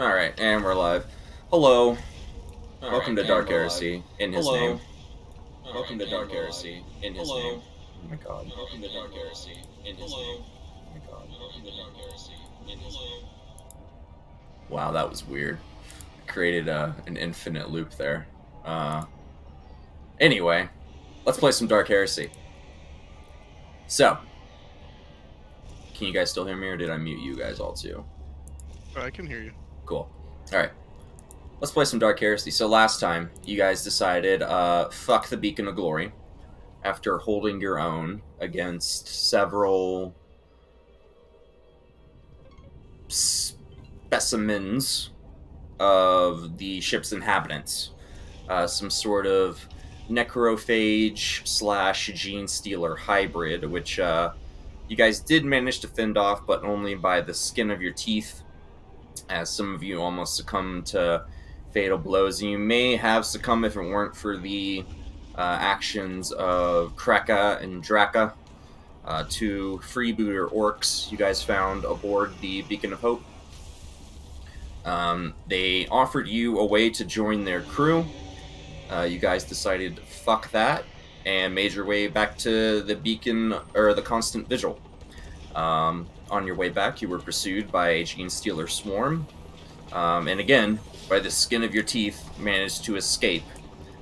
Alright, and we're live. Hello. Welcome Alright, to and Dark we're live. Heresy, in his Hello. name. Welcome to Dark Heresy. In his Hello. name. Oh my god. Welcome to Dark Heresy. In his name. Oh my god. Welcome to Dark Heresy. In his name. Wow, that was weird. Created an infinite loop there. Anyway, let's play some Dark Heresy. So, can you guys still hear me, or did I mute you guys all too? I can hear you. Cool. Alright. Let's play some Dark Heresy. So last time, you guys decided, fuck the Beacon of Glory. After holding your own against several specimens of the ship's inhabitants. Some sort of necrophage slash gene stealer hybrid, which you guys did manage to fend off, but only by the skin of your teeth, as some of you almost succumbed to fatal blows. And you may have succumbed if it weren't for the actions of Kreka and Draka, two freebooter orcs you guys found aboard the Beacon of Hope. They offered you a way to join their crew. You guys decided fuck that and made your way back to the Beacon, or the Constant Vigil. On your way back, you were pursued by a Gene Stealer swarm, and again, by the skin of your teeth, managed to escape,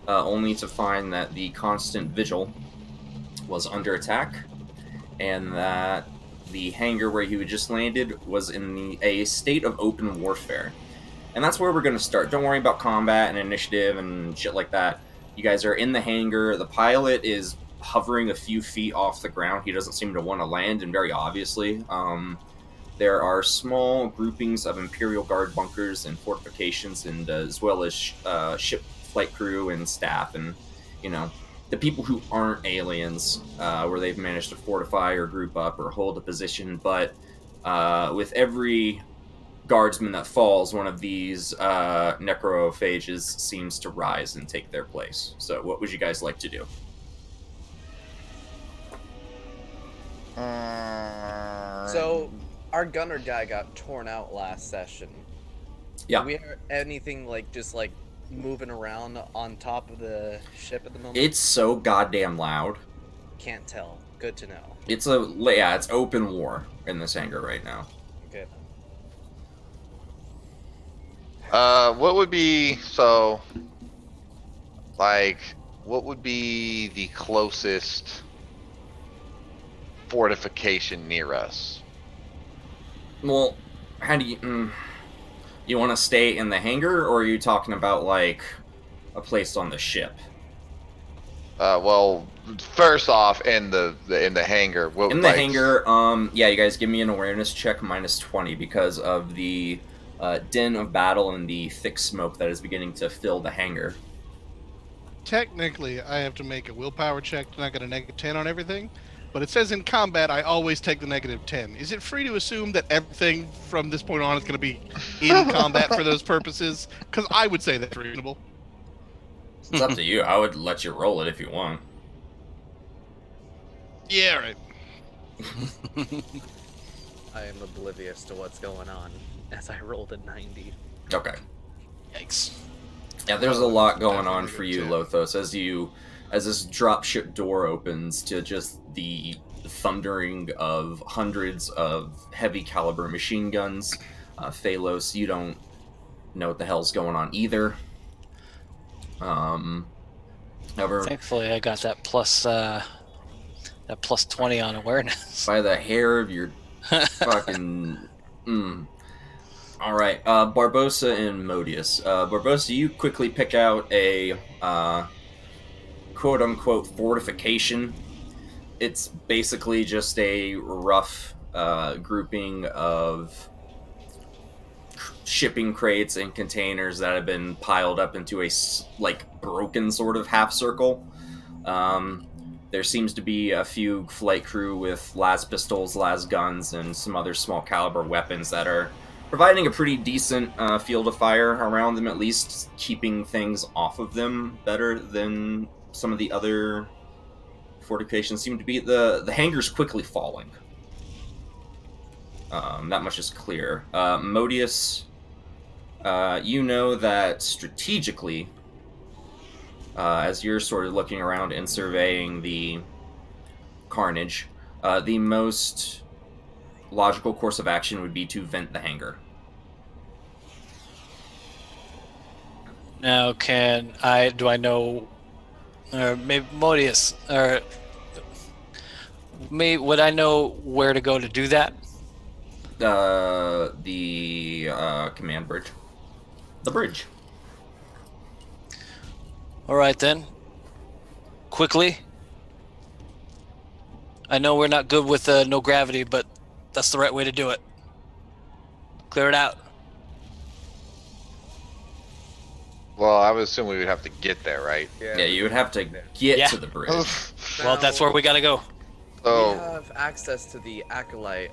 only to find that the Constant Vigil was under attack, and that the hangar where you had just landed was in a state of open warfare. And that's where we're going to start. Don't worry about combat and initiative and shit like that. You guys are in the hangar. The pilot is hovering a few feet off the ground. He doesn't seem to want to land, and very obviously. There are small groupings of Imperial Guard bunkers and fortifications, and as well as ship flight crew and staff, and, you know, the people who aren't aliens, where they've managed to fortify or group up or hold a position. But with every guardsman that falls, one of these necrophages seems to rise and take their place. So what would you guys like to do? So, our gunner guy got torn out last session. Yeah. Do we have anything, just moving around on top of the ship at the moment? It's so goddamn loud. Can't tell. Good to know. It's it's open war in this hangar right now. Okay. What would be what would be the closest fortification near us? Well, how do you... you want to stay in the hangar, or are you talking about, like, a place on the ship? Well, first off, in the hangar. In the hangar, yeah, you guys give me an awareness check -20 because of the din of battle and the thick smoke that is beginning to fill the hangar. Technically, I have to make a willpower check, and I got a -10 on everything. But it says in combat, I always take the -10. Is it free to assume that everything from this point on is going to be in combat for those purposes? Because I would say that's reasonable. It's up to you. I would let you roll it if you want. Yeah, right. I am oblivious to what's going on as I rolled a 90. Okay. Yikes. Yeah, there's a lot going on Definitely for you, good Lothos, as this dropship door opens to just the thundering of hundreds of heavy caliber machine guns. Phalos, you don't know what the hell's going on either. However, thankfully I got that plus 20 on awareness. by the hair of your fucking... All right, Barbosa and Modius. Barbosa, you quickly pick out a quote-unquote fortification. It's basically just a rough grouping of shipping crates and containers that have been piled up into a broken sort of half circle. There seems to be a few flight crew with las pistols, las guns, and some other small caliber weapons that are providing a pretty decent field of fire around them, at least keeping things off of them better than some of the other fortifications seem to be. The hangar's quickly falling. That much is clear. Modius, You know that strategically, as you're sort of looking around and surveying the carnage, the most logical course of action would be to vent the hangar. Now, do I know, or maybe Modius, or would I know where to go to do that? The command bridge. The bridge. All right then. Quickly. I know we're not good with no gravity, but that's the right way to do it. Clear it out. Well, I would assume we would have to get there, right? Yeah, you would have to get Yeah. to the bridge. Well, that's where we gotta go. We So, have access to the acolyte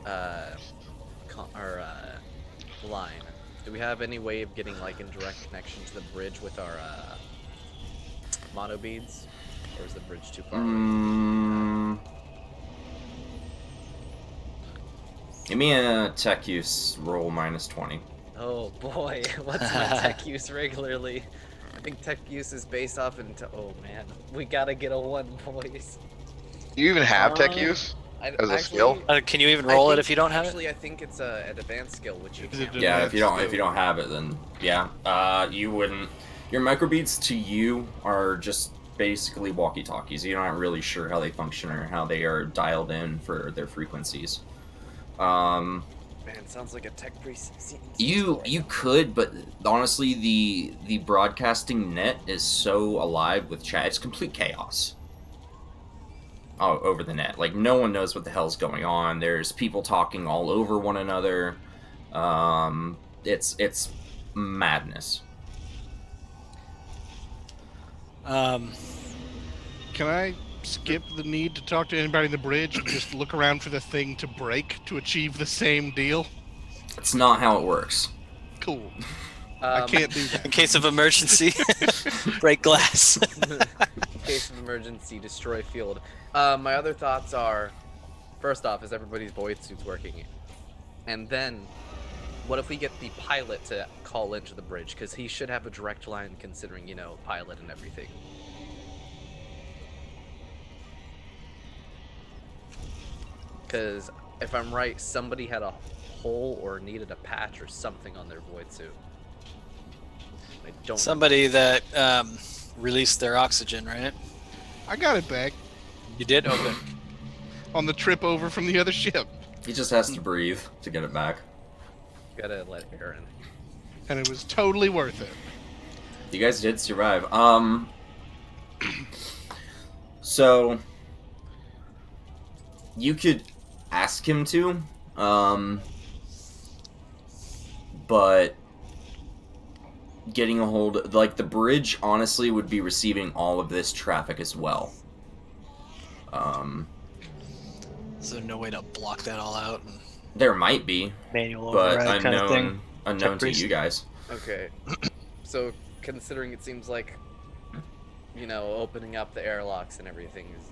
line. Do we have any way of getting like in direct connection to the bridge with our mono beads, or is the bridge too far away? Give me a tech use roll -20. Oh boy, what's my tech use regularly? I think tech use is based off into. Oh man, we gotta get a 1, boys. do you even have tech use? As a skill? Can you even roll it if you don't have it? Actually, I think it's an advanced skill, which you Is it can. Yeah, if you don't have it, then yeah, you wouldn't. Your microbeats to you are just basically walkie-talkies. You're not really sure how they function or how they are dialed in for their frequencies. Man, sounds like a tech priest. You could, but honestly, the broadcasting net is so alive with chat. It's complete chaos. Oh, over the net. Like, no one knows what the hell's going on. There's people talking all over one another. It's madness. Can I skip the need to talk to anybody in the bridge and just look around for the thing to break to achieve the same deal? It's not how it works. Cool. I can't do that. In case of emergency, break glass. In case of emergency, destroy field. My other thoughts are, first off, is everybody's void suits working? And then, what if we get the pilot to call into the bridge? Because he should have a direct line, considering, you know, pilot and everything. Because if I'm right, somebody had a hole or needed a patch or something on their void suit. I don't. Somebody that released their oxygen, right? I got it back You did? Okay. on the trip over from the other ship, He just has to breathe to get it back. Gotta let air in. and it was totally worth it. You guys did survive. So you could ask him to, but getting a hold, like, the bridge honestly would be receiving all of this traffic as well. Is there no way to block that all out and There might be, manual but override kind of thing? unknown to priest. you guys. Okay. So, considering it seems like, you know, opening up the airlocks and everything is,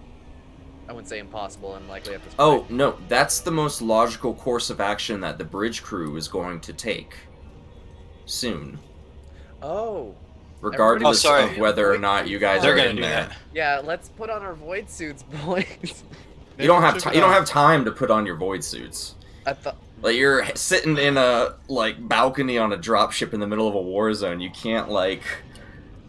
I wouldn't say impossible, unlikely at this point. Oh, no, that's the most logical course of action that the bridge crew is going to take soon, Oh. regardless Oh, sorry. of whether or not you guys They're are gonna in do there. that. Yeah, let's put on our void suits, boys. You don't have you don't have time to put on your void suits. I thought. Like, you're sitting in a, like, balcony on a dropship in the middle of a war zone. You can't, like,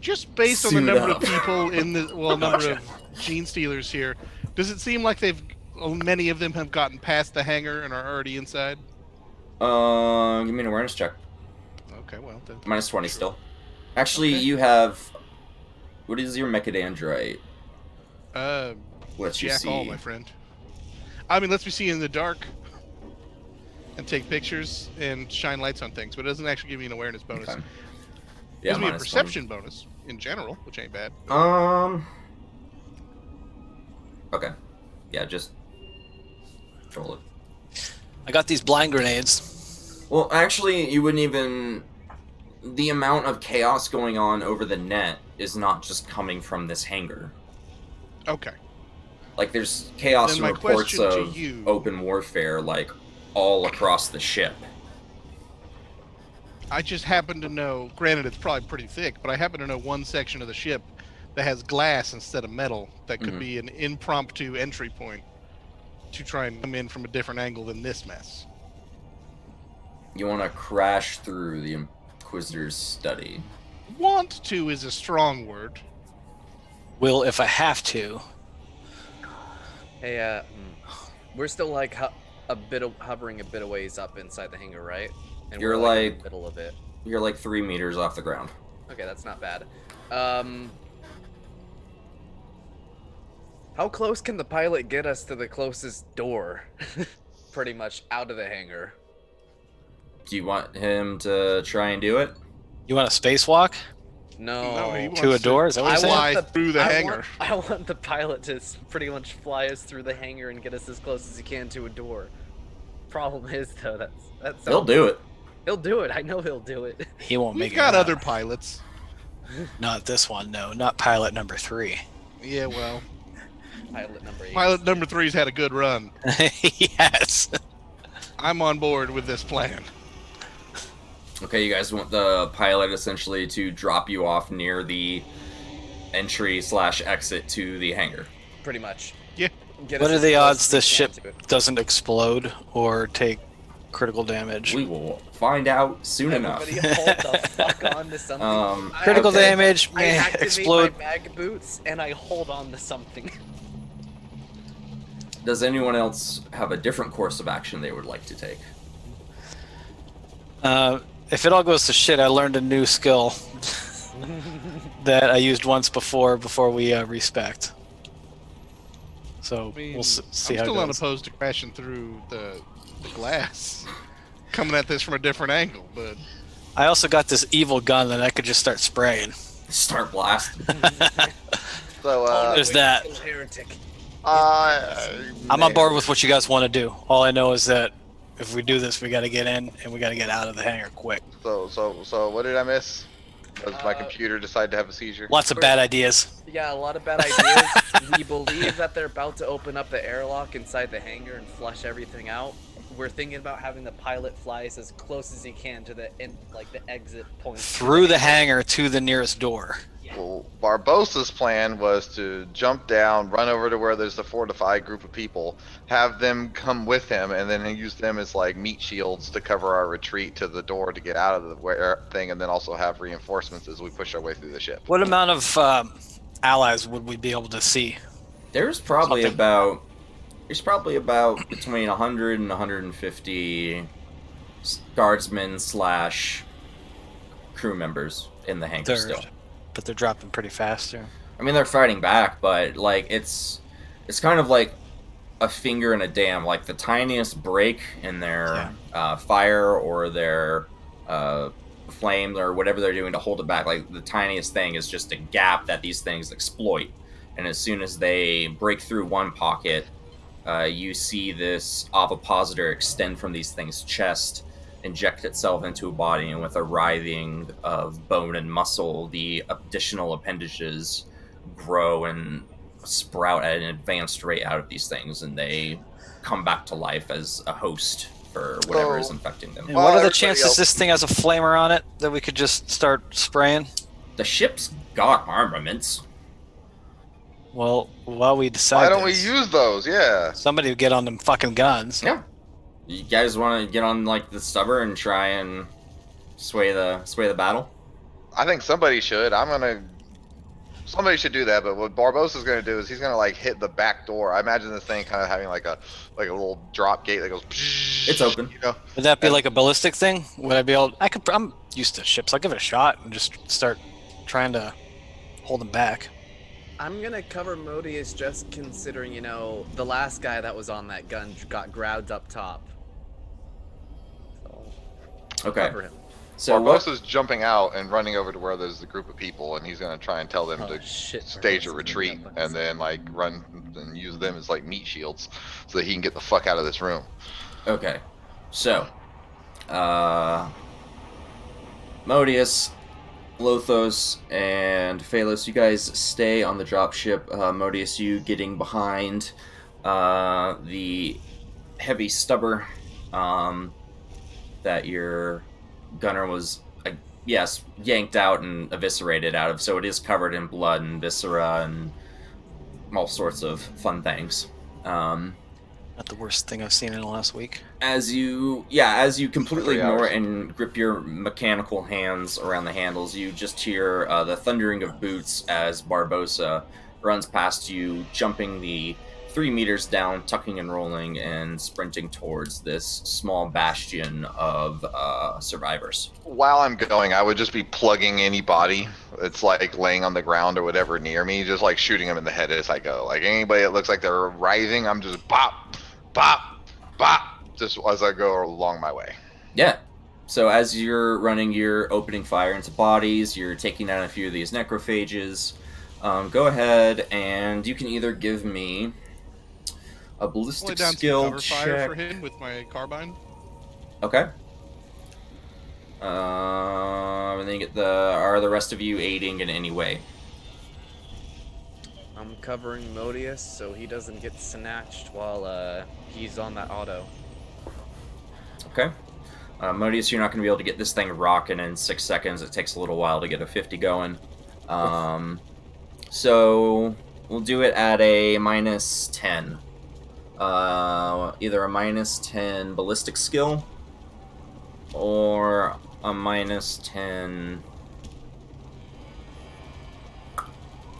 Just based on the Suit number up. of people in the number of gene stealers here, does it seem like many of them have gotten past the hangar and are already inside? give me an awareness check. Okay, well, then. -20 still. Actually, Okay. you have, what is your mechadandrite? Lets you Jack see. all, my friend. I mean, lets me see in the dark and take pictures and shine lights on things, but it doesn't actually give me an awareness bonus. Okay. It gives me a -20. perception bonus in general, which ain't bad. Okay. Yeah, just roll it. I got these blind grenades. Well, actually, you wouldn't even... The amount of chaos going on over the net is not just coming from this hangar. Okay. Like, there's chaos Then and my reports question to of you- open warfare, like, all across the ship. I just happen to know, granted it's probably pretty thick, but I happen to know one section of the ship that has glass instead of metal that could be an impromptu entry point to try and come in from a different angle than this mess. You want to crash through the Inquisitor's study. Want to is a strong word. Will if I have to. Hey, we're still like hovering a bit of ways up inside the hangar, right? And You're we're in like- the middle of it. You're like 3 meters off the ground. Okay, that's not bad. How close can the pilot get us to the closest door? Pretty much out of the hangar. Do you want him to try and do it? You want a spacewalk No. he to a wants door? Is that what you're saying? fly through the hangar. I want the pilot to pretty much fly us through the hangar and get us as close as he can to a door. Problem is, though, that's He'll do it. He'll do it. I know he'll do it. He won't make We've it. got out. other pilots. Not this one, no. Not pilot number 3. Yeah, well, Pilot number 8. pilot number 3's had a good run. Yes. I'm on board with this plan. Okay, you guys want the pilot essentially to drop you off near the entry/exit to the hangar. Pretty much. Yeah. Get What us are as the close odds as we this can ship to it. doesn't explode or take critical damage? We will find out soon enough. Everybody hold the fuck on to something. Critical Okay. damage I may activate explode. my mag boots and I hold on to something. Does anyone else have a different course of action they would like to take? If it all goes to shit, I learned a new skill that I used once before we respect. So I mean, we'll see I'm how still it not goes. opposed to crashing through the glass, coming at this from a different angle, but I also got this evil gun that I could just start spraying. Start blast. So, There's that. Heretic. I'm on board with what you guys want to do. All I know is that if we do this, we got to get in and we got to get out of the hangar quick. so what did I miss? Does my computer decide to have a seizure? Lots of bad ideas. Yeah, a lot of bad ideas. We believe that they're about to open up the airlock inside the hangar and flush everything out. We're thinking about having the pilot fly us as close as he can to the the exit point. Through the hangar to the nearest door. Well, Barbossa's plan was to jump down, run over to where there's a fortified group of people, have them come with him, and then use them as like meat shields to cover our retreat to the door to get out of the thing, and then also have reinforcements as we push our way through the ship. What amount of allies would we be able to see? There's probably Something. about between 100 and 150 guardsmen / crew members in the hangar still. But they're dropping pretty fast there. I mean, they're fighting back, but like it's kind of like a finger in a dam. Like the tiniest break in their fire or their flames or whatever they're doing to hold it back, like the tiniest thing is just a gap that these things exploit. And as soon as they break through one pocket, you see this ovipositor extend from these things' chest, inject itself into a body, and with a writhing of bone and muscle, the additional appendages grow and sprout at an advanced rate out of these things, and they come back to life as a host for whatever is infecting them. And Well, what are the everybody chances else- this thing has a flamer on it that we could just start spraying? The ship's got armaments. Well, while we decide Why don't we this, use those? Yeah. somebody would get on them fucking guns. Yeah. You guys want to get on like the stubber and try and sway the battle? I think somebody should. Somebody should do that, but what Barbossa's gonna do is he's gonna like hit the back door. I imagine this thing kind of having like a little drop gate that goes. It's open. You know? Would that be like a ballistic thing? Would I be able? I'm used to ships. I'll give it a shot and just start trying to hold them back. I'm gonna cover Modius just considering, the last guy that was on that gun got grabbed up top. So, Okay. cover him. So what? Barbossa's jumping out and running over to where there's the group of people, and he's gonna try and tell them Oh, to shit, stage a Barbossa's retreat gonna jump and then like run and use them as like meat shields so that he can get the fuck out of this room. Okay. So, Modius, Lothos, and Phalos, you guys stay on the dropship. Modius, you getting behind the heavy stubber that your Gunner was, yes, yanked out and eviscerated out of, so it is covered in blood and viscera and all sorts of fun things. Not the worst thing I've seen in the last week. As you completely 3 ignore hours. it and grip your mechanical hands around the handles, you just hear the thundering of boots as Barbosa runs past you, jumping the 3 meters down, tucking and rolling, and sprinting towards this small bastion of survivors. While I'm going, I would just be plugging any body that's like laying on the ground or whatever near me, just like shooting them in the head as I go. Like anybody that looks like they're writhing, I'm just bop, bop, bop, just as I go along my way. Yeah. So as you're running, you're opening fire into bodies, you're taking down a few of these necrophages. Go ahead and you can either give me a Only ballistic down skill some cover fire check. for him with my carbine. Okay. And then you get are the rest of you aiding in any way? I'm covering Modius so he doesn't get snatched while he's on that auto. Okay. Modius, you're not going to be able to get this thing rocking in 6 seconds. It takes a little while to get a 50 going. So we'll do it at a -10. Either a -10 ballistic skill or a -10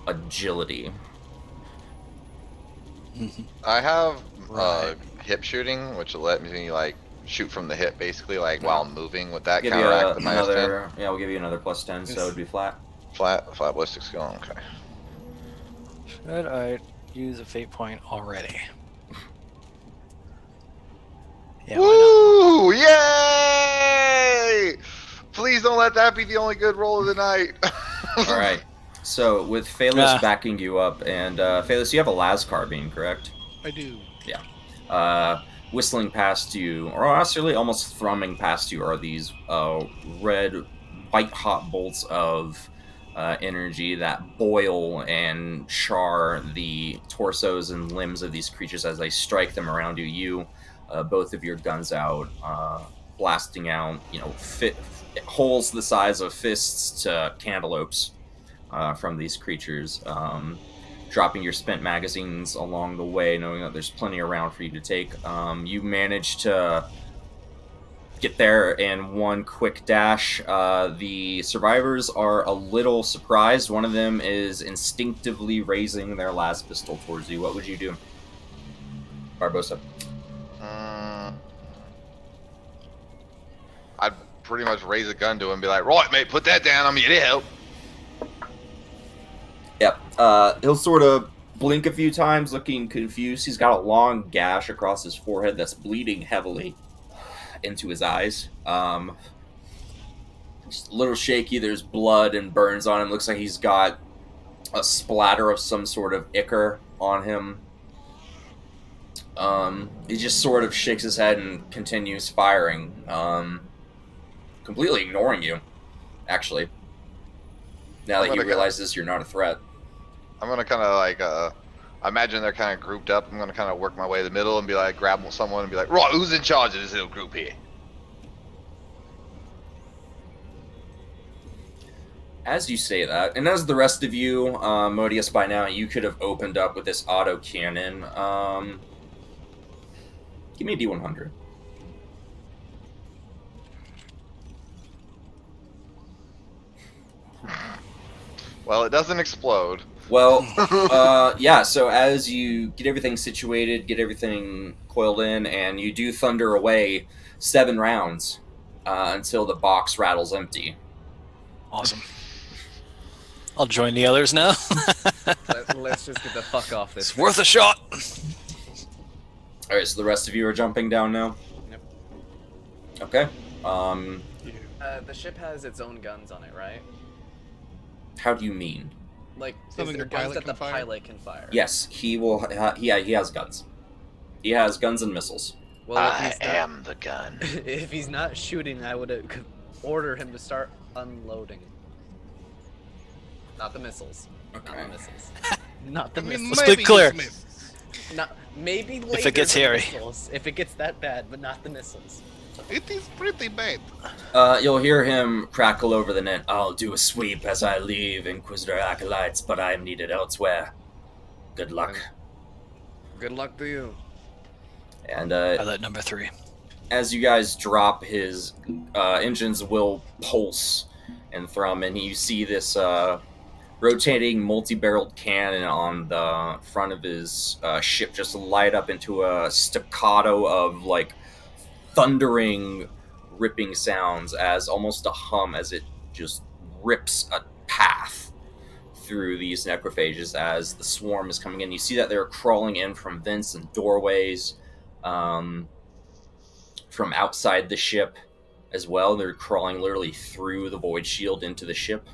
agility. I have Right. hip shooting, which will let me like shoot from the hip, basically, like while I'm moving. With that Give you counteract the -10? another. Yeah, we'll give you another +10, so it'd be flat. Flat ballistic skill. Okay. Should I use a fate point already? Yeah, why Woo! Yay! Please don't let that be the only good roll of the night. All right. So with Phalos Ah. backing you up, and Phalos, you have a las carbine, correct? I do. Whistling past you, or actually almost thrumming past you, are these red, white-hot bolts of energy that boil and char the torsos and limbs of these creatures as they strike them around you. You, both of your guns out, blasting out, holes the size of fists to cantaloupes from these creatures. Dropping your spent magazines along the way, knowing that there's plenty around for you to take. You manage to get there in one quick dash. The survivors are a little surprised. One of them is instinctively raising their last pistol towards you. What would you do, Barbosa? I'd pretty much raise a gun to him and be like, right, mate, put that down. I'm here to help. Yep. He'll sort of blink a few times, looking confused. He's got a long gash across his forehead that's bleeding heavily into his eyes. Just a little shaky. There's blood and burns on him. Looks like he's got a splatter of some sort of ichor on him. He just sort of shakes his head and continues firing, completely ignoring you, actually. Now that he realizes you're not a threat. I'm gonna kind of like, I imagine they're kind of grouped up. I'm gonna kind of work my way to the middle and be like, grab someone and be like, right, who's in charge of this little group here? As you say that, and as the rest of you, Modius, by now, you could have opened up with this auto cannon. Give me a D100. Well, it doesn't explode. Well, yeah, so as you get everything situated, get everything coiled in, and you do thunder away 7 rounds until the box rattles empty. Awesome. I'll join the others now. Let's just get the fuck off this. It's worth a shot. Alright, so the rest of you are jumping down now? Yep. Okay. The ship has its own guns on it, right? How do you mean? Like, Something is there the guns pilot that the can fire? pilot can fire? Yes, he will. He has guns. He has guns and missiles. Well, if I he's not, am the gun. if he's not shooting, I would order him to start unloading. Not the missiles. Okay. Not the missiles. Not the I mean, missiles. Let's be maybe clear. he's missed. Not maybe later it gets the hairy. missiles, if it gets that bad, but not the missiles. It is pretty bad. You'll hear him crackle over the net. I'll do a sweep as I leave, Inquisitor Acolytes, but I am needed elsewhere. Good luck. Good luck to you. And Pilot number 3. as you guys drop, his engines will pulse and thrum, and you see this rotating multi-barreled cannon on the front of his ship just light up into a staccato of like thundering, ripping sounds, as almost a hum, as it just rips a path through these necrophages as the swarm is coming in. You see that they're crawling in from vents and doorways, from outside the ship as well. They're crawling literally through the void shield into the ship.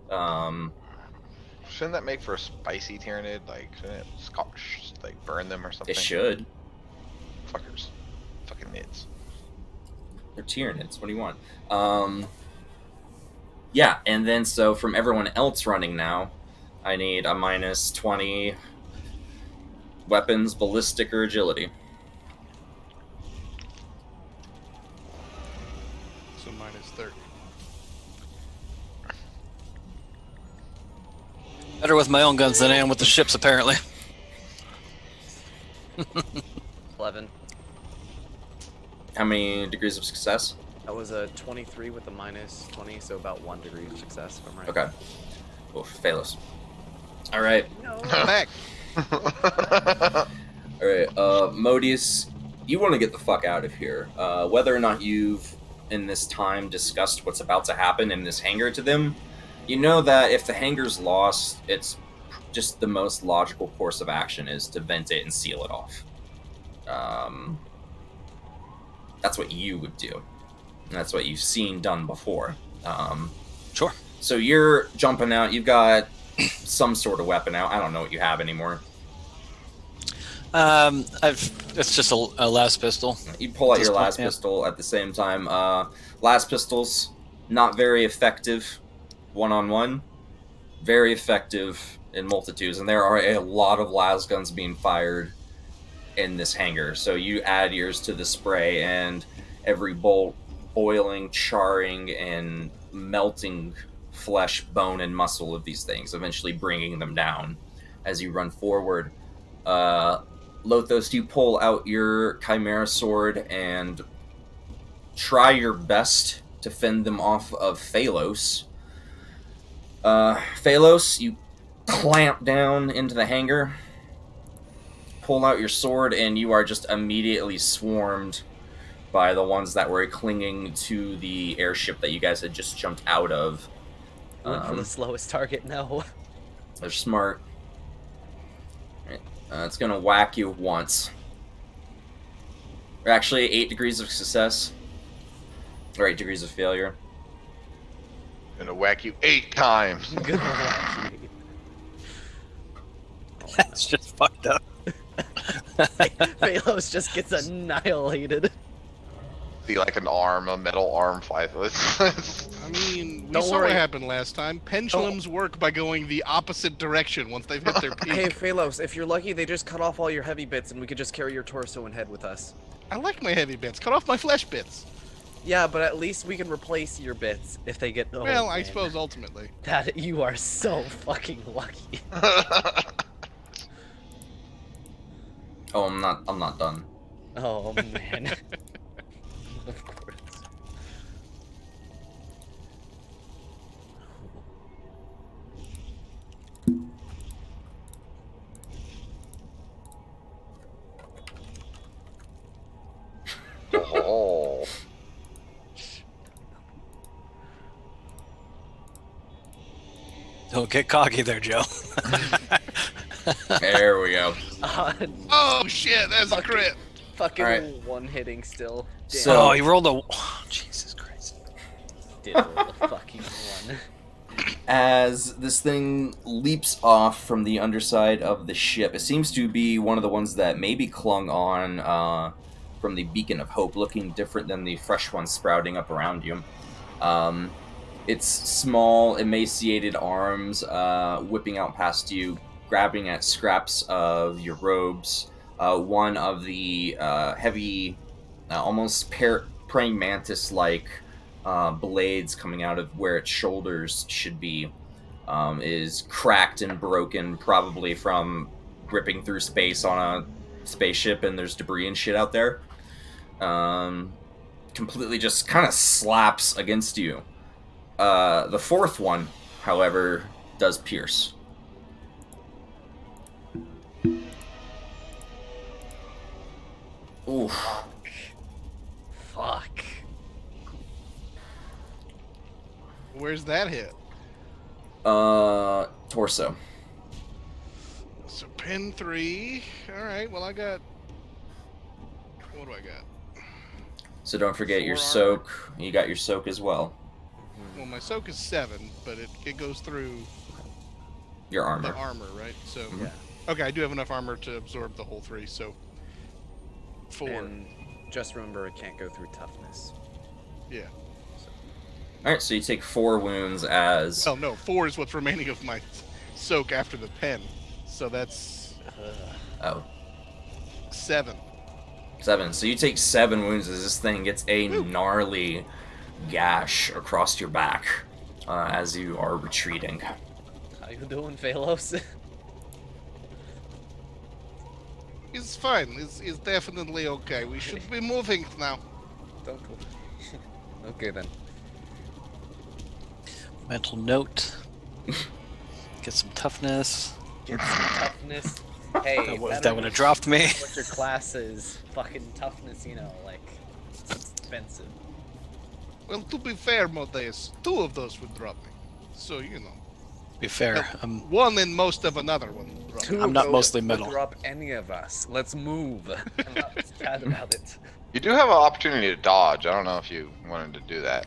Shouldn't that make for a spicy Tyranid? Like, shouldn't it like burn them or something? It should. Fuckers. Fucking nids. They're Tyranids. What do you want? Yeah, and then so from everyone else running now, I need a minus 20 weapons, ballistic, or agility. So minus 30. Better with my own guns than I am with the ships, apparently. 11. How many degrees of success? That was a 23 with a minus 20, so about 1 degree of success, if I'm right. Okay. Oof, Phalos. Alright. No. Back. Alright, Modius, you want to get the fuck out of here. Whether or not you've, in this time, discussed what's about to happen in this hangar to them, you know that if the hangar's lost, it's just the most logical course of action is to vent it and seal it off. That's what you would do. And that's what you've seen done before. Sure. So you're jumping out. You've got some sort of weapon out. I don't know what you have anymore. It's just a last pistol. You pull out At this your point, last yeah. pistol at the same time. Last pistols, not very effective one-on-one. Very effective in multitudes. And there are a lot of las guns being fired in this hangar. So you add yours to the spray, and every bolt boiling, charring, and melting flesh, bone, and muscle of these things, eventually bringing them down as you run forward. Lothos, you pull out your Chimera sword and try your best to fend them off of Phalos. Phalos, you clamp down into the hangar, pull out your sword, and you are just immediately swarmed by the ones that were clinging to the airship that you guys had just jumped out of. Went for the slowest target, no. They're smart. Right. It's gonna whack you once. Or actually, 8 degrees of success. Or 8 degrees of failure. Gonna whack you 8 times. Good luck. That's just fucked up. Phalos just gets annihilated. See, like a metal arm fly through. I mean, we Don't saw worry. what happened last time. Pendulums work by going the opposite direction once they've hit their peak. Hey, Phalos, if you're lucky, they just cut off all your heavy bits and we could just carry your torso and head with us. I like my heavy bits. Cut off my flesh bits. Yeah, but at least we can replace your bits if they get... Oh, Well, I man. suppose ultimately. That you are so fucking lucky. Oh, I'm not done. Oh, man. Of course. Oh. Don't get cocky there, Joe. There we go. Oh shit, that's a Fuck. crit. Fucking Alright. one hitting still. Damn. So- Oh, he rolled a... Oh, Jesus Christ. Did roll a fucking one. As this thing leaps off from the underside of the ship, it seems to be one of the ones that maybe clung on from the Beacon of Hope, looking different than the fresh ones sprouting up around you. Its small, emaciated arms whipping out past you, grabbing at scraps of your robes. One of the heavy, almost praying mantis-like blades coming out of where its shoulders should be is cracked and broken, probably from ripping through space on a spaceship, and there's debris and shit out there. Completely just kind of slaps against you. The fourth one, however, does pierce. Oof. Fuck. Where's that hit? Torso. So pin 3. All right. Well, I got. What do I got? So don't forget your 4 soak. You got your soak as well. Well, my soak is 7, but it goes through Your armor. the armor, right? So Yeah. okay, I do have enough armor to absorb the whole 3. So 4. And just remember, it can't go through toughness. Yeah. Alright, so you take 4 wounds as... Oh no, 4 is what's remaining of my soak after the pen. So that's Oh. 7. 7. So you take 7 wounds as this thing gets a gnarly gash across your back as you are retreating. How you doing, Phalos? It's fine. It's definitely okay. We should be moving now. Don't go. Okay then. Mental note. Get some toughness. Get some toughness. Hey, That would have dropped me. What your class is? Fucking toughness, you know, like it's expensive. Well, to be fair, Modeus, 2 of those would drop me. So you know, To be fair, one and most of another one would drop me. 2 I'm of not those mostly would metal. Drop any of us. Let's move. I'm not sad about it. You do have an opportunity to dodge. I don't know if you wanted to do that.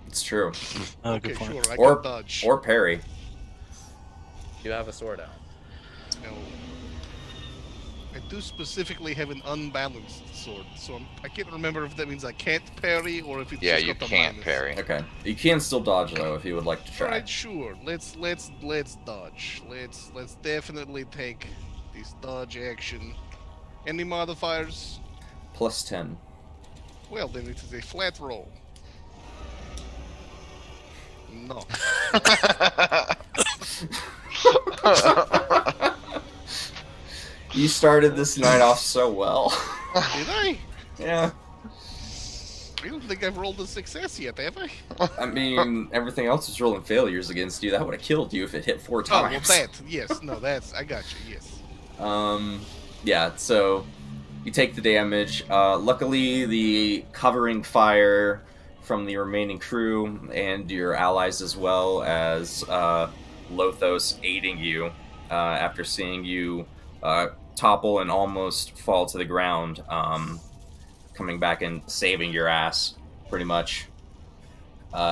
It's true. oh, Okay, good point. sure. I Or- can dodge. Or parry. You have a sword out. No. I do specifically have an unbalanced sword, so I can't remember if that means I can't parry or if it's Yeah, just you got the can't minus. parry. Okay. You can still dodge, though, if you would like to try. Alright, sure. Let's dodge. Let's definitely take this dodge action. Any modifiers? Plus 10. Well, then it is a flat roll. No. You started this night off so well. Did I? Yeah. I don't think I've rolled a success yet, have I? I mean, everything else is rolling failures against you. That would have killed you if it hit 4 Oh, well, times. yes. No, I got you, yes. Yeah, so you take the damage. Luckily, the covering fire from the remaining crew and your allies, as well as Lothos aiding you after seeing you topple and almost fall to the ground, coming back and saving your ass, pretty much.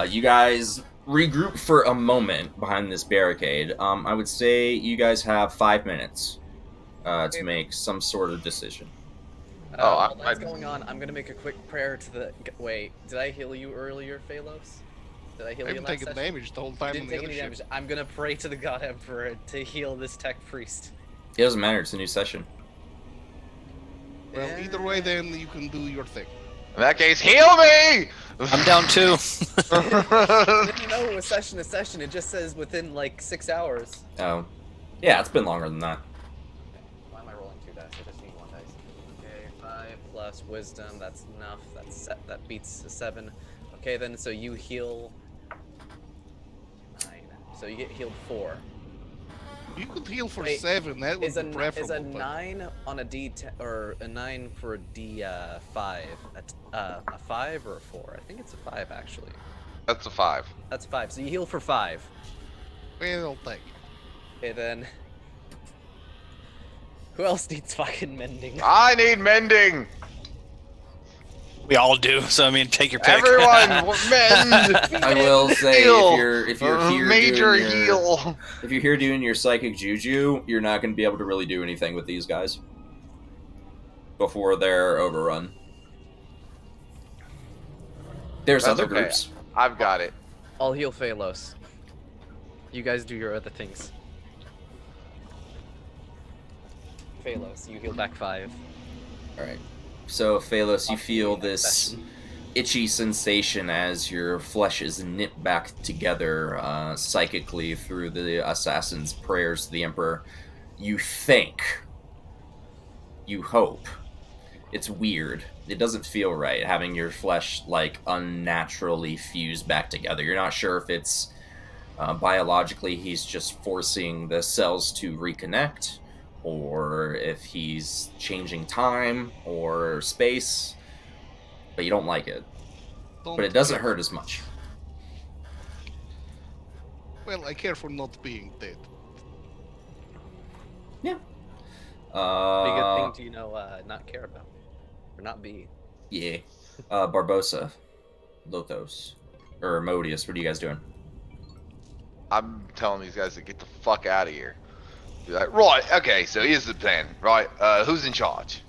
You guys regroup for a moment behind this barricade. I would say you guys have 5 minutes to make some sort of decision. While that's going on, I'm gonna make a quick prayer to the. Wait, did I heal you earlier, Phalos? Did I heal I you haven't last taken session? damage the whole time Didn't on the take other any ship. damage. I'm gonna pray to the God Emperor to heal this tech priest. It doesn't matter, it's a new session. Well, either way, then you can do your thing. In that case, heal me! I'm down 2. No, a session, it just says within like 6 hours. Oh. Yeah, it's been longer than that. Why am I rolling 2 dice? I just need 1 dice. Okay, 5 plus wisdom, that's enough. That beats a 7. Okay, then, so you heal 9. So you get healed 4. You could heal for Wait, 7. That would Is be a preferable. but- 9 on a D10 or a 9 for a D5 a 5 or a 4? I think it's a 5 actually. That's a 5. That's 5. So you heal for 5. Well, thank you. Okay, then. Who else needs fucking mending? I need mending! We all do, so I mean, take your pick. Everyone, mend! I will say, Heal! if you're here Major doing your, heal! if you're here doing your psychic juju, you're not going to be able to really do anything with these guys before they're overrun. There's That's other okay. groups. I've got it. I'll heal Phalos. You guys do your other things. Phalos, you heal back 5. All right. So, Phalos, you feel this Bastion. itchy sensation as your flesh is nipped back together psychically through the assassin's prayers to the Emperor. You think, you hope. It's weird. It doesn't feel right having your flesh like unnaturally fused back together. You're not sure if it's biologically he's just forcing the cells to reconnect, or if he's changing time or space, but you don't like it. But it doesn't hurt as much. Well, I care for not being dead. Yeah. Be a good thing to, you know, not care about. Or not be. Yeah. Barbosa, Lothos, or Modius, what are you guys doing? I'm telling these guys to get the fuck out of here. Be like, right, okay, so here's the plan, right? Who's in charge?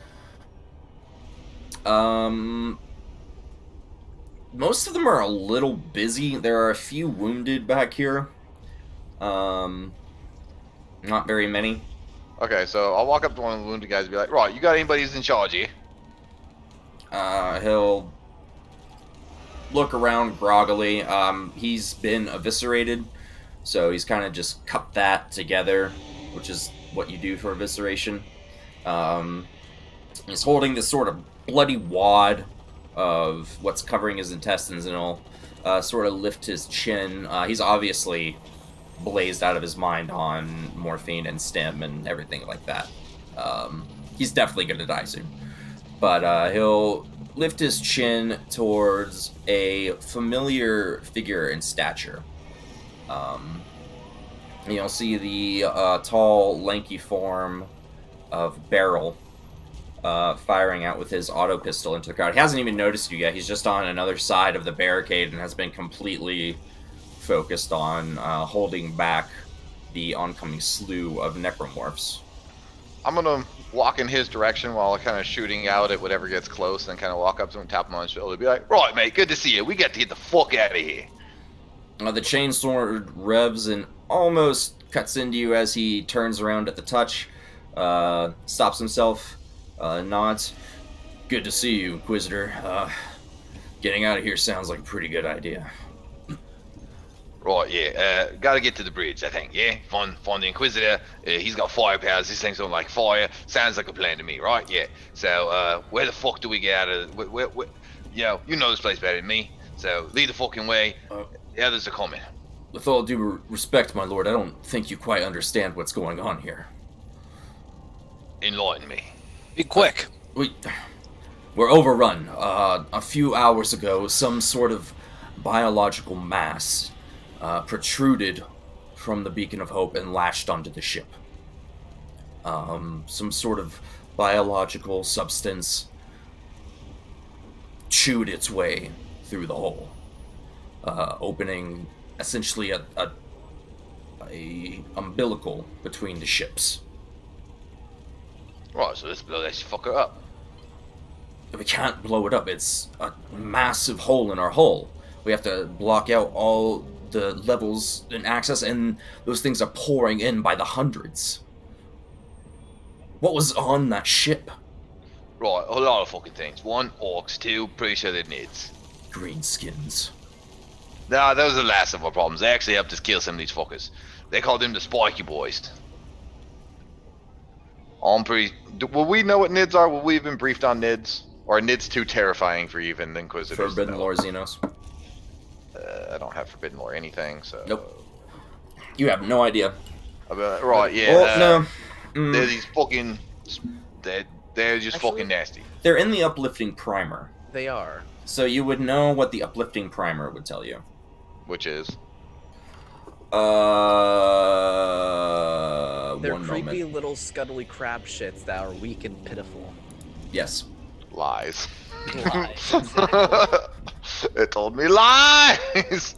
Most of them are a little busy. There are a few wounded back here. Not very many. Okay, so I'll walk up to one of the wounded guys and be like, right, you got anybody who's in charge here? He'll look around groggily. He's been eviscerated, so he's kind of just cut that together, which is what you do for evisceration. He's holding this sort of bloody wad of what's covering his intestines, and he'll sort of lift his chin. He's obviously blazed out of his mind on morphine and stim and everything like that. He's definitely going to die soon. But he'll lift his chin towards a familiar figure in stature. You'll see the tall, lanky form of Beryl firing out with his auto pistol into the crowd. He hasn't even noticed you yet. He's just on another side of the barricade and has been completely focused on holding back the oncoming slew of necromorphs. I'm gonna walk in his direction while kind of shooting out at whatever gets close, and kind of walk up to him, tap him on his shoulder, be like, right, mate, good to see you. We got to get the fuck out of here. The chainsword revs and almost cuts into you as he turns around at the touch, stops himself, nods. Good to see you, Inquisitor. Getting out of here sounds like a pretty good idea. Right, yeah, gotta get to the bridge, I think, yeah? Find the Inquisitor, he's got fire powers, these things don't like fire, sounds like a plan to me, right? Yeah, so, where the fuck do we get out of, where, you know this place better than me, so lead the fucking way, the others are coming. With all due respect, my lord, I don't think you quite understand what's going on here. Enlighten me. Be quick. We're overrun. A few hours ago, some sort of biological mass protruded from the Beacon of Hope and latched onto the ship. Some sort of biological substance chewed its way through the hole, opening essentially a umbilical between the ships. Right, so let's blow that fucker up. We can't blow it up. It's a massive hole in our hull. We have to block out all the levels and access, and those things are pouring in by the hundreds. What was on that ship? Right, a lot of fucking things. One, orcs. Two, pretty sure they're nids. Greenskins. Nah, those are the last of our problems. They actually helped us kill some of these fuckers. They called them the Spiky Boys. Will we know what nids are? Will we have been briefed on nids? Or are nids too terrifying for even the Inquisitors? Forbidden Lore Xenos. I don't have Forbidden Lore anything, so... Nope. You have no idea. Right, yeah. Well, no. They're these fucking... They're just Actually, fucking nasty. They're in the uplifting primer. They are. So you would know what the uplifting primer would tell you. Which is? They're One creepy moment. little scuttly crab shits that are weak and pitiful. Yes. Lies. Lies, exactly. It told me lies!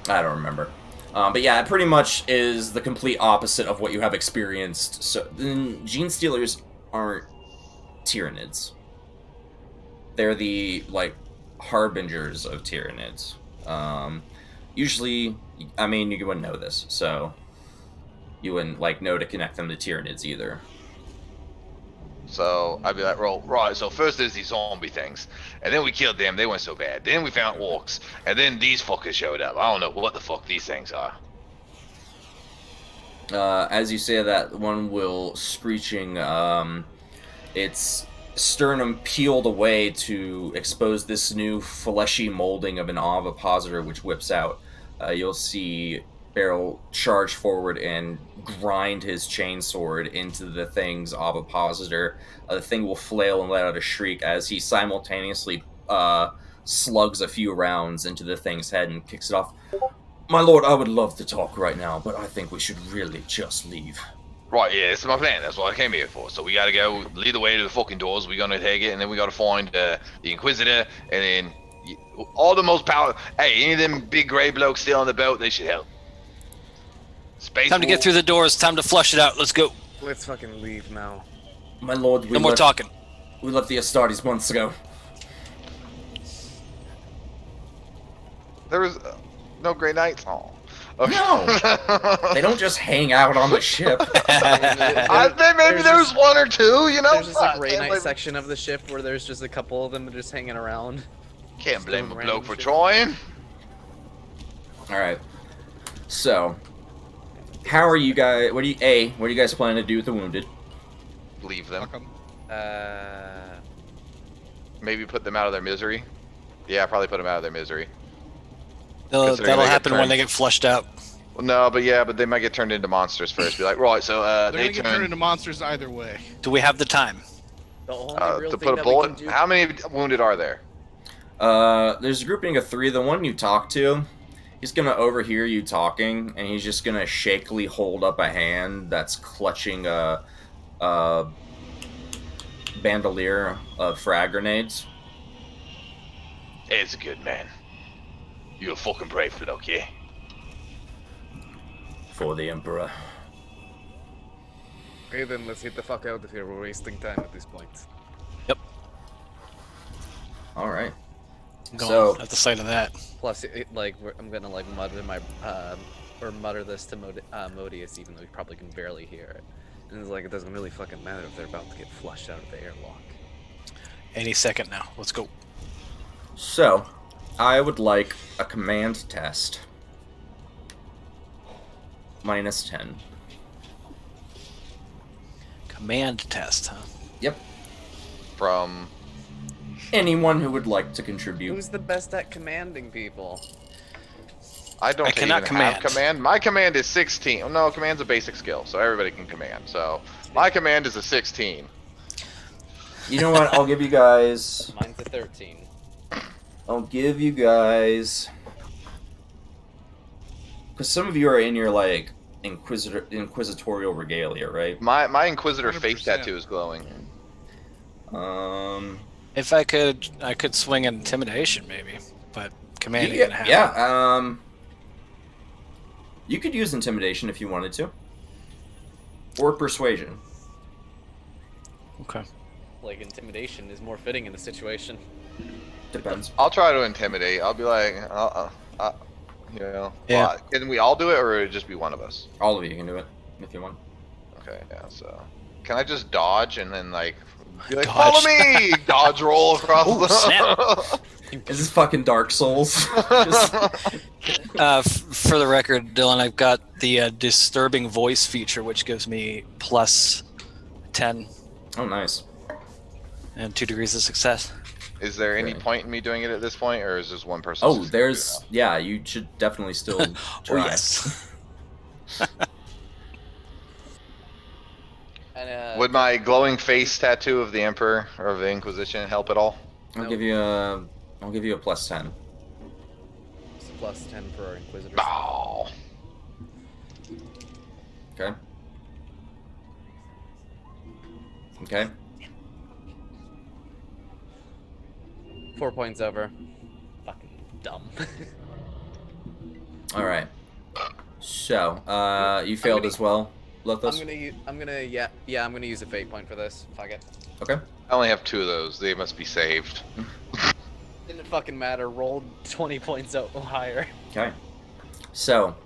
I don't remember. But yeah, it pretty much is the complete opposite of what you have experienced. So, Gene Stealers aren't Tyranids. They're the, like, harbingers of Tyranids. Usually, I mean, you wouldn't know this, so you wouldn't like know to connect them to Tyranids either. So I'd be like, well, right, so first there's these zombie things, and then we killed them, they weren't so bad. Then we found orcs, and then these fuckers showed up. I don't know what the fuck these things are. As you say that, one will screeching, its sternum peeled away to expose this new fleshy molding of an ovipositor which whips out. You'll see Barrel charge forward and grind his chainsword into the thing's ovipositor. The thing will flail and let out a shriek as he simultaneously slugs a few rounds into the thing's head and kicks it off. My lord, I would love to talk right now, but I think we should really just leave. Right, yeah, this is my plan. That's what I came here for. So we gotta go lead the way to the fucking doors. We're gonna take it, and then we gotta find the Inquisitor, and then all the most powerful. Hey, any of them big gray blokes still on the boat, they should help. Space Time to get through the doors. Time to flush it out. Let's go. Let's fucking leave now. My lord, No more talking. We left the Astartes months ago. There was no Grey Knights. Oh. Okay. No! They don't just hang out on the ship. I think maybe there's one or two, you know? There's just a Grey Can't Knight blame- section of the ship where there's just a couple of them just hanging around. Can't blame a Random bloke for shit. trying. Alright. So, how are you guys... What do you guys planning to do with the wounded? Leave them. Fuck 'em. Maybe put them out of their misery. Yeah, probably put them out of their misery. That'll Considering they get happen when turned- they get flushed out. Well, no, but they might get turned into monsters first. Be like, right, so They're they gonna get turned turn into monsters either way. Do we have the time? The only real to thing put a that we bullet. can do. How many wounded are there? There's a grouping of 3. The one you talk to, he's gonna overhear you talking, and he's just gonna shakily hold up a hand that's clutching a bandolier of frag grenades. It's a good man. You're a fucking brave bloke, yeah? For the Emperor. Okay, then let's get the fuck out of here. We're wasting time at this point. Alright. Going So- at the sight of that. Plus, I'm gonna like mutter my or mutter this to Modius, even though he probably can barely hear it. And it's like it doesn't really fucking matter if they're about to get flushed out of the airlock. Any second now. Let's go. So, I would like a command test. -10. Command test, huh? Yep. From Anyone who would like to contribute. Who's the best at commanding people? I don't I even cannot have command. command. My command is 16. Oh, no, command's a basic skill, so everybody can command. So my command is a 16. You know what? I'll give you guys... Mine's a 13. I'll give you guys... Because some of you are in your, like, inquisitorial regalia, right? My Inquisitor face 100%. tattoo is glowing. If I could swing an intimidation maybe, but commanding gonna happen. Yeah, you could use intimidation if you wanted to. Or persuasion. Okay. Like intimidation is more fitting in the situation. Depends. I'll try to intimidate. I'll be like, you know, Yeah. well, can we all do it, or would it just be one of us? All of you can do it, if you want. Okay, yeah. So, can I just dodge and then like be like, Dodge. follow me? Dodge roll across Ooh, the. snap. Is this fucking Dark Souls? Just- For the record, Dylan, I've got the disturbing voice feature, which gives me +10 oh, nice. and 2 degrees of success. Is there any Okay. point in me doing it at this point, or is this one person? Oh, there's... Yeah, you should definitely still Oh try. yes. And, Would my glowing face tattoo of the Emperor or of the Inquisition help at all? I'll give you a +10. it's a +10 for our Inquisitors. Oh. Okay. Okay. 4 points over. Fucking dumb. All right. So, you failed gonna- as well, Lothos? I'm gonna use a fate point for this. Fuck it. Okay. I only have 2 of those. They must be saved. Didn't fucking matter. Rolled 20 points out higher. Okay. So,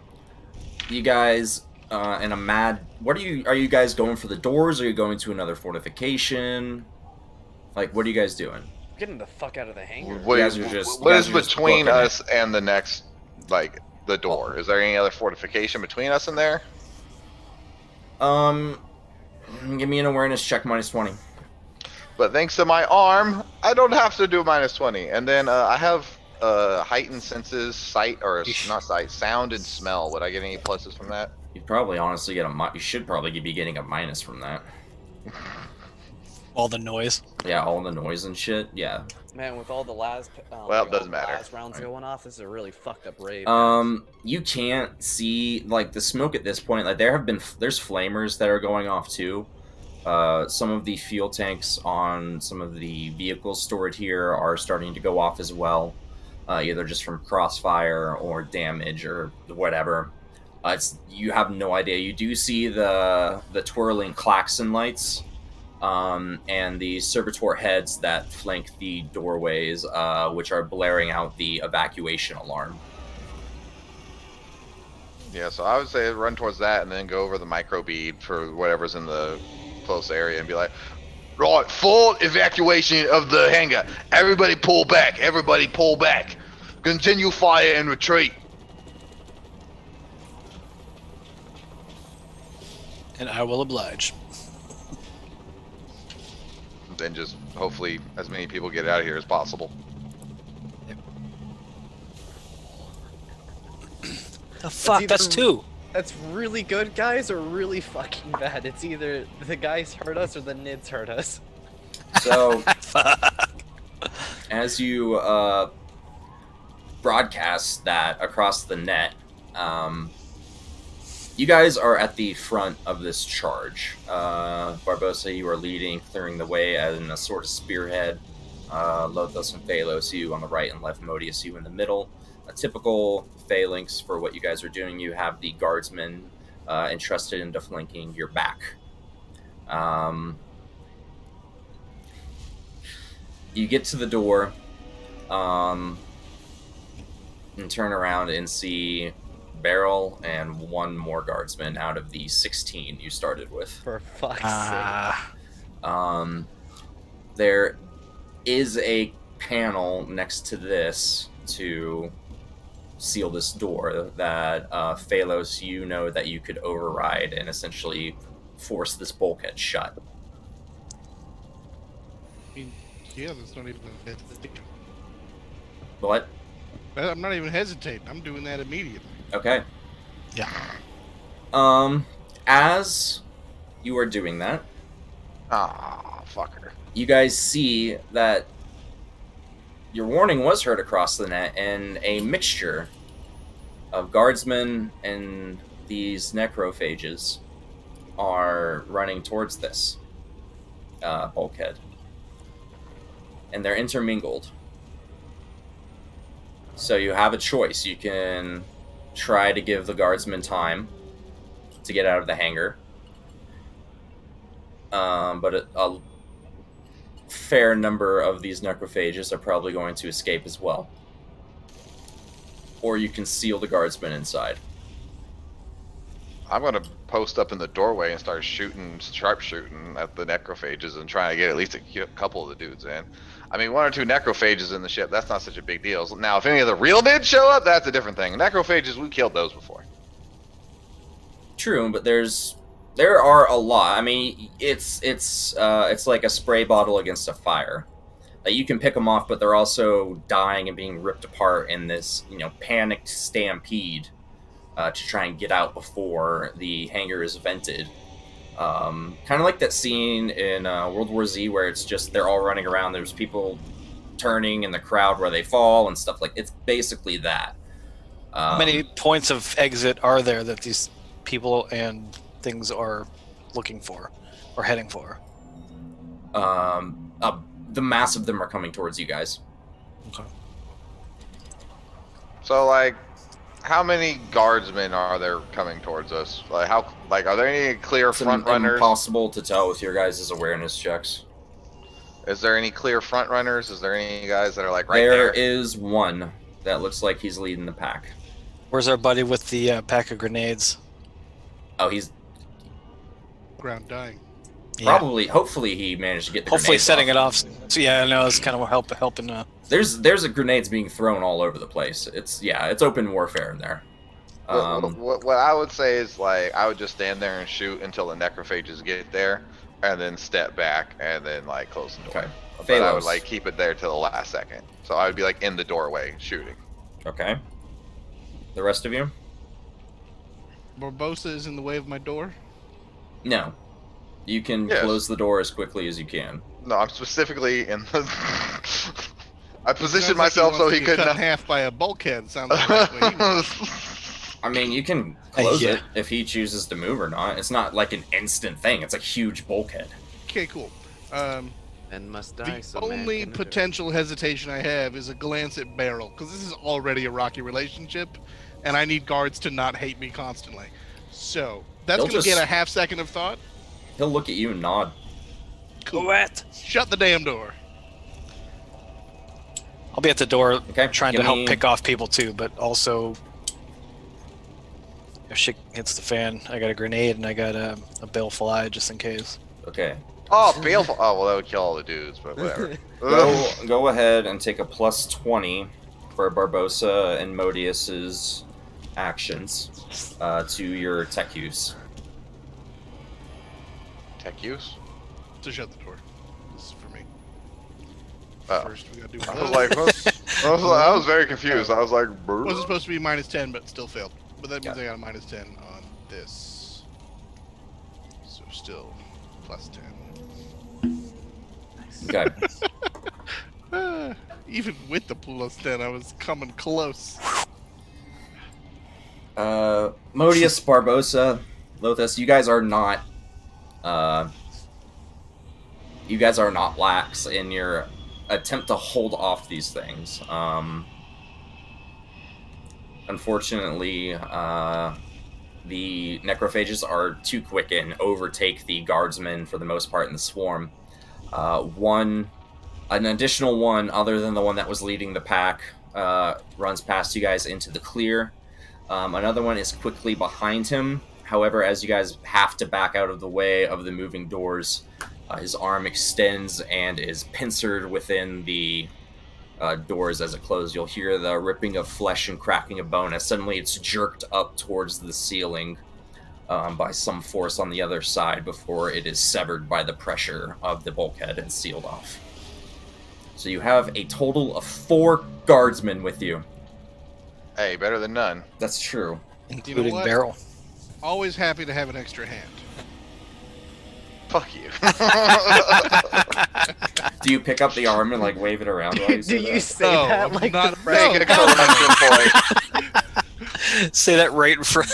you guys in a mad. What are you guys going for the doors? Or are you going to another fortification? Like, what are you guys doing? Getting the fuck out of the hangar. What guys are just- what you is guys are just between booking it. us and the next, like, the door? Is there any other fortification between us and there? Give me an awareness check -20. But thanks to my arm, I don't have to do -20. And then I have heightened senses, sight, or not sight, sound and smell. Would I get any pluses from that? You'd probably honestly get you should probably be getting a minus from that. All the noise. Yeah, all the noise and shit. Yeah. Man, with all the last Well, it doesn't matter. last rounds going off, this is a really fucked up raid. You can't see like the smoke at this point. Like there's flamers that are going off too. Some of the fuel tanks on some of the vehicles stored here are starting to go off as well, either just from crossfire or damage or whatever. You have no idea. You do see the twirling klaxon lights, and the servitor heads that flank the doorways, which are blaring out the evacuation alarm. Yeah, so I would say run towards that and then go over the micro bead for whatever's in the close area and be like, right, full evacuation of the hangar. Everybody pull back. Everybody pull back. Continue fire and retreat. And I will oblige. Then just hopefully as many people get out of here as possible. The fuck? That's either- 2. That's really good guys or really fucking bad. It's either the guys hurt us or the nids hurt us. So Fuck. as you broadcast that across the net, you guys are at the front of this charge. Barbosa, you are leading, clearing the way as in a sort of spearhead. Lothos and Phalos, you on the right, and left, Modius, you in the middle. A typical phalanx for what you guys are doing. You have the guardsmen entrusted into flanking your back. You get to the door and turn around and see Beryl and one more guardsman out of the 16 you started with. For fuck's sake. There is a panel next to this to seal this door that Phalos, you know that you could override and essentially force this bulkhead shut. I mean, yeah, that's not even hesitating. What? I'm not even hesitating. I'm doing that immediately. Okay. Yeah. As you are doing that, Ah, fucker. you guys see that your warning was heard across the net, and a mixture of guardsmen and these necrophages are running towards this bulkhead. And they're intermingled. So you have a choice. You can try to give the guardsmen time to get out of the hangar. But a fair number of these necrophages are probably going to escape as well. Or you can seal the guardsmen inside. I'm going to post up in the doorway and start sharpshooting at the necrophages and trying to get at least a couple of the dudes in. I mean, 1 or 2 necrophages in the ship, that's not such a big deal. Now, if any of the real nids show up, that's a different thing. Necrophages, we killed those before. True, but there are a lot. I mean, it's like a spray bottle against a fire. Like, you can pick them off, but they're also dying and being ripped apart in this, panicked stampede to try and get out before the hangar is vented. Kind of like that scene in World War Z where it's just they're all running around. There's people turning in the crowd where they fall and stuff like. It's basically that. How many points of exit are there that these people and things are looking for or heading for? The mass of them are coming towards you guys. Okay. So, like, how many guardsmen are there coming towards us? Are there any clear It's front runners? impossible to tell with your guys' awareness checks. Is there any clear front runners? Is there any guys that are like right There there? is one that looks like he's leading the pack. Where's our buddy with the pack of grenades? Oh, he's Ground dying. Yeah. probably, hopefully he managed to get the Hopefully grenades setting off. it off. So yeah, I know it's kind of helping. There's grenades being thrown all over the place. It's open warfare in there. What I would say is like I would just stand there and shoot until the necrophages get there, and then step back and then like close the door. Okay. But I would Phalos. like keep it there till the last second. So I would be like in the doorway shooting. Okay. The rest of you? Barbosa is in the way of my door. No. You can Yes. close the door as quickly as you can. No, I'm specifically in the. I Sounds positioned like myself so wants he to get couldn't. cut in half by a bulkhead. Sounds like that's what he wants. I mean, you can close Yeah. it if he chooses to move or not. It's not like an instant thing. It's a huge bulkhead. Okay, cool. And must die. The so man only can endure. potential hesitation I have is a glance at Beryl, because this is already a rocky relationship, and I need guards to not hate me constantly. So that's They'll gonna just- get a half second of thought. He'll look at you and nod. Cool. What? Shut the damn door. I'll be at the door Okay. trying give to help me- pick off people too, but also if shit hits the fan, I got a grenade and I got a baleful eye just in case. Okay. Oh, baleful. Oh well, that would kill all the dudes, but whatever. Go ahead and take a plus 20 for Barbosa and Modius's actions to your tech use. Tech use. To shut the door. This is for me. Oh. First, we gotta do. I was like, I was very confused. I was like, "Brr." Was it supposed to be -10, but still failed? But that means Yeah. I got a -10 on this. So still +10. Okay. Even with the +10, I was coming close. Modius, Barbosa, Lothus, you guys are not lax in your attempt to hold off these things. Unfortunately, the necrophages are too quick and overtake the guardsmen for the most part in the swarm. An additional one, other than the one that was leading the pack, runs past you guys into the clear. Another one is quickly behind him. However, as you guys have to back out of the way of the moving doors, his arm extends and is pincered within the doors as it closes. You'll hear the ripping of flesh and cracking of bone as suddenly it's jerked up towards the ceiling by some force on the other side before it is severed by the pressure of the bulkhead and sealed off. So you have a total of 4 guardsmen with you. Hey, better than none. That's true. Including what? Barrel. Always happy to have an extra hand. Fuck you. Do you pick up the arm and like wave it around while you Do say you that? say No, that I'm like not- the friend? Make a corruption point. Say that right in front.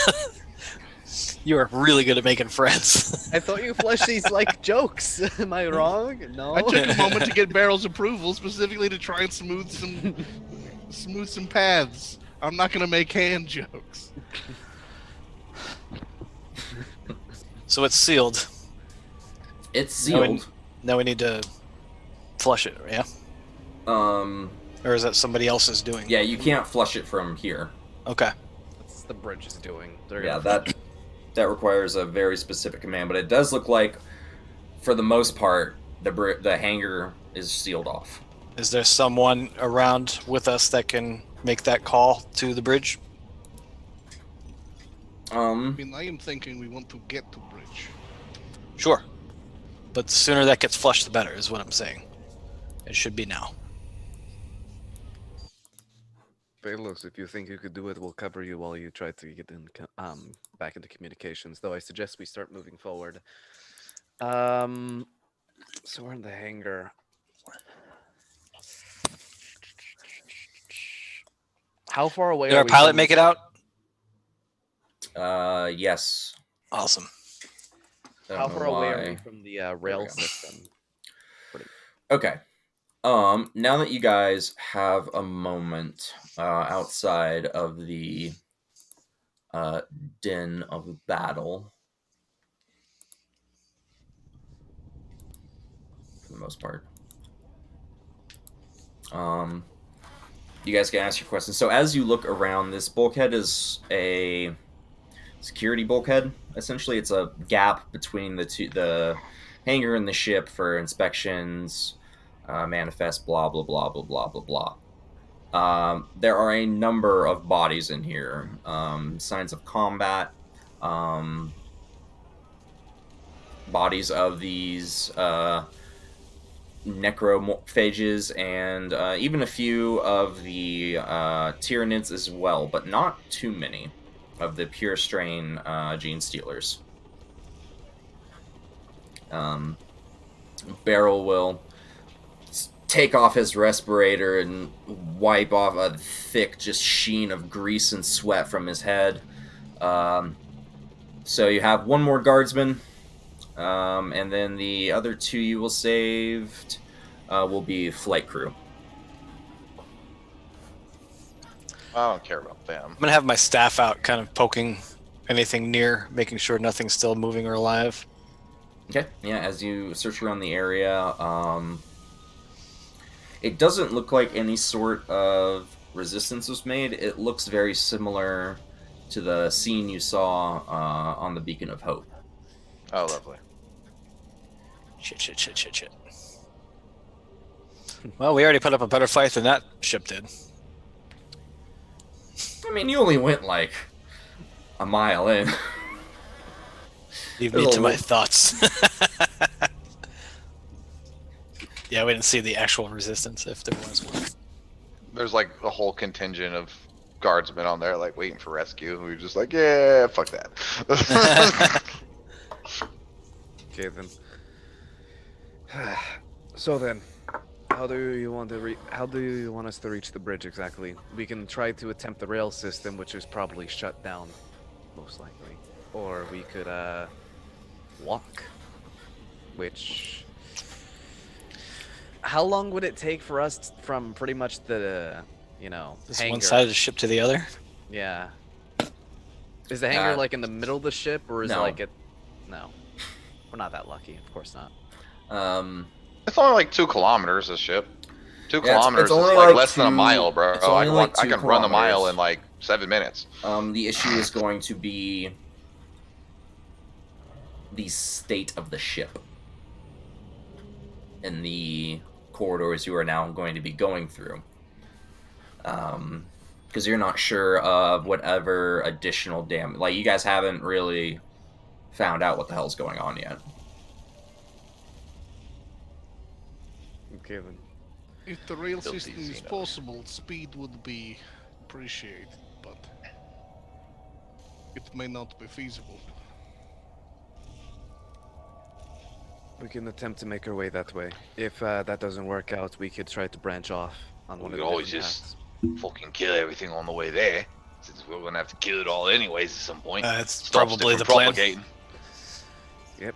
You are really good at making friends. I thought you fleshed these like jokes. Am I wrong? No. I took a moment to get Barrel's approval, specifically to try and smooth some paths. I'm not gonna make hand jokes. So it's sealed. It's Now we- sealed. Now we need to flush it, yeah? Or is that somebody else's doing? Yeah, you can't flush it from here. Okay. That's the bridge is doing. They're Yeah, gonna that requires a very specific command, but it does look like, for the most part, the hangar is sealed off. Is there someone around with us that can make that call to the bridge? I mean, I am thinking we want to get to bridge. Sure. But the sooner that gets flushed, the better, is what I'm saying. It should be now. Phalos, if you think you could do it, we'll cover you while you try to get in, back into communications. Though I suggest we start moving forward. So we're in the hangar. How far away Did are our we pilot from- make it out? Yes. Awesome. Don't How know far away are why. we from the rail we go. system? Okay. Now that you guys have a moment outside of the din of battle, for the most part, You guys can ask your questions. So as you look around, this bulkhead is a security bulkhead. Essentially, it's a gap between the hangar and the ship for inspections, manifest, blah blah blah blah blah blah blah. There are a number of bodies in here. Signs of combat. Bodies of these necrophages, and even a few of the Tyranids as well, but not too many of the pure strain gene stealers. Beryl will take off his respirator and wipe off a thick just sheen of grease and sweat from his head. So you have one more guardsman, and then the other two you will saved will be flight crew. I don't care about them. I'm gonna have my staff out, kind of poking anything near, making sure nothing's still moving or alive. Okay, yeah, as you search around the area, it doesn't look like any sort of resistance was made. It looks very similar to the scene you saw on the Beacon of Hope. Oh, lovely. Shit. Well, we already put up a better fight than that ship did. I mean, you only went like a mile in. Leave me to my thoughts. Yeah, we didn't see the actual resistance, if there was one. There's like a whole contingent of guardsmen on there, like waiting for rescue. We were just like, yeah, fuck that. Okay then. So then, how do you want us to reach the bridge exactly? We can try to attempt the rail system, which is probably shut down, most likely, or we could walk. Which, how long would it take for us from pretty much the This hangar? one side of the ship to the other? Yeah. Is the hangar like in the middle of the ship, or is no. it like it? No, we're not that lucky. Of course not. It's only like 2 kilometers, this ship. 2 Yeah, kilometers it's is only like like less than a 2 mile, bro. it's only like I 2 can run the mile kilometers. in like 7 minutes. The issue is going to be the state of the ship and the corridors you are now going to be going through. Because you're not sure of whatever additional damage. Like, you guys haven't really found out what the hell's going on yet. Okay then. If the rail Filthy system is Xenos. possible, speed would be appreciated, but it may not be feasible. We can attempt to make our way that way. If that doesn't work out, we could try to branch off on one We of could the always different just paths. fucking kill everything on the way there, since we're gonna have to kill it all anyways at some point. It's Stops it probably from the plan. propagating. Yep.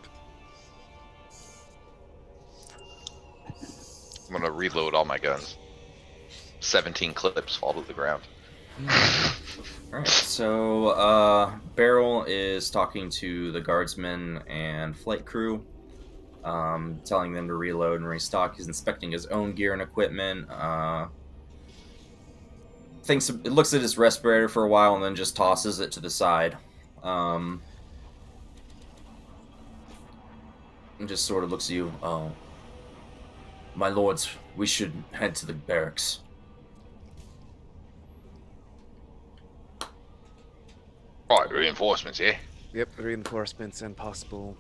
I'm gonna reload all my guns. 17 clips fall to the ground. Alright, so Beryl is talking to the guardsmen and flight crew, telling them to reload and restock. He's inspecting his own gear and equipment. It looks at his respirator for a while and then just tosses it to the side. And just sort of looks at you. Oh, my lords, we should head to the barracks. Right, reinforcements, yeah? Yep. Reinforcements and possible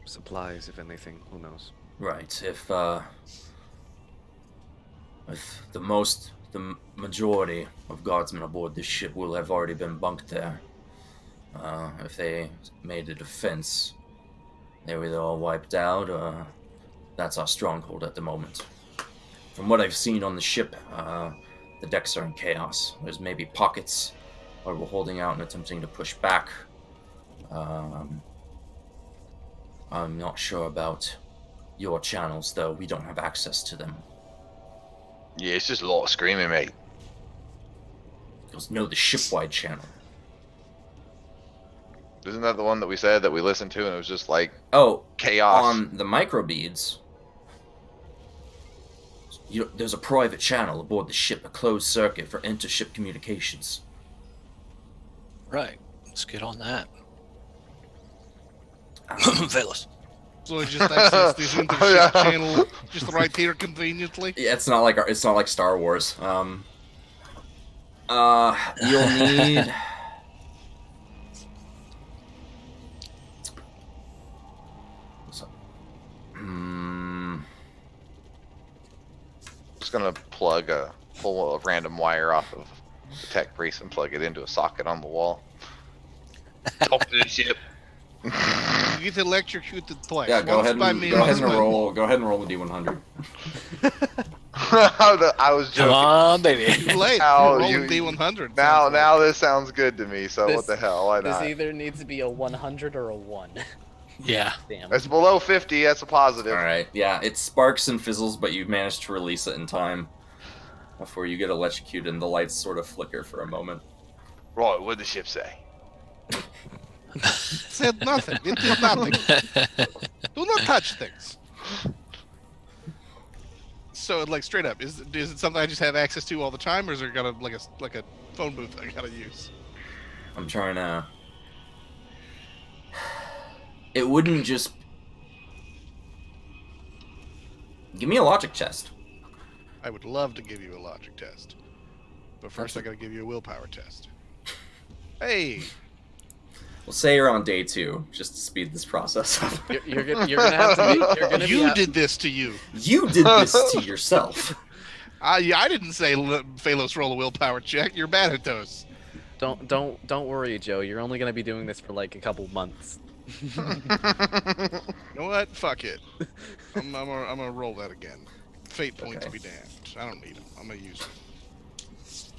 supplies, if anything. Who knows? Right. If the majority of guardsmen aboard this ship will have already been bunked there. If they made a defense, they were either all wiped out, or that's our stronghold at the moment. From what I've seen on the ship, the decks are in chaos. There's maybe pockets where we're holding out and attempting to push back. I'm not sure about your channels, though. We don't have access to them. Yeah, it's just a lot of screaming, mate. There's no the shipwide channel. Isn't that the one that we said that we listened to and it was just like Oh, chaos? on the microbeads, there's a private channel aboard the ship, a closed circuit for inter-ship communications. Right. Let's get on that. Um, Velos. So I just access this inter-ship channel just right here conveniently. Yeah, it's not like Star Wars. You'll need. Just gonna pull a random wire off of the tech brace and plug it into a socket on the wall. Talk to the ship. You get electrocuted twice. Yeah, go Once ahead by and me, go ahead once and by- roll. Go ahead and roll the D100. I was Come joking. on, baby. Too late. Now You're you- rolling D100. Now this sounds good to me. So This- what the hell? Why This not? either needs to be a 100 or a 1. Yeah. Damn. It's below 50. That's a positive. All right. Yeah, it sparks and fizzles, but you manage to release it in time before you get electrocuted, and the lights sort of flicker for a moment. Right. What'd the ship say? Said nothing. It did nothing. Do not touch things. So, like, straight up, is it something I just have access to all the time, or is there got like a phone booth I gotta use? I'm trying to. It wouldn't just. Give me a logic test. I would love to give you a logic test, but first I gotta give you a willpower test. Hey, We'll say you're on day 2, just to speed this process up. You're gonna have to be. You're gonna you be did this to you. You did this to yourself. I didn't say Phalos roll a willpower check. You're bad at those. Don't worry, Joe. You're only gonna be doing this for like a couple months. You know what? Fuck it. I'm gonna roll that again. Fate points Okay. be damned. I don't need them. I'm gonna use them.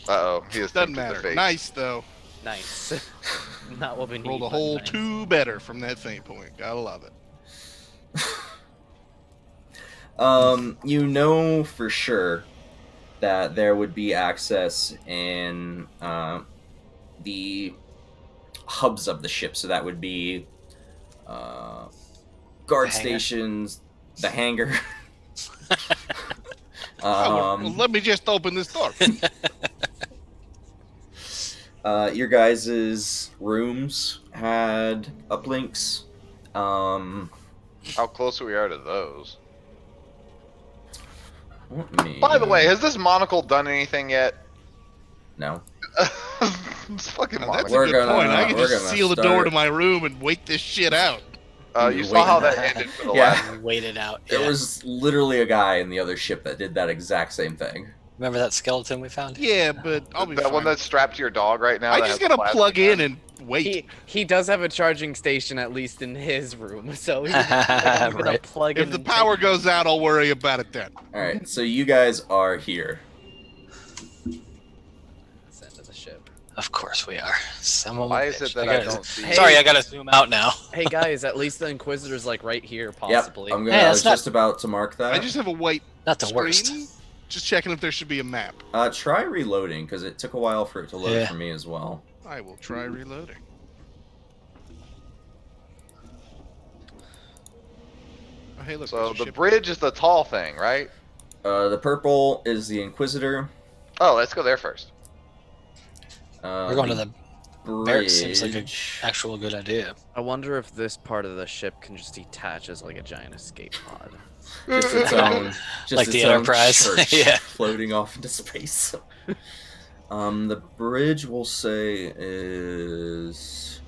Uh-oh. He has Doesn't tempted the matter. fate. Nice though. Nice. Not what we need. Rolled a but whole nice. 2 better from that fate point. Gotta love it. You know for sure that there would be access in the hubs of the ship, so that would be guard hangar. stations, the hangar. Well, let me just open this door. Your guys' rooms had uplinks. How close we are to those? Let me... By the way, has this monocle done anything yet? No. It's fucking Now, that's monocle. a We're good gonna- point. I can we're just gonna seal the door start- to my room and wait this shit out. You saw how that ended for the last. Yeah. Wait it out. There Yeah. was literally a guy in the other ship that did that exact same thing. Remember that skeleton we found? Yeah, but I'll be That fine. one that's strapped to your dog right now. I that just has gotta plastic plug in gun. and wait. He does have a charging station at least in his room, so he's gonna Right. plug in. If the and power take- goes out, I'll worry about it then. Alright, so you guys are here. Send to the ship. Of course we are. Someone Why will is it bitch. that I I gotta- don't see? Hey. Sorry, I gotta zoom out now. Hey guys, at least the Inquisitor's like right here, Yep, possibly. I'm gonna, Hey, I that's was not- just about to mark that. I just have a white Not the screen. worst. Just checking if there should be a map. Try reloading, because it took a while for it to load Yeah. for me as well. I will try reloading. Oh, hey, look. So there's a the ship. bridge is the tall thing, right? The purple is the Inquisitor. Oh, let's go there first. We're going to the bridge. barracks. Seems like an actual good idea. I wonder if this part of the ship can just detach as like a giant escape pod. Just its own, just Like its the own Enterprise. church Yeah. floating off into space. The bridge we'll say is.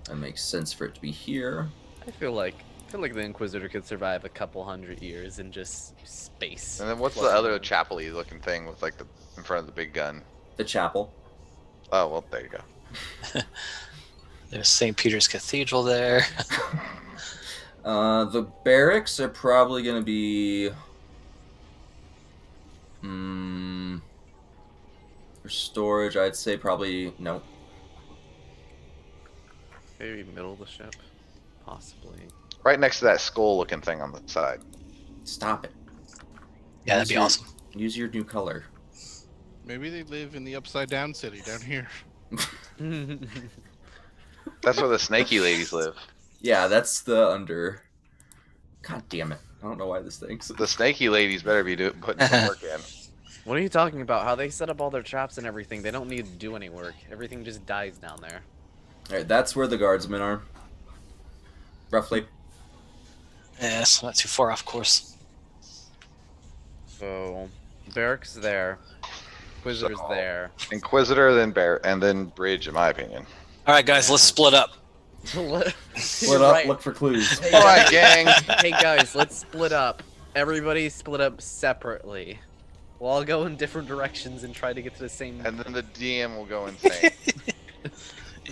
That makes sense for it to be here. I feel like the Inquisitor could survive a couple hundred years in just space. And then what's the floating other around. chapel-y looking thing with like the in front of the big gun? The chapel. Oh well, there you go. There's St. Peter's Cathedral there. The barracks are probably going to be. For storage, I'd say probably no. Maybe middle of the ship, possibly. Right next to that skull-looking thing on the side. Stop it. Yeah, that'd be awesome. Use your new color. Maybe they live in the upside down city down here. That's where the snaky ladies live. Yeah, that's the under. God damn it! I don't know why this thing's. The snaky ladies better be putting some work in. What are you talking about? How they set up all their traps and everything? They don't need to do any work. Everything just dies down there. All right, that's where the guardsmen are. Roughly. Yeah, it's not too far off course. So, barracks there. Inquisitor's So- there. Inquisitor, then Bear, and then Bridge, in my opinion. All right, guys, let's split up. Split You're up. right. Look for clues. Hey, All right, gang. Hey guys, let's split up. Everybody split up separately. We'll all go in different directions and try to get to the same. And then the DM will go insane.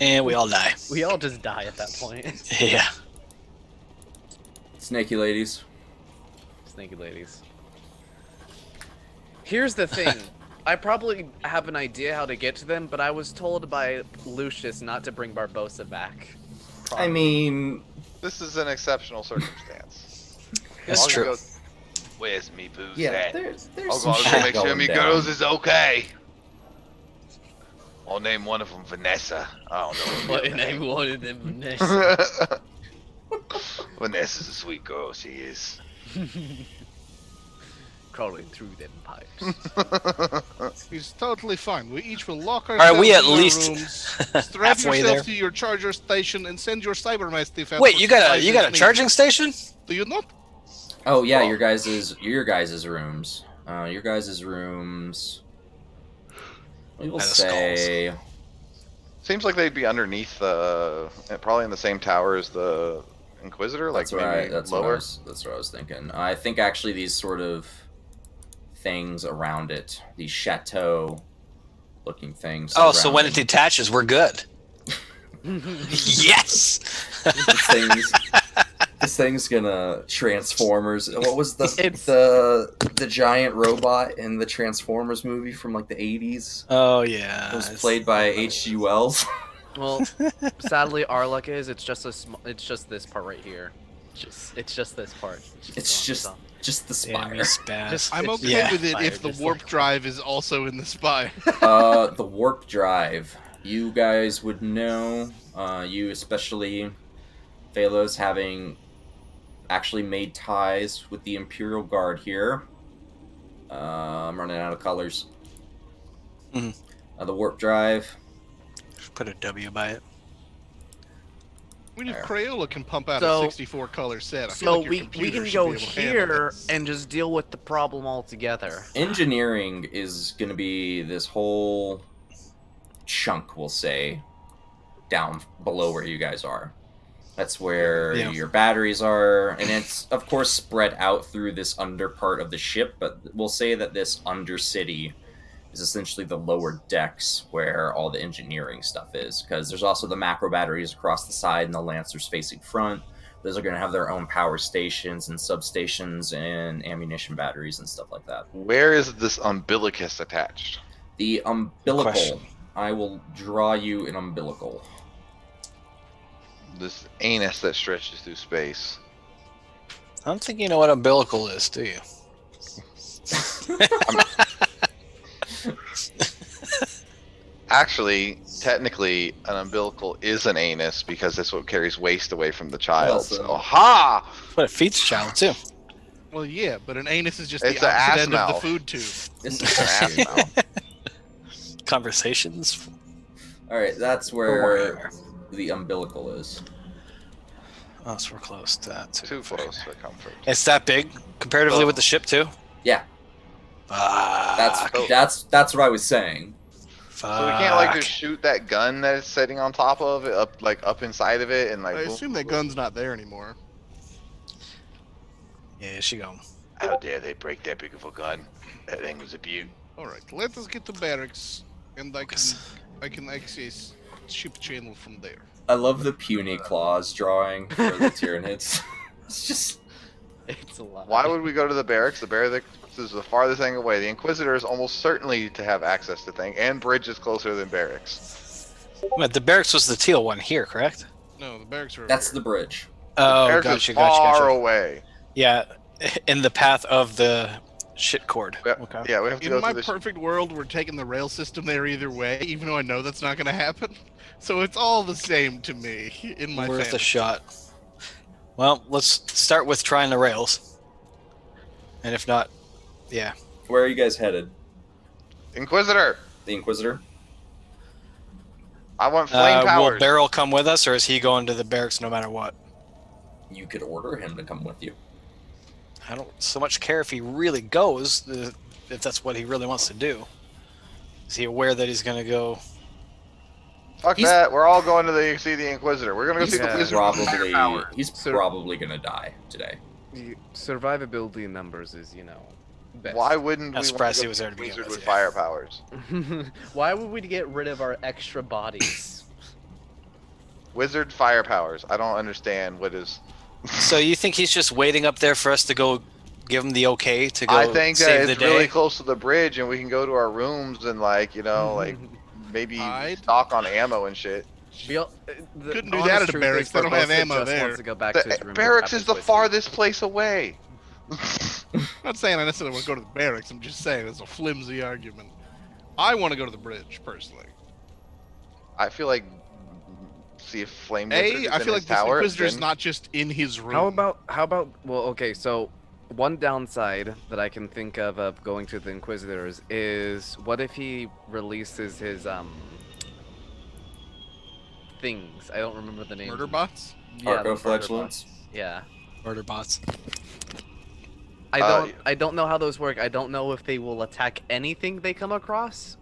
And we all die. We all just die at that point. Yeah. Snaky ladies. Snaky ladies. Here's the thing. I probably have an idea how to get to them, but I was told by Lucius not to bring Barbosa back. I mean, This is an exceptional circumstance. It's I'll true. go- Where's me booze yeah, at? there's I'll some go shit make sure going me down. girls is okay. I'll name one of them Vanessa. I don't know. What name one of them? Vanessa's a sweet girl, she is. Crawling through them pipes. He's totally fine. We each will lock right, ourselves we at in our least rooms, strap halfway yourself there. to your charger station, and send your cybermastiff out. Wait, for you got supplies a as charging needed. station? Do you not? Oh yeah, Well- your guys's rooms. Your guys's rooms. We will By the say. Seems like they'd be underneath the, probably in the same tower as the Inquisitor, like That's right. maybe That's what, lower. that's what I was thinking. I think actually these sort of things around it, these chateau-looking things. Oh, so when it surrounding detaches, we're good. Yes. this thing's gonna Transformers. What was It's- the giant robot in the Transformers movie from like the 80s? Oh yeah. It was played by H.G. Wells. Well, sadly, our luck is it's just it's just this part right here. It's just this part. It's just the Damn, spire. you spaz. Just- I'm okay Yeah. with it if Fire, the just warp like- drive is also in the spy. The warp drive. You guys would know. You especially, Phalos, having actually made ties with the Imperial Guard here. I'm running out of colors. Mhm. The warp drive. Put a W by it. I mean, if There. Crayola can pump out So- a 64 color set, I feel So like your we computer can should go be able to handle here it. and just deal with the problem altogether. Engineering is going to be this whole chunk, we'll say, down below where you guys are. That's where Yeah. your batteries are, and it's of course spread out through this under part of the ship, but we'll say that this undercity is essentially the lower decks where all the engineering stuff is, because there's also the macro batteries across the side and the Lancers facing front. Those are going to have their own power stations and substations and ammunition batteries and stuff like that. Where is this umbilicus attached? The umbilical. Question. I will draw you an umbilical. This anus that stretches through space. I don't think you know what umbilical is, do you? Actually, technically, an umbilical is an anus because that's what carries waste away from the child. Awesome. So, ha! But it feeds child too. Well, yeah, but an anus is just It's the a ass opposite end of the mouth. food tube. This It's is an ass mouth. Conversations. All right, that's for where Warhammer. the umbilical is. Oh, so we're close to that too. Too close for comfort. It's that big comparatively with the ship too. Yeah, Fuck. that's what I was saying. Fuck. So we can't like just shoot that gun that it's sitting on top of it, up inside of it, and like. I boom, assume that boom. gun's not there anymore. Yeah, she go. How dare they break that big of a gun? That thing was a beaut. All right, let us get to barracks, and I Focus. can access ship channel from there. I love the puny claws drawing for the Tyranids. It's just It's a lot. Why would we go to the barracks? The barracks is the farthest thing away. The Inquisitor is almost certainly to have access to thing, and Bridge is closer than barracks. Wait, the barracks was the teal one here, correct? No, the barracks are. that's over the bridge. Oh, barracks gotcha, is gotcha, far gotcha. away. Yeah, in the path of the shit cord. Yeah, Okay. yeah, we have to In go my through the. perfect world, we're taking the rail system there either way, even though I know that's not going to happen. So it's all the same to me in my Worth fantasy. a shot. Well, let's start with trying the rails. And if not, yeah. Where are you guys headed? Inquisitor, The Inquisitor? I want flame Will powers. Beryl come with us, or is he going to the barracks no matter what? You could order him to come with you. I don't so much care if he really goes, if that's what he really wants to do. Is he aware that he's going to go? Fuck He's- that. We're all going to see the Inquisitor. We're gonna go see the Yeah. Wizard with fire Probably, powers. he's So- probably gonna die today. The survivability in numbers is, best. Why wouldn't I'm we want surprised to he go was see there the to begin Wizard with, with yeah. fire powers? Why would we get rid of our extra bodies? Wizard fire powers. I don't understand what is. So you think he's just waiting up there for us to go give him the okay to go I think that save the it's day? really close to the bridge, and we can go to our rooms and maybe Hide? stock on ammo and shit. Couldn't do that at a barracks, they don't have ammo there. Wants to go back to his The room to barracks grab is his the whiskey. farthest place away. I'm not saying I necessarily want to go to the barracks. I'm just saying it's a flimsy argument. I want to go to the bridge personally. I feel like see if Flame Wizard is I in feel his like this tower. Inquisitor is then- not just in his room. How about well, okay, so one downside that I can think of going to the Inquisitors is what if he releases his things? I don't remember the name. murder bots? Yeah, the murder Arco-flatulence? bots. Yeah. Murder bots. I don't know how those work. I don't know if they will attack anything they come across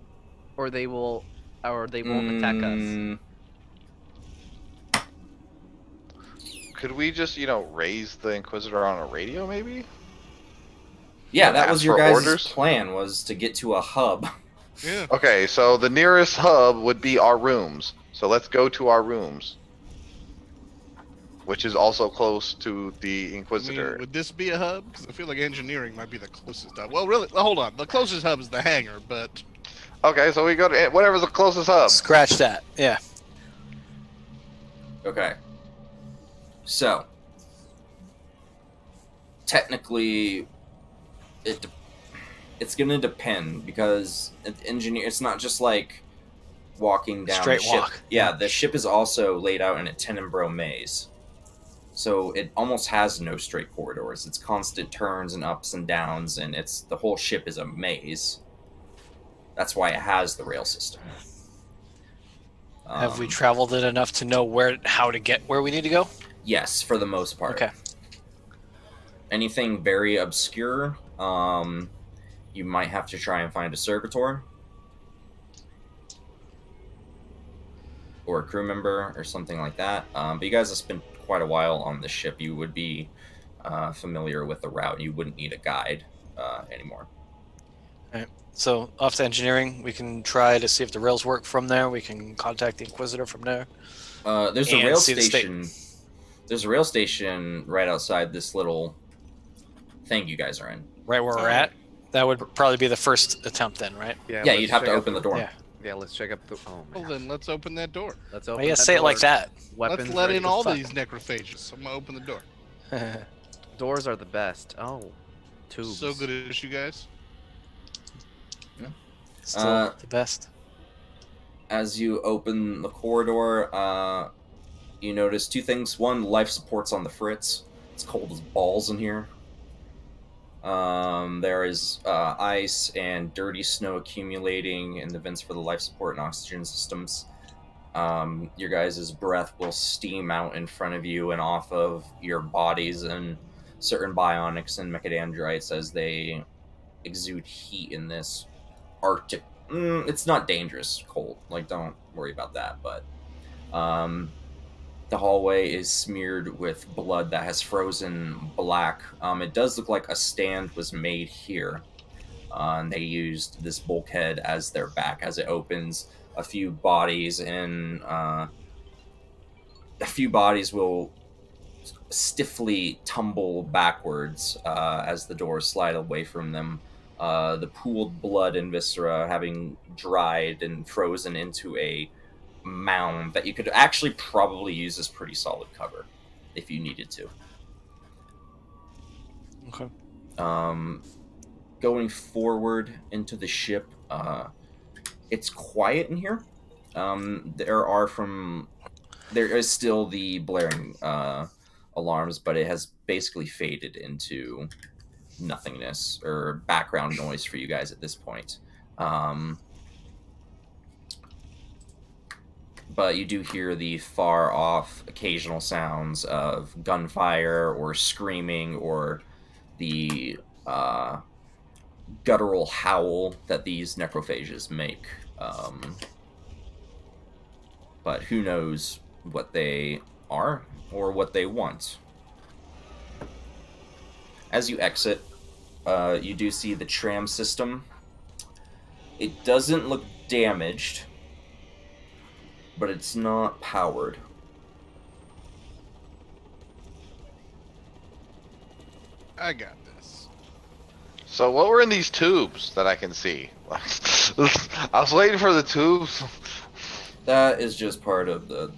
or they won't attack us. Mm, Could we just, raise the Inquisitor on a radio, maybe? Yeah, that Ask was your for guys' orders? plan, was to get to a hub. Yeah. Okay, so the nearest hub would be our rooms. So let's go to our rooms. Which is also close to the I mean, Inquisitor. would this be a hub? Because I feel like engineering might be the closest hub. Well, really, hold on. The closest hub is the hangar, but Okay, so we go to whatever's the closest hub. Scratch that. Yeah. Okay. So, technically, it's gonna depend because it's not just like walking down Straight the ship. walk. Yeah, the ship is also laid out in a tenebrae maze. So it almost has no straight corridors. It's constant turns and ups and downs, and the whole ship is a maze. That's why it has the rail system. Have we traveled it enough to know how to get where we need to go? Yes, for the most part. Okay. Anything very obscure, you might have to try and find a servitor or a crew member or something like that. But you guys have spent quite a while on the ship. You would be familiar with the route. You wouldn't need a guide anymore. So off to engineering, we can try to see if the rails work from there. We can contact the Inquisitor from there. There's a And rail see the state. station. There's a rail station right outside this little thing you guys are in. Right where we're at. That would probably be the first attempt then, right? Yeah, let's you'd have to check out open the door. Yeah. Yeah, let's check up the. Oh well, man. then let's open that door. Let's Why open. you gotta that say it like door. that? Weapons Let's let ready in to all fuck. these necrophages. I'm gonna open the door. Doors are the best. Oh, tubes. So good at you guys. Still the best. As you open the corridor, you notice two things. One, life support's on the fritz. It's cold as balls in here. There is ice and dirty snow accumulating in the vents for the life support and oxygen systems. Your guys' breath will steam out in front of you and off of your bodies and certain bionics and mechadendrites as they exude heat in this Arctic. It's not dangerous cold. Like, don't worry about that. But the hallway is smeared with blood that has frozen black. It does look like a stand was made here. And they used this bulkhead as their back as it opens. A few bodies will stiffly tumble backwards as the doors slide away from them. The pooled blood and viscera having dried and frozen into a mound that you could actually probably use as pretty solid cover if you needed to. Okay. Going forward into the ship, it's quiet in here. There is still the blaring alarms, but it has basically faded into nothingness or background noise for you guys at this point. But you do hear the far off occasional sounds of gunfire or screaming or the guttural howl that these necrophages make. But who knows what they are or what they want. As you exit, you do see the tram system. It doesn't look damaged, but it's not powered. I got this. So what were in these tubes that I can see? I was waiting for the tubes. That is just part of the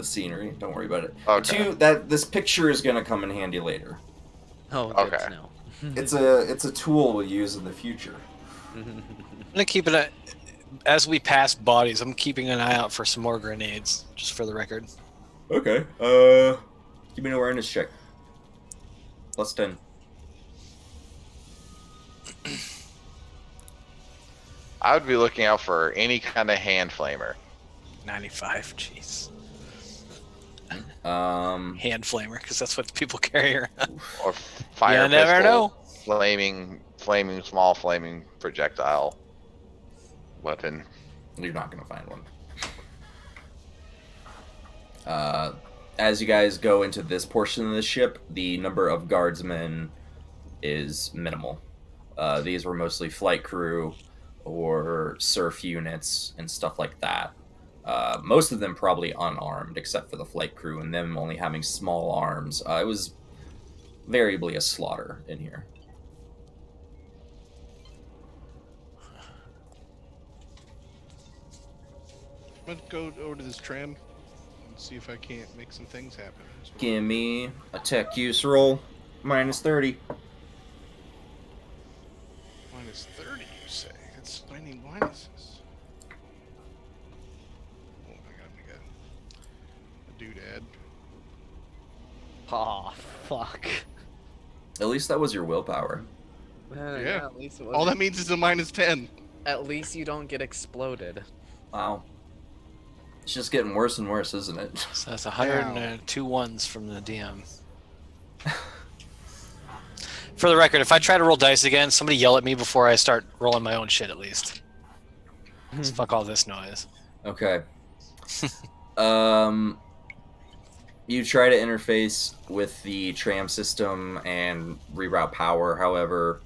scenery. Don't worry about it. Okay. This picture is going to come in handy later. Oh, good Okay. to know. It's a tool we'll use in the future. I'm gonna keep it as we pass bodies. I'm keeping an eye out for some more grenades, just for the record. Okay. Give me an awareness check. +10. I would be looking out for any kind of hand flamer. 95. Jeez. Hand flamer, because that's what people carry around. Or fire You never pistol, know. small flaming projectile weapon. You're not gonna find one. As you guys go into this portion of the ship, the number of guardsmen is minimal. These were mostly flight crew or surf units and stuff like that. Most of them probably unarmed, except for the flight crew, and them only having small arms. It was variably a slaughter in here. Let's go over to this tram and see if I can't make some things happen. Give me a tech use roll, -30. -30, you say? That's I need minuses. Oh, I gotta make a doodad. Oh, fuck. At least that was your willpower. Yeah. At least it All that means is a -10. At least you don't get exploded. Wow. It's just getting worse and worse, isn't it? So that's 102 ones from the DM. For the record, if I try to roll dice again, somebody yell at me before I start rolling my own shit at least. So fuck all this noise. Okay. You try to interface with the tram system and reroute power, however,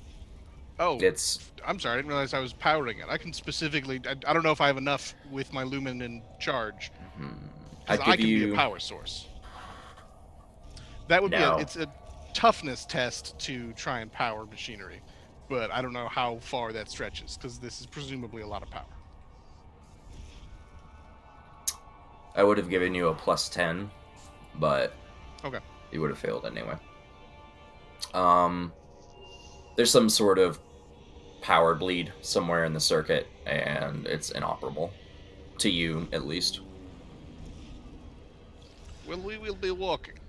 Oh, it's... I'm sorry. I didn't realize I was powering it. I can specifically. I don't know if I have enough with my lumen in charge. I'd Because I give can be you... a power source. That would No. it's a toughness test to try and power machinery, but I don't know how far that stretches because this is presumably a lot of power. I would have given you a +10, but Okay. you would have failed anyway. There's some sort of power bleed somewhere in the circuit, and it's inoperable. To you, at least. Well, we will be walking.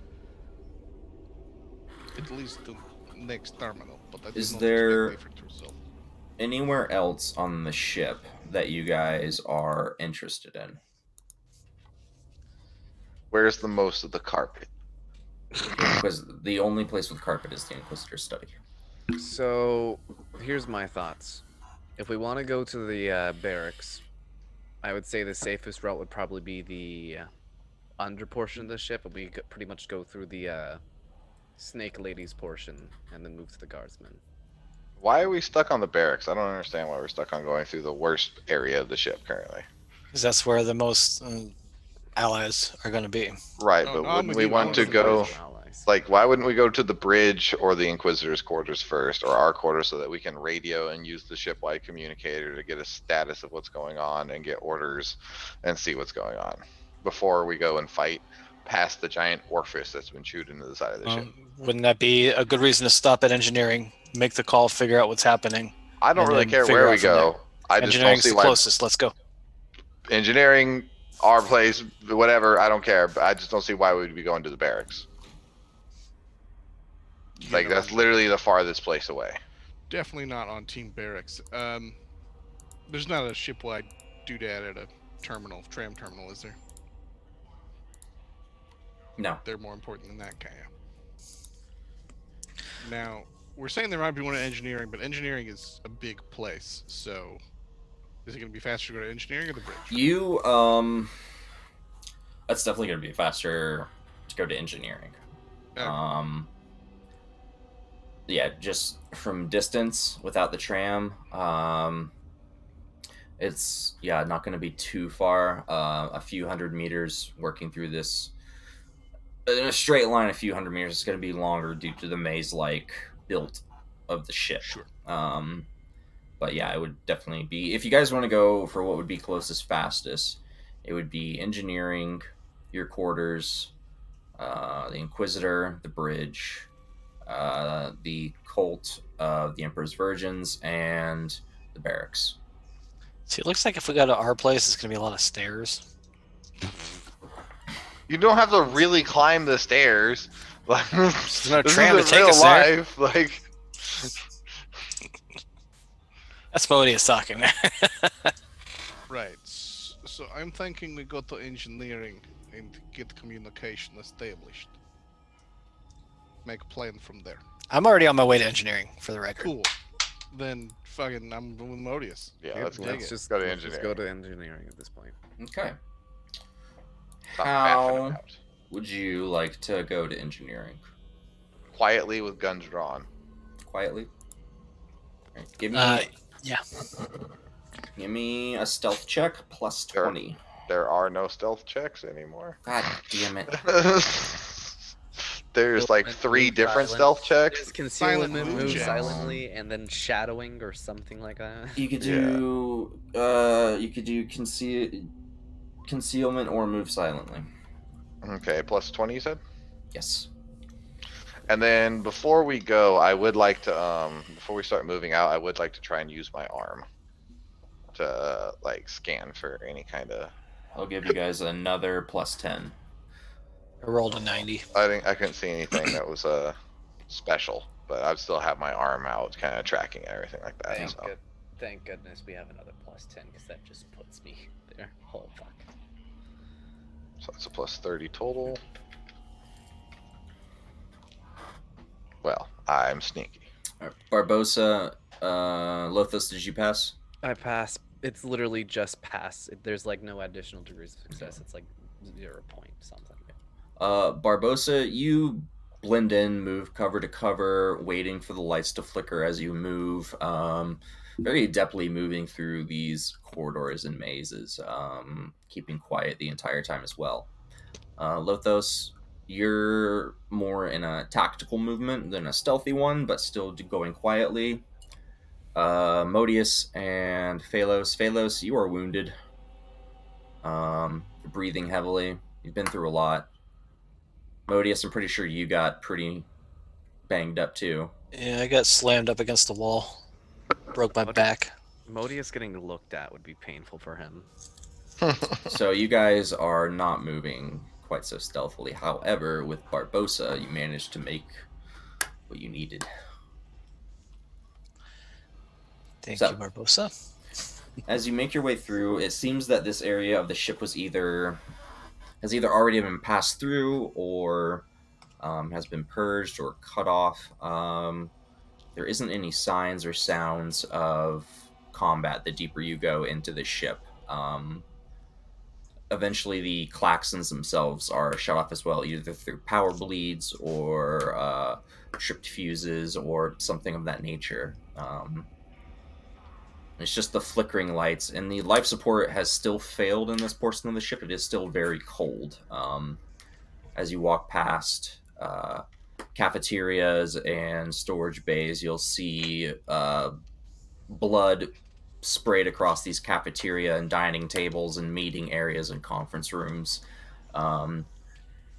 At least the next terminal, but I Is did not there- expect different result. Anywhere else on the ship that you guys are interested in? Where's the most of the carpet? Because the only place with carpet is the Inquisitor's study. So, here's my thoughts. If we want to go to the barracks, I would say the safest route would probably be the under portion of the ship, and we pretty much go through the Snake Ladies portion, and then move to the Guardsmen. Why are we stuck on the barracks? I don't understand why we're stuck on going through the worst area of the ship currently. Because that's where the most allies are going to be. Right, Oh, but no, I'm wouldn't with we you. want to I'm go... with Allies. Like, why wouldn't we go to the bridge or the Inquisitor's quarters first, or our quarters, so that we can radio and use the ship-wide communicator to get a status of what's going on and get orders and see what's going on before we go and fight past the giant orifice that's been chewed into the side of the ship? Wouldn't that be a good reason to stop at engineering, make the call, figure out what's happening? I don't and really then care figure where out we from go. I just don't Engineering's see the why closest. Let's go. engineering, our place, whatever. I don't care. But I just don't see why we'd be going to the barracks. Like no, that's literally the farthest place away. definitely not on Team Barracks. There's not a shipwide doodad at a terminal, tram terminal, is there? No. They're more important than that, kind of. Now, we're saying there might be one in engineering, but engineering is a big place, so is it going to be faster to go to engineering or the bridge? You, that's definitely going to be faster to go to engineering. Okay. Yeah, just from distance without the tram, it's not going to be too far. A few hundred meters working through this in a straight line. A few hundred meters is going to be longer due to the maze-like built of the ship. Sure. But yeah, it would definitely be, if you guys want to go for what would be closest, fastest, it would be engineering, your quarters, the Inquisitor, the bridge, the cult of the Emperor's Virgins, and the barracks. See, it looks like if we go to our place, it's going to be a lot of stairs. You don't have to really climb the stairs. Like, There's no this tram to isn't take real us there. life. Like, That's Modius talking. Right. So I'm thinking we go to engineering and get communication established. Make a plan from there. I'm already on my way to engineering, for the record. Cool. Then fucking I'm with Modius. yeah, let's dig it. just go to let's just engineering. go to engineering at this point. Okay. Stop faffing How about. would you like to go to engineering? Quietly with guns drawn. Quietly? Alright, give me Yeah. give me a stealth check plus Sure. 20. There are no stealth checks anymore. God damn it. There's like 3 different stealth checks. There's concealment, Silent move move checks. silently, and then shadowing or something like that. You could do concealment or move silently. Okay, plus 20 you said? Yes. And then before we go, I would like to, before we start moving out, I would like to try and use my arm to, like, scan for any kind of... I'll give you guys another plus 10. I rolled a 90. I couldn't see anything that was, special, but I'd still have my arm out, kind of tracking and everything like that. So. Thank goodness we have another plus 10, because that just puts me there. Oh, fuck. So that's a plus 30 total. Well, I'm sneaky. Alright, Barbosa, Lothos, did you pass? I pass. It's literally just pass. There's like no additional degrees of success. It's like 0 point something. Barbosa, you blend in, move cover to cover, waiting for the lights to flicker as you move. Very adeptly moving through these corridors and mazes, keeping quiet the entire time as well. Lothos, you're more in a tactical movement than a stealthy one, but still going quietly. Modius and Phalos, you are wounded. You're breathing heavily. You've been through a lot. Modius, I'm pretty sure you got pretty banged up too. Yeah, I got slammed up against the wall. Broke my back. Modius getting looked at would be painful for him. So you guys are not moving quite so stealthily. However, with Barbosa, you managed to make what you needed. Thank So- you, Barbosa. As you make your way through, it seems that this area of the ship has either already been passed through or has been purged or cut off. There isn't any signs or sounds of combat the deeper you go into the ship. Eventually, the klaxons themselves are shut off as well, either through power bleeds or tripped fuses or something of that nature. It's just the flickering lights, and the life support has still failed in this portion of the ship. It is still very cold. As you walk past cafeterias and storage bays, you'll see blood sprayed across these cafeteria and dining tables and meeting areas and conference rooms.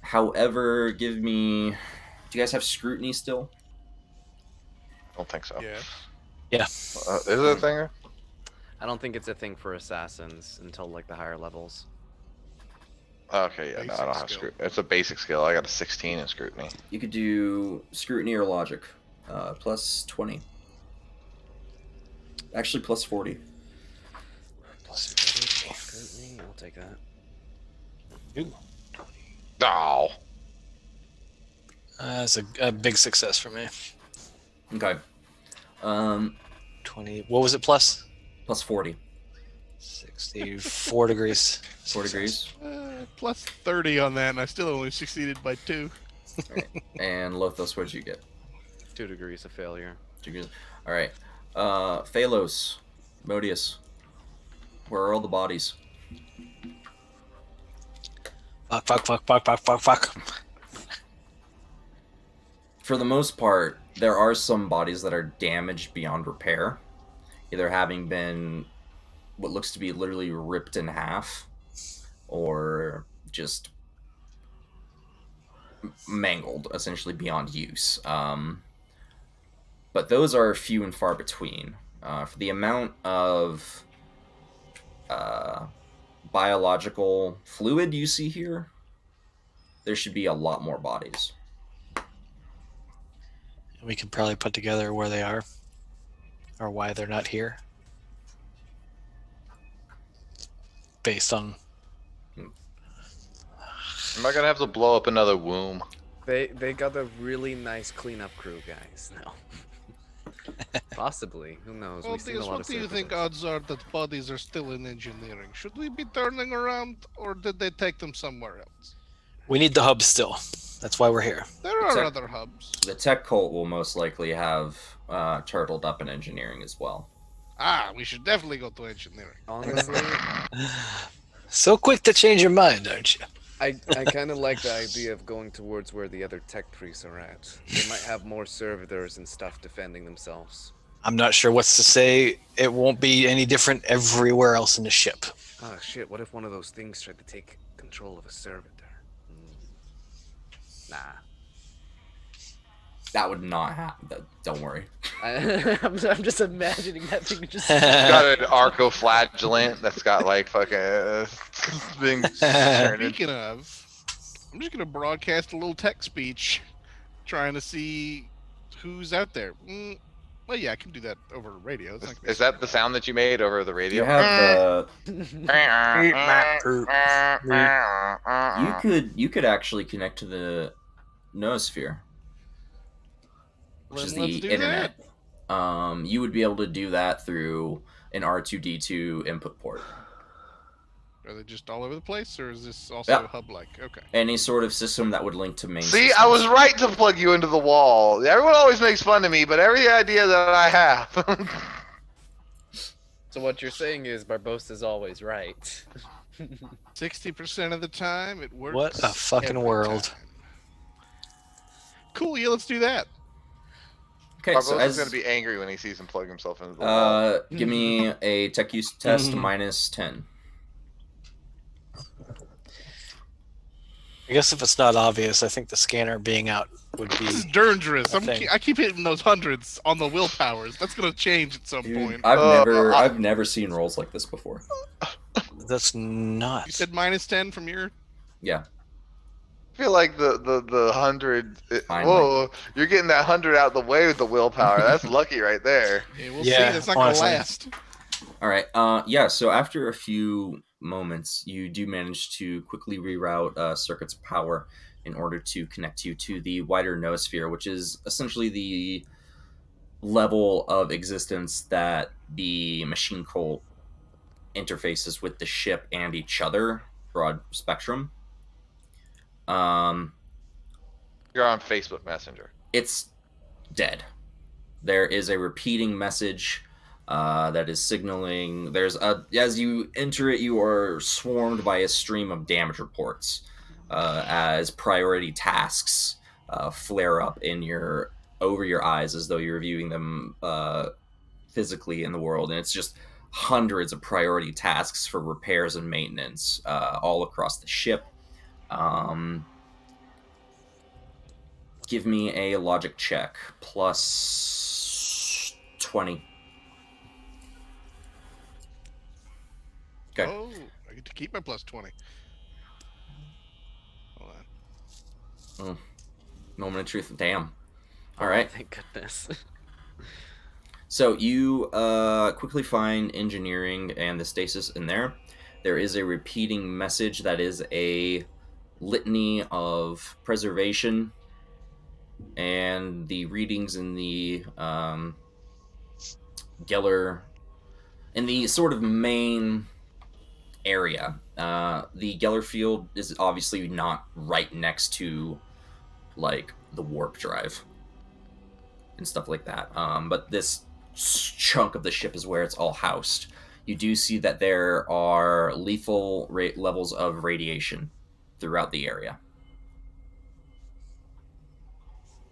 However, do you guys have scrutiny still? I don't think so. Yeah. Is it a thing? I don't think it's a thing for assassins until like the higher levels. Okay, yeah, no, I don't have skill. scrutiny. It's a basic skill. I got a 16 in scrutiny. You could do scrutiny or logic, plus 20. Actually, plus 40. Scrutiny, I'll take that. Oh. That's a big success for me. Okay. 20. What was it plus? Plus 40. 64 degrees. 4 degrees. Plus 30 on that, and I still only succeeded by 2. Right. And Lothos, what did you get? 2 degrees of failure. 2 degrees. All right. Phalos, Modius, where are all the bodies? Fuck. For the most part, there are some bodies that are damaged beyond repair, either having been what looks to be literally ripped in half, or just mangled, essentially beyond use. But those are few and far between. For the amount of biological fluid you see here, there should be a lot more bodies. We can probably put together where they are or why they're not here based on. Am I gonna have to blow up another womb? They got a really nice cleanup crew, guys. No. Possibly. Who knows? Well, We've seen a lot what of do you think services. odds are that bodies are still in engineering? Should we be turning around, or did they take them somewhere else? We need the hub still. That's why we're here. There are other hubs. The tech cult will most likely have turtled up in engineering as well. We should definitely go to engineering. Honestly, So quick to change your mind, aren't you? I kind of like the idea of going towards where the other tech priests are at. They might have more servitors and stuff defending themselves. I'm not sure what's to say. It won't be any different everywhere else in the ship. Oh shit, what if one of those things tried to take control of a servitor? Nah. That would not happen. Don't worry. I'm just imagining that thing just... Got an arco-flagellant that's got like fucking thing turned into- Speaking of, I'm just gonna broadcast a little tech speech, trying to see who's out there. Well, yeah, I can do that over radio. It's not gonna be Is that the sound that you made over the radio? You have the. You could actually connect to the noosphere, which is Let's the do internet. You would be able to do that through an R2D2 input port. Are they just all over the place, or is this also hub-like? Okay. Any sort of system that would link to main. See, systems. I was right to plug you into the wall. Everyone always makes fun of me, but every idea that I have. So what you're saying is Barbossa's always right. 60% of the time, it works. What a fucking every world. time. Cool, yeah, let's do that. Okay, so Barbossa's as gonna be angry when he sees him plug himself into the wall. give me a tech use test minus 10. I guess if it's not obvious, I think the scanner being out would This is be. dangerous. a thing. I keep hitting those hundreds on the willpowers. That's gonna change at some Dude, point. I've never seen rolls like this before. That's You not. said minus 10 from your. Yeah. I feel like the 100. Fine, Whoa, you're getting that 100 out the way with the willpower. That's lucky right there. Yeah, we'll Yeah, see. That's not honestly. gonna last. All right. Yeah. So after a few moments, you do manage to quickly reroute circuit's power in order to connect you to the wider noosphere, which is essentially the level of existence that the machine cult interfaces with the ship and each other, broad spectrum. You're on Facebook Messenger. It's dead. There is a repeating message that is signaling. As you enter it, you are swarmed by a stream of damage reports as priority tasks flare up over your eyes as though you're viewing them physically in the world, and it's just hundreds of priority tasks for repairs and maintenance all across the ship. Give me a logic check plus 20. Okay. Oh, I get to keep my plus 20. Hold on. Moment of truth. Damn. All right. Thank goodness. So you quickly find engineering and the stasis in there. There is a repeating message that is a litany of preservation, and the readings in the Geller, in the sort of main area. The Geller field is obviously not right next to like the warp drive and stuff like that. But this chunk of the ship is where it's all housed. You do see that there are lethal levels of radiation throughout the area.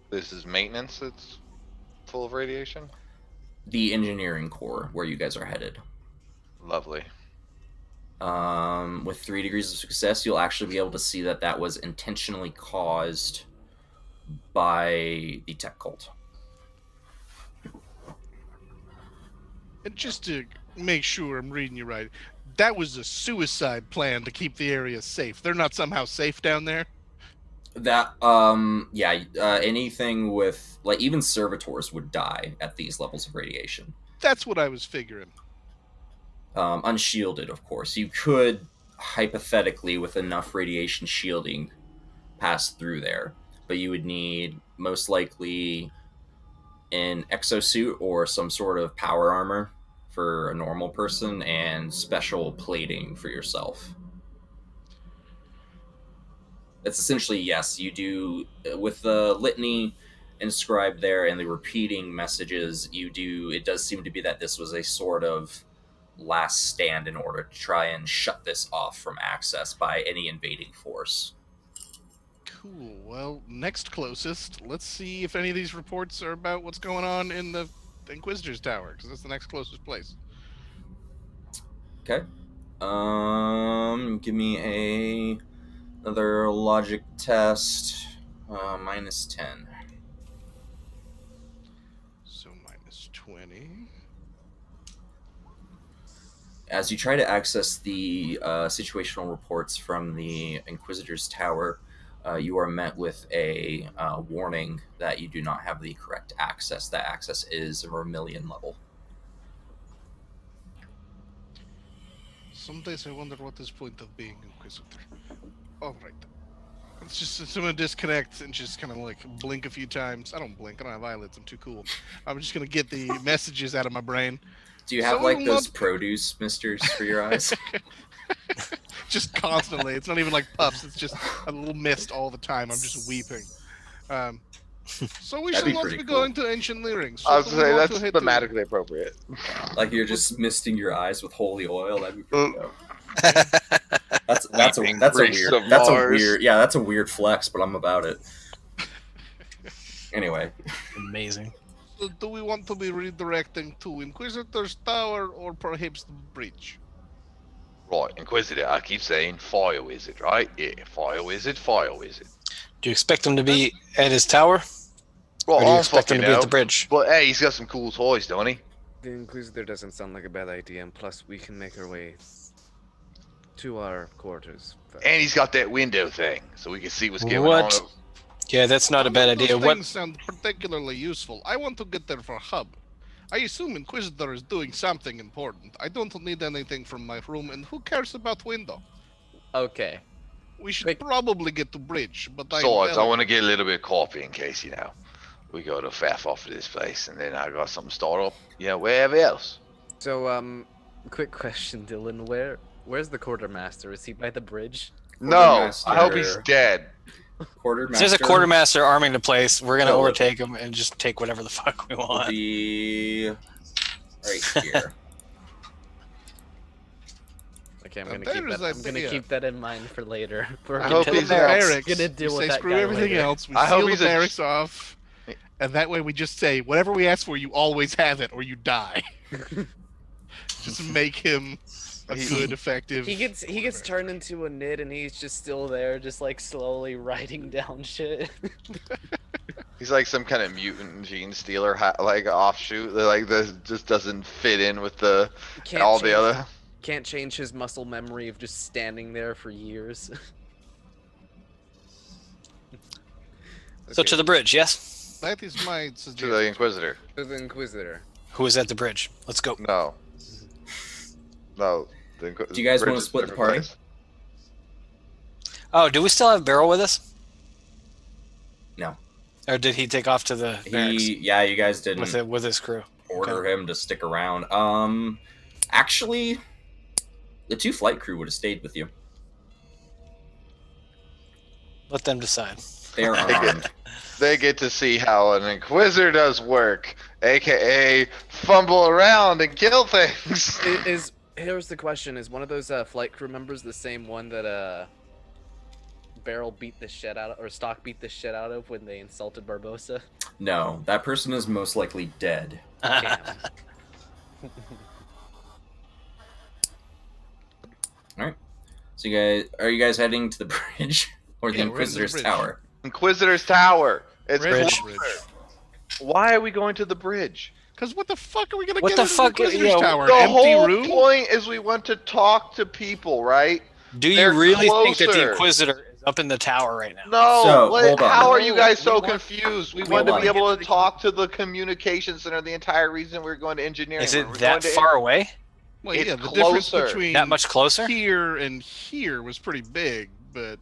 This is maintenance that's full of radiation? The engineering core, where you guys are headed. Lovely. With 3 degrees of success, you'll actually be able to see that that was intentionally caused by the tech cult. And just to make sure I'm reading you right, that was a suicide plan to keep the area safe. They're not somehow safe down there? That, anything with, like, even servitors would die at these levels of radiation. That's what I was figuring. Unshielded, of course. You could, hypothetically, with enough radiation shielding, pass through there. But you would need, most likely, an exosuit or some sort of power armor for a normal person, and special plating for yourself. It's essentially, yes, you do, with the litany inscribed there and the repeating messages, it does seem to be that this was a sort of last stand in order to try and shut this off from access by any invading force. Cool. Well, next closest, let's see if any of these reports are about what's going on in the Inquisitor's Tower, because that's the next closest place. Okay. Give me another logic test. -10. So -20. As you try to access the situational reports from the Inquisitor's Tower, you are met with a warning that you do not have the correct access. That access is a vermilion level. Some days I wonder what is the point of being Inquisitor. Alright. I'm gonna disconnect and just kind of like blink a few times. I don't blink, I don't have eyelids, I'm too cool. I'm just gonna get the messages out of my brain. Do you have So like we those want- produce misters for your eyes? Just constantly. It's not even like puffs, it's just a little mist all the time. I'm just weeping. So we That'd shall be not pretty be cool. going to ancient lyrics. So I was do gonna we say, want that's to head to- thematically appropriate. Like you're just misting your eyes with holy oil. That'd be pretty dope. That's a Weeping weird Mars. that's a weird flex, but I'm about it. Anyway, Amazing. So do we want to be redirecting to Inquisitor's Tower or perhaps the bridge? Right, Inquisitor, I keep saying fire wizard, right? Yeah, fire wizard, fire wizard. Do you expect him to be at his tower, Well, or do you I expect him fucking to be at know. the bridge? But hey, he's got some cool toys, don't he? The Inquisitor doesn't sound like a bad idea, and plus we can make our way to our quarters. first. And he's got that window thing, so we can see what's going What? on. Yeah, that's not a bad None of idea. those What? things sound particularly useful. I want to get there for hub. I assume Inquisitor is doing something important. I don't need anything from my room, and who cares about window? Okay. We should Quick. probably get to bridge, but Swords, I want to get a little bit of coffee in case, we go to faff off of this place, and then I got something start up, wherever else. So, quick question, Dylan. Where's the quartermaster? Is he by the bridge? No, I hope he's Quartermaster. dead. quartermaster. There's a quartermaster arming the place. We're gonna No. overtake him and just take whatever the fuck we will want. be right here. Okay, I'm Now, gonna keep there's that. I'm gonna idea. keep that in mind for later. We're I gonna hope to do the he's that. barracks. Gonna deal we with say that screw guy everything later. else. We I hope seal the he's a- barracks off, and that way we just say whatever we ask for, you always have it, or you die. Just make him a He- good, effective. He gets turned into a nid, and he's just still there, just like slowly writing down shit. He's like some kind of mutant gene stealer, like offshoot. That like this just doesn't fit in with the Can't all change, the other. Can't change his muscle memory of just standing there for years. So to the bridge, yes? That is my To the suggestion. Inquisitor. To the Inquisitor. Who is at the bridge? Let's go. No. No. Do you guys bridge wanna is a split the different party? place. Oh, do we still have Beryl with us? No. Or did he take off to the barracks Yeah, you guys didn't with his crew? order him to stick around. Actually, the 2 flight crew would have stayed with you. Let them decide. They are unarmed. They get to see how an Inquisitor does work, aka fumble around and kill things. Here's the question: is one of those flight crew members the same one that Barrel beat the shit out of, or Stock beat the shit out of when they insulted Barbosa? No, that person is most likely dead. Damn. Alright. So are you guys heading to the bridge? Or the Yeah, we're heading to the Inquisitor's bridge. Tower? Inquisitor's Tower. It's Bridge. closer. Why are we going to the bridge? Because what the fuck are we gonna What get the into fuck, the Inquisitor's you know, Tower? The An empty whole room? point is we want to talk to people, right? Do you They're really think that the closer. Inquisitor is up in the tower right now? No, So, what- hold on. how are you guys We so want- confused? We Hold want to on. be able to talk to the communication center. The entire reason we're going to engineering. Is it We're that going to far away? Well, It's yeah, the difference closer. between That much closer? here and here was pretty big, but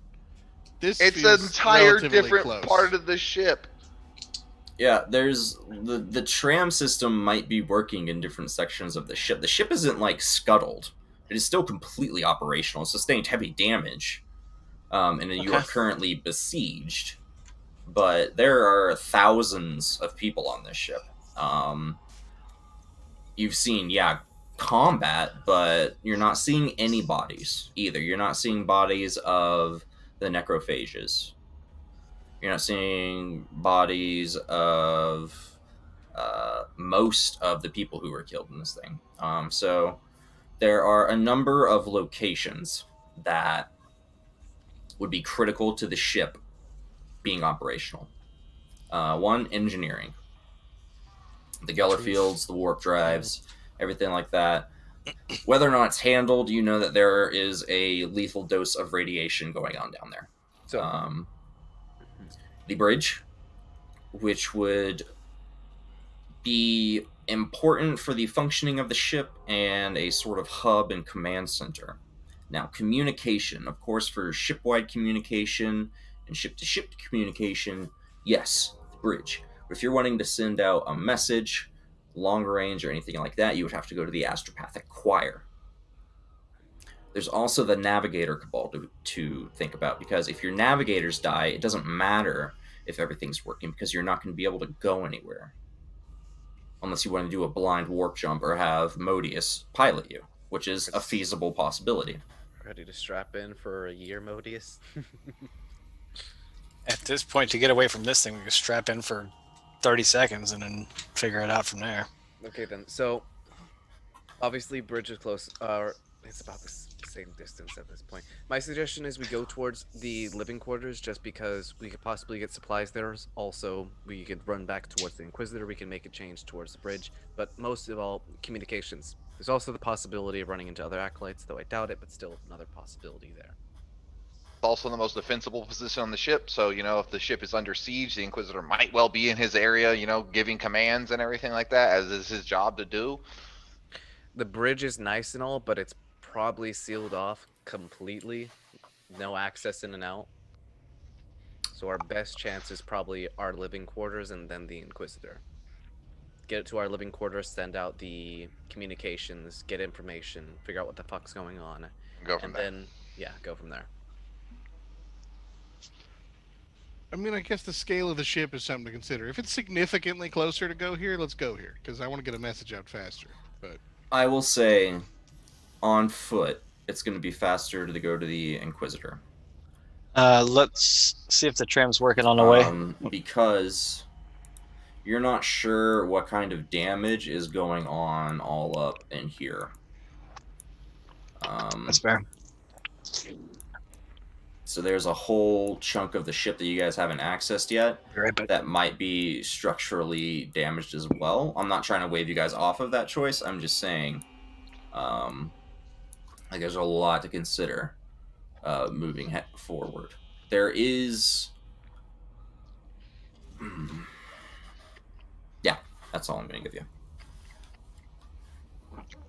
this It's an feels entire relatively different close. part of the ship. Yeah, there's the tram system might be working in different sections of the ship. The ship isn't like scuttled. It is still completely operational. It sustained heavy damage. And you are Okay. currently besieged. But there are thousands of people on this ship. You've seen, combat, but you're not seeing any bodies either. You're not seeing bodies of the necrophages. You're not seeing bodies of most of the people who were killed in this thing. So there are a number of locations that would be critical to the ship being operational. One, engineering. The Geller fields, the warp drives, everything like that. Whether or not it's handled, you know that there is a lethal dose of radiation going on down there. So The bridge, which would be important for the functioning of the ship and a sort of hub and command center. Now, communication, of course, for ship-wide communication and ship-to-ship communication, yes, the bridge. But if you're wanting to send out a message, long range, or anything like that, you would have to go to the astropathic choir. There's also the navigator cabal to think about, because if your navigators die, it doesn't matter if everything's working, because you're not going to be able to go anywhere. Unless you want to do a blind warp jump or have Modius pilot you, which is a feasible possibility. ready to strap in for a year, Modius? At this point, to get away from this thing, we can strap in for 30 seconds and then figure it out from there. Okay then. So obviously bridge is close. It's about the same distance at this point. My suggestion is we go towards the living quarters, just because we could possibly get supplies there. Also, we could run back towards the Inquisitor. We can make a change towards the bridge. But most of all, communications. There's also the possibility of running into other acolytes, though I doubt it. But still, another possibility there. It's also the most defensible position on the ship. So, if the ship is under siege, the Inquisitor might well be in his area, giving commands and everything like that, as is his job to do. The bridge is nice and all, but it's probably sealed off completely. No access in and out. So our best chance is probably our living quarters and then the Inquisitor. Get it to our living quarters, send out the communications, get information, figure out what the fuck's going on. Go from And there. then, go from there. I mean, I guess the scale of the ship is something to consider. If it's significantly closer to go here, let's go here, because I want to get a message out faster. But I will say, on foot, it's going to be faster to go to the Inquisitor. Let's see if the tram's working on the way. Because you're not sure what kind of damage is going on all up in here. That's fair. So there's a whole chunk of the ship that you guys haven't accessed yet Right, but that might be structurally damaged as well. I'm not trying to wave you guys off of that choice. I'm just saying, there's a lot to consider moving forward. There is Yeah, that's all I'm gonna give you.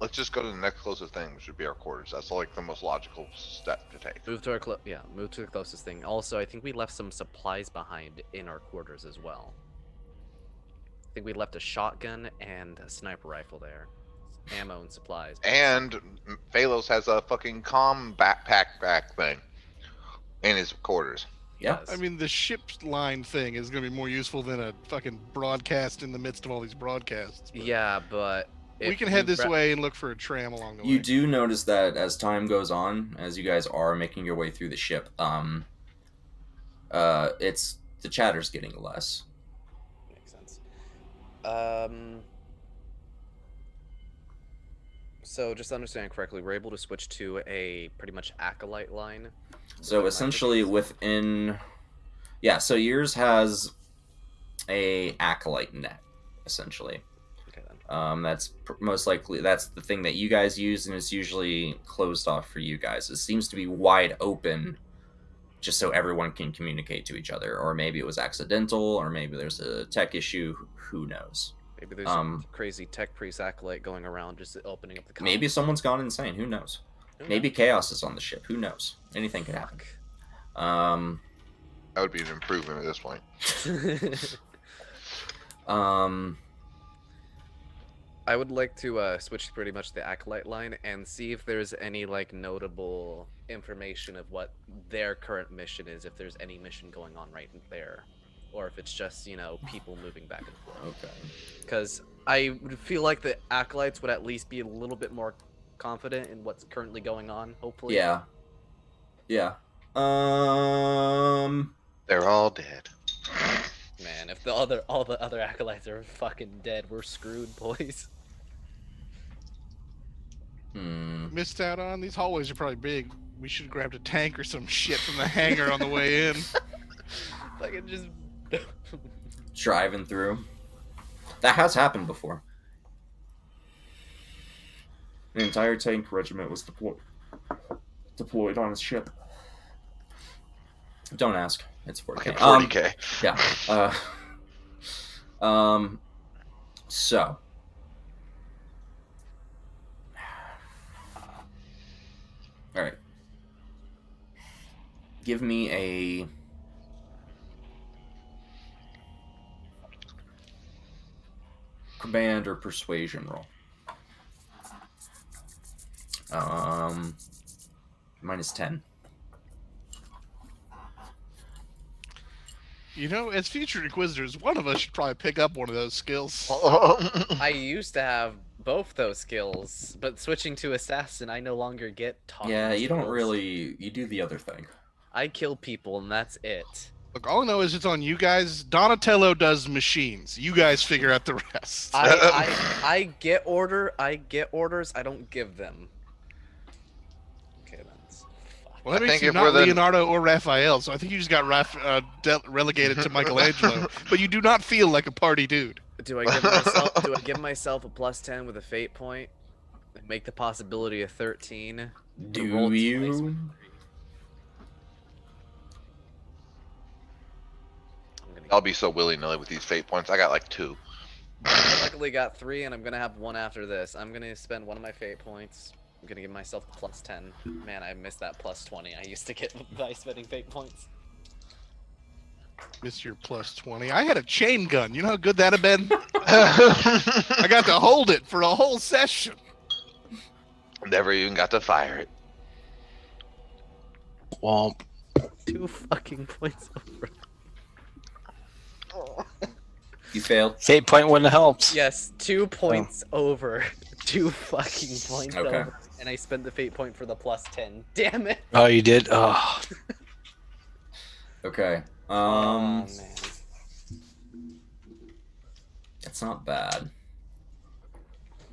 Let's just go to the next closest thing, which would be our quarters. That's like the most logical step to take. Move to our move to the closest thing. Also, I think we left some supplies behind in our quarters as well. I think we left a shotgun and a sniper rifle there. Ammo and supplies. And Phalos has a fucking comm backpack thing in his quarters. Yeah. I mean, the ship line thing is going to be more useful than a fucking broadcast in the midst of all these broadcasts. But yeah, but we can head this way and look for a tram along the way. You do notice that as time goes on, as you guys are making your way through the ship, it's the chatter's getting less. Makes sense. So just to understand correctly, we're able to switch to a pretty much acolyte line. So essentially within... Yeah, so yours has a acolyte net, essentially. Okay, then. That's most likely... That's the thing that you guys use, and it's usually closed off for you guys. It seems to be wide open, just so everyone can communicate to each other. Or maybe it was accidental, or maybe there's a tech issue. Who knows? Maybe there's a crazy tech priest acolyte going around just opening up the comms. Maybe someone's gone insane. Who knows? Maybe chaos is on the ship. Who knows? Anything could happen. That would be an improvement at this point. I would like to switch pretty much the acolyte line and see if there's any like notable information of what their current mission is, if there's any mission going on right there, or if it's just, you know, people moving back and forth. Okay. Because I would feel like the acolytes would at least be a little bit more confident in what's currently going on, hopefully. Yeah. Yeah. They're all dead. Man, if all the other acolytes are fucking dead, we're screwed, boys. Missed out on these hallways are probably big. We should have grabbed a tank or some shit from the hangar on the way in. Like it just Driving through. That has happened before. An entire tank regiment was deployed on a ship. Don't ask. It's 40K. 40K. Yeah. So. All right. Give me a command or persuasion roll. -10. You know, as future Inquisitors, one of us should probably pick up one of those skills. I used to have both those skills, but switching to assassin, I no longer get talking Yeah, you don't skills. really. You do the other thing. I kill people and that's it. Look, all I know is it's on you guys. Donatello does machines. You guys figure out the rest. I get orders. I don't give them. Okay, that's. Well, that I makes think you if not we're the- Leonardo or Raphael, so I think you just got relegated to Michelangelo. But you do not feel like a party dude. Do I give myself a +10 with a fate point? And make the possibility of 13. Do roll twice. you? I'll be so willy-nilly with these fate points. I got like 2. I luckily got 3, and I'm gonna have 1 after this. I'm gonna spend 1 of my fate points. I'm gonna give myself a +10. Man, I missed that +20 I used to get by spending fate points. Missed your +20. I had a chain gun. You know how good that'd have been? I got to hold it for a whole session. Never even got to fire it. Womp. 2 fucking points over. You failed. Fate point wouldn't have helped. Yes, 2 points over. 2 fucking points Okay. over. And I spent the fate point for the +10. Damn it. Oh, you did? Oh. Okay. Oh, man. It's not bad.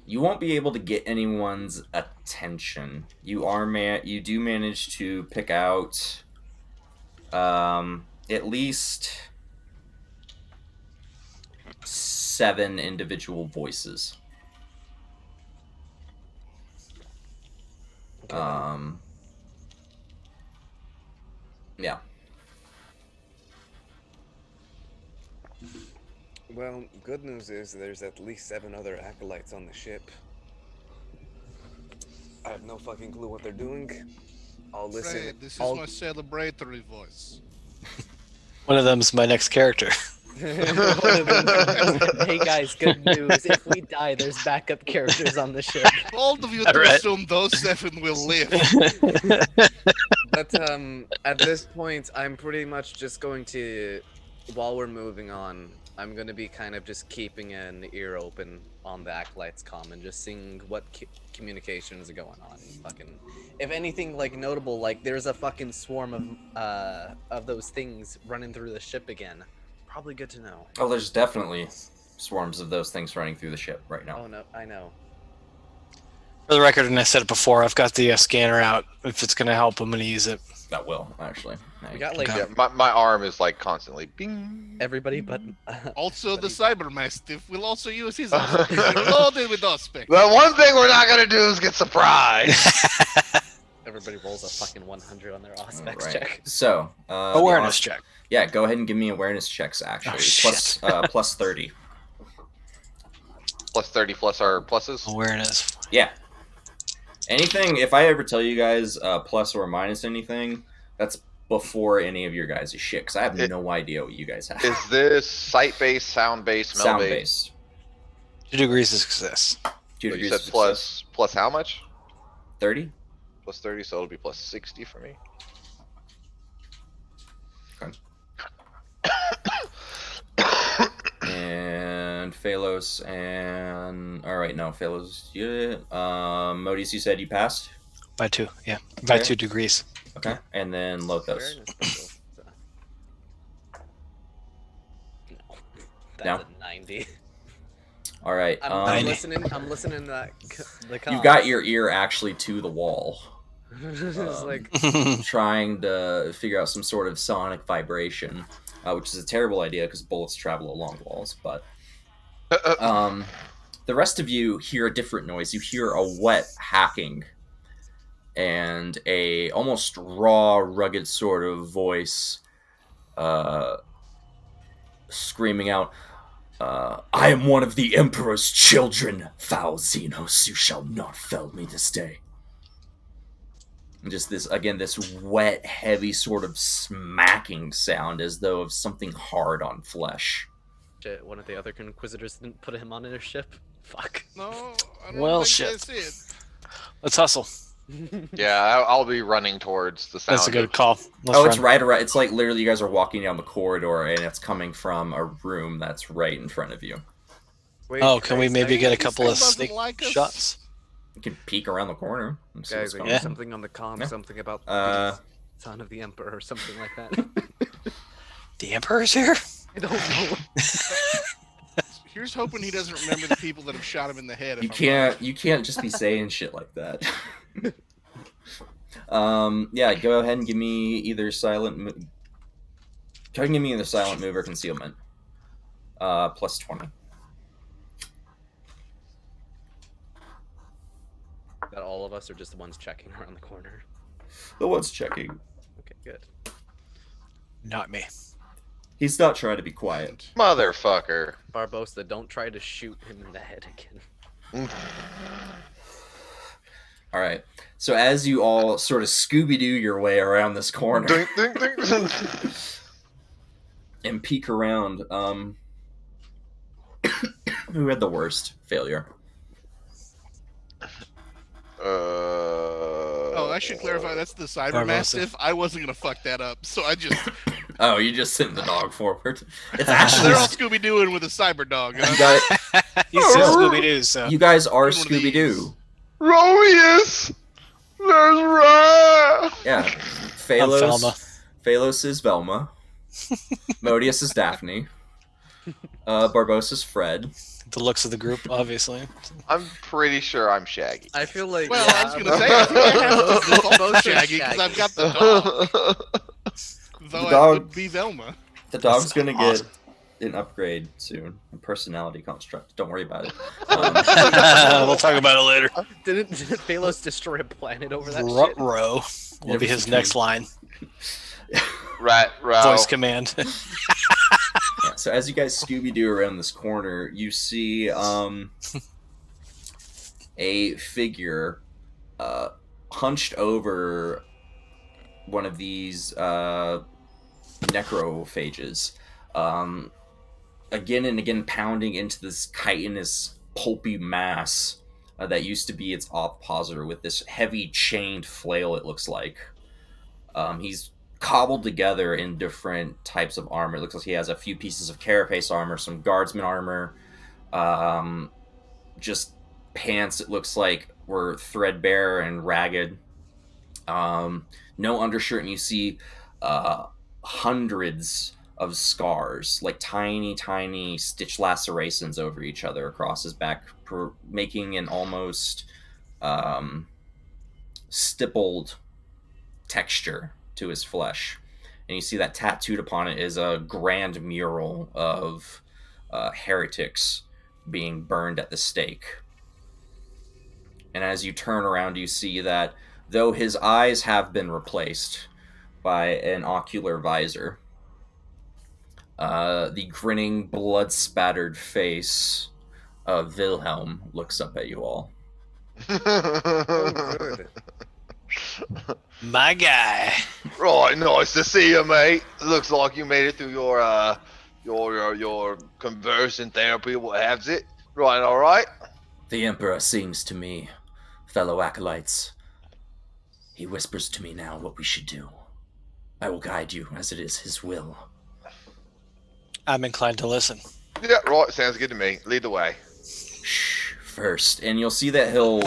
You won't be able to get anyone's attention. You do manage to pick out at least 7 individual voices. Okay. Yeah. Well, good news is there's at least 7 other acolytes on the ship. I have no fucking clue what they're doing. I'll listen. Fred, this is I'll... my celebratory voice. One of them's my next character. Hey guys, good news. If we die, there's backup characters on the ship. Bold of you to Right. assume those 7 will live. But at this point, I'm pretty much just going to, while we're moving on, I'm going to be kind of just keeping an ear open on the Acolytes comm and just seeing what communications are going on. Fucking, if anything like notable, like there's a fucking swarm of those things running through the ship again. Probably good to know. Oh, there's definitely swarms of those things running through the ship right now. Oh no, I know. For the record, and I said it before, I've got the scanner out. If it's going to help, I'm going to use it. That will, actually. We got like Yeah, my arm is like constantly bing. everybody but Also, the Cyber Mastiff will also use his aspect. They're loaded with aspect. The one thing we're not gonna do is get surprised. everybody rolls a fucking 100 on their aspects Right. check. So, Awareness check. Yeah, go ahead and give me awareness checks, actually. shit. Plus 30. Plus 30 plus our pluses. Awareness. Yeah. Anything, if I ever tell you guys plus or minus anything, that's before any of your guys' shit, because I have no idea what you guys have. Is this sight-based, sound-based, smell-based? Sound-based. 2 degrees of success. 2 So you degrees said of plus how much? 30? Plus 30, so it'll be plus 60 for me. And Phalos and... Alright, no, Phalos... Yeah. Modis, you said you passed? By 2, yeah. By Okay. 2 degrees. Okay. And then Lothos. Awareness special, so- No. That's No? a 90. Alright. I'm 90. listening. I'm listening to that. The You've got your ear actually to the wall, It's like trying to figure out some sort of sonic vibration, which is a terrible idea because bullets travel along walls. But the rest of you hear a different noise. You hear a wet hacking and a almost raw, rugged sort of voice screaming out, I am one of the Emperor's children, foul Xenos, you shall not fell me this day. And just this, again, this wet, heavy sort of smacking sound as though of something hard on flesh. shit. One of the other Inquisitors didn't put him on their ship. Fuck. No, I don't Well, think shit. that's it. Let's hustle. Yeah, I'll be running towards the sound. That's a good of- call. Let's Oh, it's run. right around. It's like literally you guys are walking down the corridor and it's coming from a room that's right in front of you. Wait, Oh, can we guys, maybe I- get a This couple thing of doesn't sneak like us. shots? You can peek around the corner and see what's Guys, I going got Yeah. something on the comm, Yeah. something about Uh, the son of the Emperor or something like that. The Emperor's here? I don't know. Here's hoping he doesn't remember the people that have shot him in the head. You can't just be saying shit like that. Yeah, go ahead and give me either silent go ahead and give me either silent move or concealment. Plus 20. That all of us are just the ones checking around the corner. The one's checking. Okay, good. Not me. He's not trying to be quiet. Motherfucker. Barbosa, don't try to shoot him in the head again. Alright. So as you all sort of Scooby-Doo your way around this corner Ding, ding, ding. and peek around, who had the worst failure? Oh, I should clarify. That's the Cyber Barbosa. Mastiff. I wasn't gonna fuck that up, so I just Oh, you just sent the dog forward. It's actually they're all Scooby Dooing with a cyber dog. you guys, He's still Scooby-Doo, so... you guys are One of these. Scooby-Doo. Romeus! There's Ra! Yeah. I'm Phalos, Velma. Phalos is Velma. Modius is Daphne. Barbosa is Fred. The looks of the group, obviously. I'm pretty sure I'm Shaggy. I feel like. Well, yeah, I was gonna say I think I have to default Both are Shaggy because I've got the dog. Though The I dog- would be Velma. The dog's That's gonna awesome. get an upgrade soon. A personality construct. Don't worry about it. We'll talk about it later. Didn't Phalos destroy a planet over that shit? Ruh-roh will be his next line. Rat, row. Voice command. Yes. So as you guys Scooby-Doo around this corner, you see a figure hunched over one of these necrophages, again and again pounding into this chitinous, pulpy mass that used to be its ovipositor with this heavy chained flail, it looks like. He's cobbled together in different types of armor. It looks like he has a few pieces of carapace armor, some guardsman armor, just pants, it looks like, were threadbare and ragged. No undershirt, and you see hundreds of scars, like tiny stitch lacerations over each other across his back, making an almost stippled texture to his flesh. And you see that tattooed upon it is a grand mural of heretics being burned at the stake. And as you turn around, you see that though his eyes have been replaced by an ocular visor, the grinning, blood-spattered face of Wilhelm looks up at you all. Oh, good. My guy. Right, nice to see you, mate. Looks like you made it through your conversion therapy. What has it? Right, all right. The Emperor sings to me, fellow acolytes. He whispers to me now what we should do. I will guide you as it is his will. I'm inclined to listen. Yeah, right. Sounds good to me. Lead the way. Shh, first. And you'll see that he'll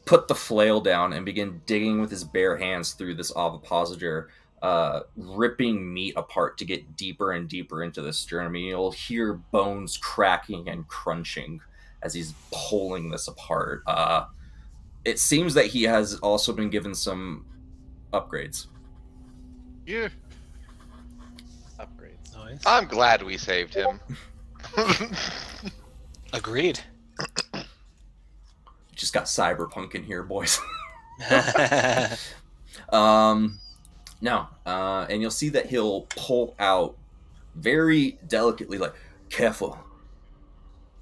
put the flail down and begin digging with his bare hands through this ovipositor, ripping meat apart to get deeper and deeper into the sternum. And you'll hear bones cracking and crunching as he's pulling this apart. It seems that he has also been given some upgrades. Yeah. Upgrades. Nice. I'm glad we saved him. Agreed. Just got cyberpunk in here, boys. And you'll see that he'll pull out very delicately, like, careful.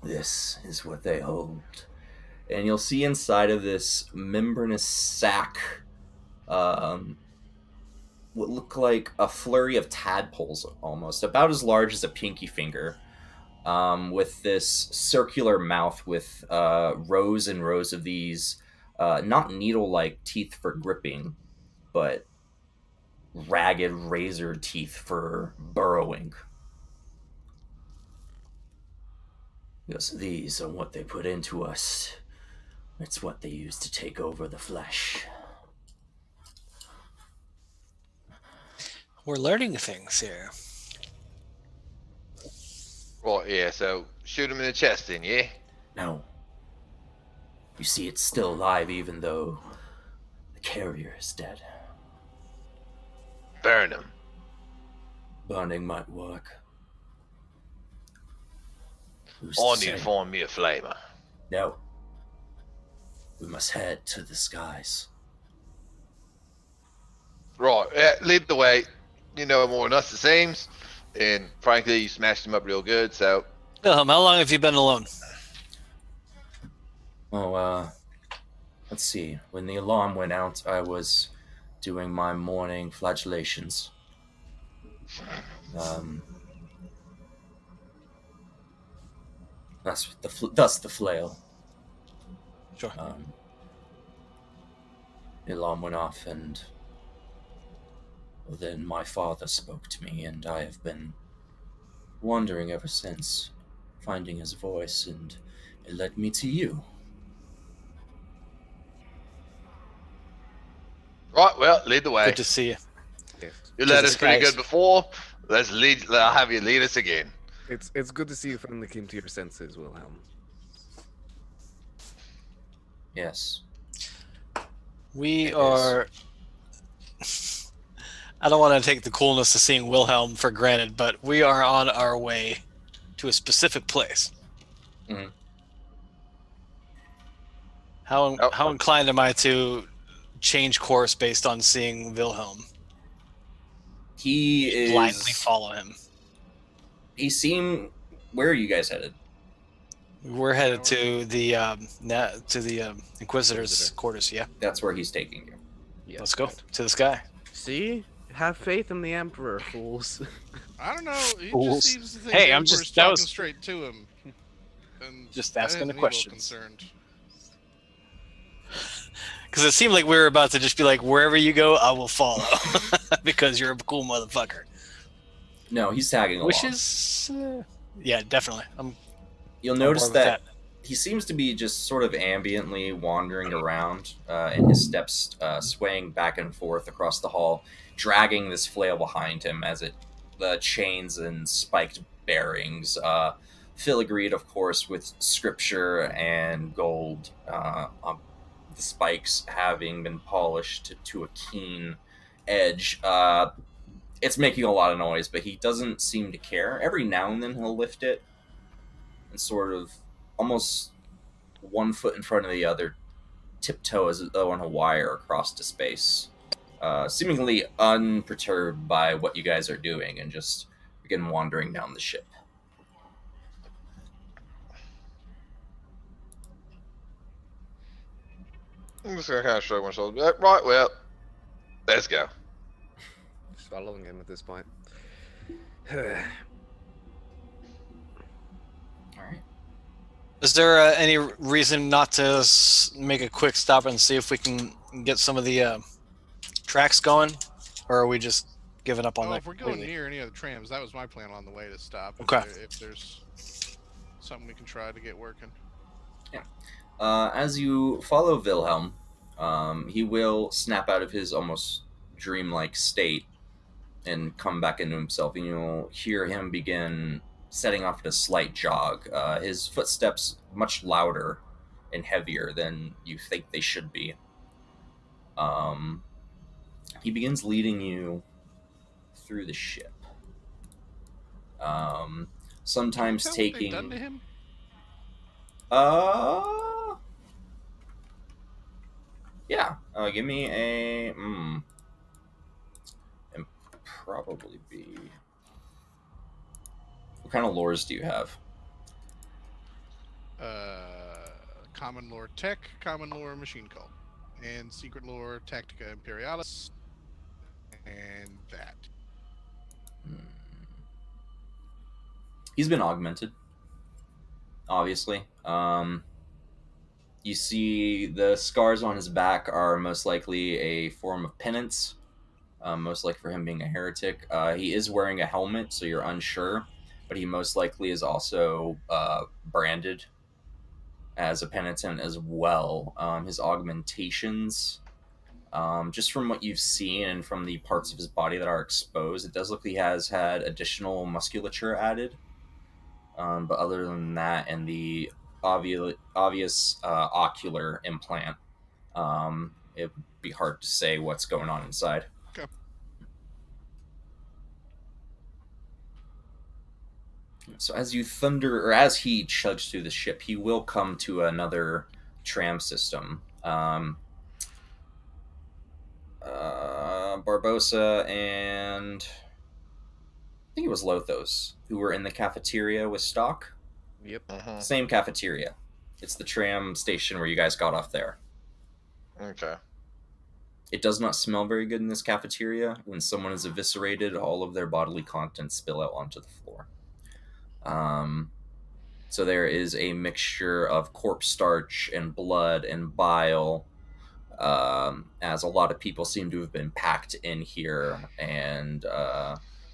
This is what they hold. And you'll see inside of this membranous sack what look like a flurry of tadpoles, almost about as large as a pinky finger, with this circular mouth with rows and rows of these not needle-like teeth for gripping, but ragged razor teeth for burrowing. Yes, these are what they put into us. It's what they use to take over the flesh. We're learning things here. Right, yeah. So shoot him in the chest, then, yeah. No. You see, it's still alive even though the carrier is dead. Burn him. Burning might work. Who's I to need to say? find me a flamer. No. We must head to the skies. Right, lead the way. You know more than us, it seems. And frankly, you smashed him up real good, so. Wilhelm, how long have you been alone? Oh, let's see. When the alarm went out, I was doing my morning flagellations. That's the flail. Sure. The alarm went off, and then my father spoke to me, and I have been wandering ever since, finding his voice, and it led me to you. Right, well, lead the way. Good to see you. Yes. You led the us pretty skies. good before. I'll have you lead us again. It's good to see you finally came to your senses, Wilhelm. Yes. We It are. I don't want to take the coolness of seeing Wilhelm for granted, but we are on our way to a specific place. Mhm. How inclined am I to change course based on seeing Wilhelm? He is Blindly follow him. he seemed. Where are you guys headed? We're headed to the Inquisitor's Inquisitor. quarters. Yeah, That's where he's taking you. Yes, let's go good. to the sky. See? Have faith in the Emperor, fools. I don't know. He Fools. just seems to think Hey, the I'm Emperor's just- that talking was- straight to him. And Just that asking has the me a little questions. concerned. Because it seemed like we were about to just be like, wherever you go, I will follow, because you're a cool motherfucker. No, he's tagging along. Which is, yeah, definitely. You'll on notice board with that he seems to be just sort of ambiently wandering around, and his steps swaying back and forth across the hall, dragging this flail behind him as the chains and spiked bearings, filigreed, of course, with scripture and gold, the spikes having been polished to a keen edge. It's making a lot of noise, but he doesn't seem to care. Every now and then he'll lift it and sort of almost one foot in front of the other, tiptoe as though on a wire across to space, seemingly unperturbed by what you guys are doing, and just begin wandering down the ship. I'm just gonna kind of shrug my shoulders. Right, well, let's go. Just following him at this point. All right. Is there any reason not to make a quick stop and see if we can get some of the tracks going? Or are we just giving up on Oh, that if we're going completely? near any other trams, that was my plan on the way to stop. Okay. If there's something we can try to get working. As you follow Wilhelm, he will snap out of his almost dreamlike state and come back into himself, and you'll hear him begin setting off at a slight jog. His footsteps much louder and heavier than you think they should be. He begins leading you through the ship. Sometimes Tell taking. what they've done to him? Yeah. Give me a. And probably be. What kind of lores do you have? Common lore tech, common lore machine cult, and secret lore tactica imperialis, and that. He's been augmented, obviously. You see the scars on his back are most likely a form of penance, most likely for him being a heretic. He is wearing a helmet, so you're unsure, but he most likely is also branded as a penitent as well. His augmentations, just from what you've seen and from the parts of his body that are exposed, it does look like he has had additional musculature added. But other than that, and the obvious ocular implant, it'd be hard to say what's going on inside. Okay. So as you as he chugs through the ship, he will come to another tram system. Barbosa and I think it was Lothos who were in the cafeteria with stock. Yep. Same cafeteria. It's the tram station where you guys got off there. Okay. It does not smell very good in this cafeteria. When someone is eviscerated, all of their bodily contents spill out onto the floor. So there is a mixture of corpse starch and blood and bile, as a lot of people seem to have been packed in here and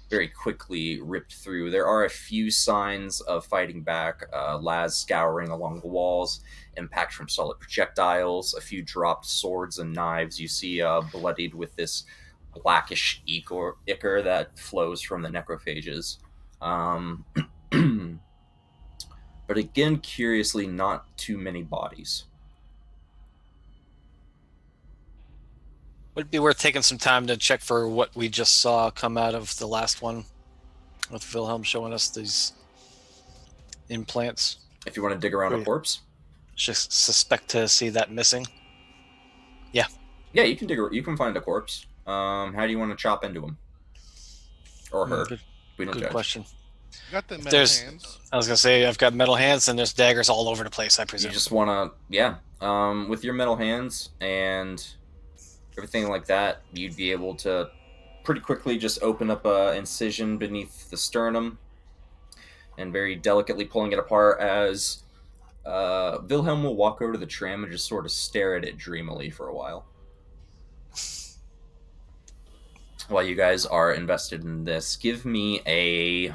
very quickly ripped through. There are a few signs of fighting back, Laz scouring along the walls, impact from solid projectiles, a few dropped swords and knives. You see bloodied with this blackish ichor that flows from the necrophages. But again, curiously, not too many bodies. Would it be worth taking some time to check for what we just saw come out of the last one, with Wilhelm showing us these implants? If you want to dig around a corpse, Just suspect to see that missing. yeah, you can dig. You can find a corpse. How do you want to chop into him or her? Good, We don't good judge. question. Got the metal There's- hands. I was gonna say I've got metal hands and there's daggers all over the place. I You presume. just want to, yeah. With your metal hands and everything like that, you'd be able to pretty quickly just open up a incision beneath the sternum and very delicately pulling it apart as Wilhelm will walk over to the tram and just sort of stare at it dreamily for a while. While you guys are invested in this, give me a...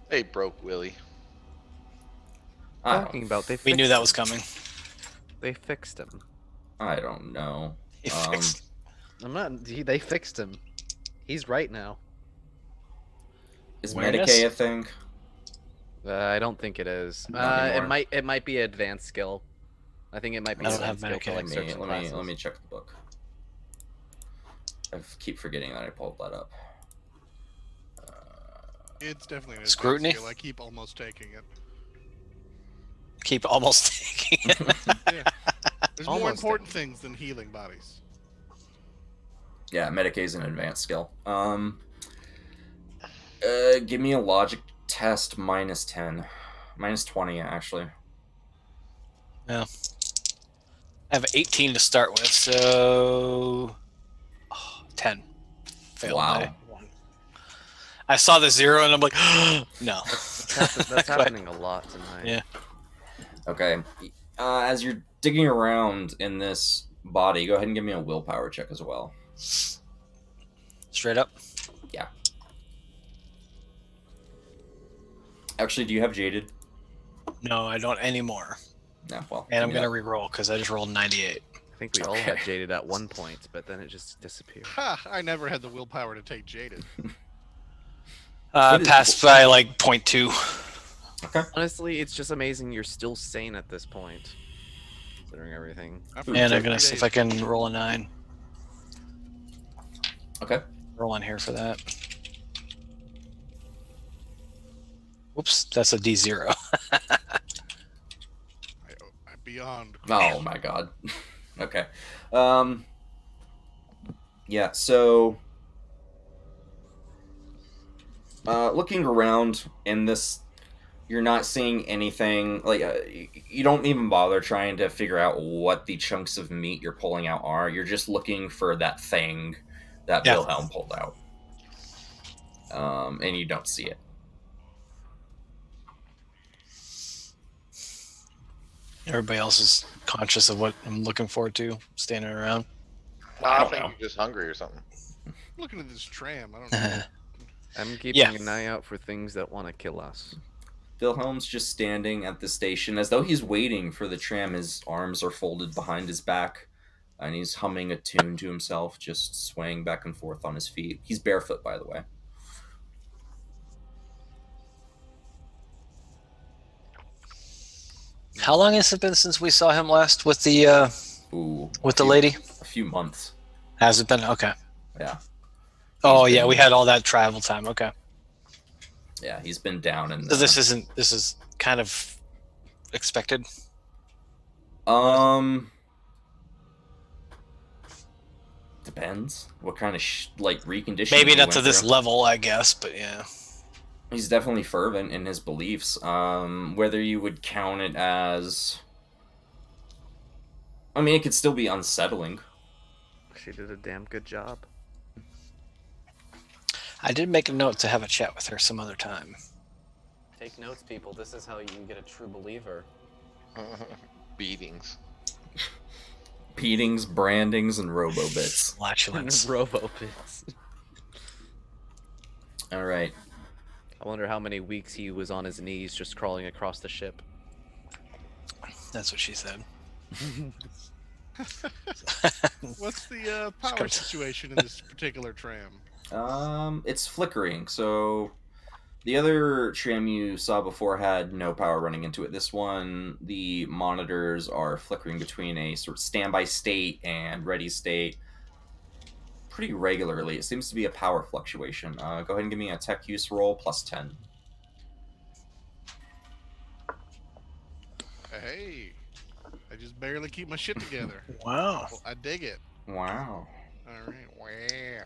Hey, broke Willie. I Talking don't, about they We knew fixed that was him. coming. They fixed him. I don't know. He fixed. I'm not. They fixed him. He's right now. Is Awareness? Medicaid a thing? I don't think it is. Not It anymore. might. It might be advanced skill. I think it might be I don't have advanced skill for Medicaid. like certain classes. Let me check the book. I keep forgetting that I pulled that up. It's definitely an advanced Scrutiny? skill. I keep almost taking it. Keep almost taking it. Yeah. There's more Almost important things than healing bodies. Yeah, Medicaid is an advanced skill. Give me a logic test minus 10. Minus 20, actually. I have 18 to start with, so 10. Failed Wow. by 1. I saw the 0 and I'm like, no. That's happening a lot tonight. Yeah. Okay. As you're digging around in this body, go ahead and give me a willpower check as well. Straight up. Actually, do you have Jaded? No, I don't anymore. No, well. And I'm give me gonna re-roll because I just rolled 98. I think we all Okay. had jaded at one point, but then it just disappeared. Ha! I never had the willpower to take Jaded. What is- Passed by like 0.2. Honestly, it's just amazing you're still sane at this point, considering everything. After And I'm 3 gonna see if I days. can roll a 9. Okay. Roll on here for that. Whoops, that's a D0. I'm beyond. Oh my god. Okay. Yeah, so looking around in this, you're not seeing anything like you don't even bother trying to figure out what the chunks of meat you're pulling out are. You're just looking for that thing that Yeah. Wilhelm pulled out. And you don't see it. Everybody else is conscious of what I'm looking forward to, standing around. I I don't think know. you're just hungry or something. Looking at this tram, I don't know. I'm keeping Yeah. an eye out for things that want to kill us. Wilhelm's just standing at the station as though he's waiting for the tram. His arms are folded behind his back, and he's humming a tune to himself, just swaying back and forth on his feet. He's barefoot, by the way. How long has it been since we saw him last with the Ooh, lady? A few months. Has it been? Okay. Yeah. Oh He's yeah, been- we had all that travel time. Okay. Yeah, he's been down in. So this is kind of expected. Depends what kind of reconditioning. Maybe he not went to this through. level, I guess, but yeah. He's definitely fervent in his beliefs. Whether you would count it as, I mean, it could still be unsettling. She did a damn good job. I did make a note to have a chat with her some other time. Take notes, people. This is how you get a true believer. Beatings. Beatings, brandings, and robo-bits. Flatulence. Robo bits. All right. I wonder how many weeks he was on his knees just crawling across the ship. That's what she said. What's the power Good. situation in this particular tram? It's flickering. So the other tram you saw before had no power running into it. This one, the monitors are flickering between a sort of standby state and ready state pretty regularly. It seems to be a power fluctuation. Go ahead and give me a tech use roll plus 10. Hey, I just barely keep my shit together. Wow. Well, I dig it. Wow. All right. Wow.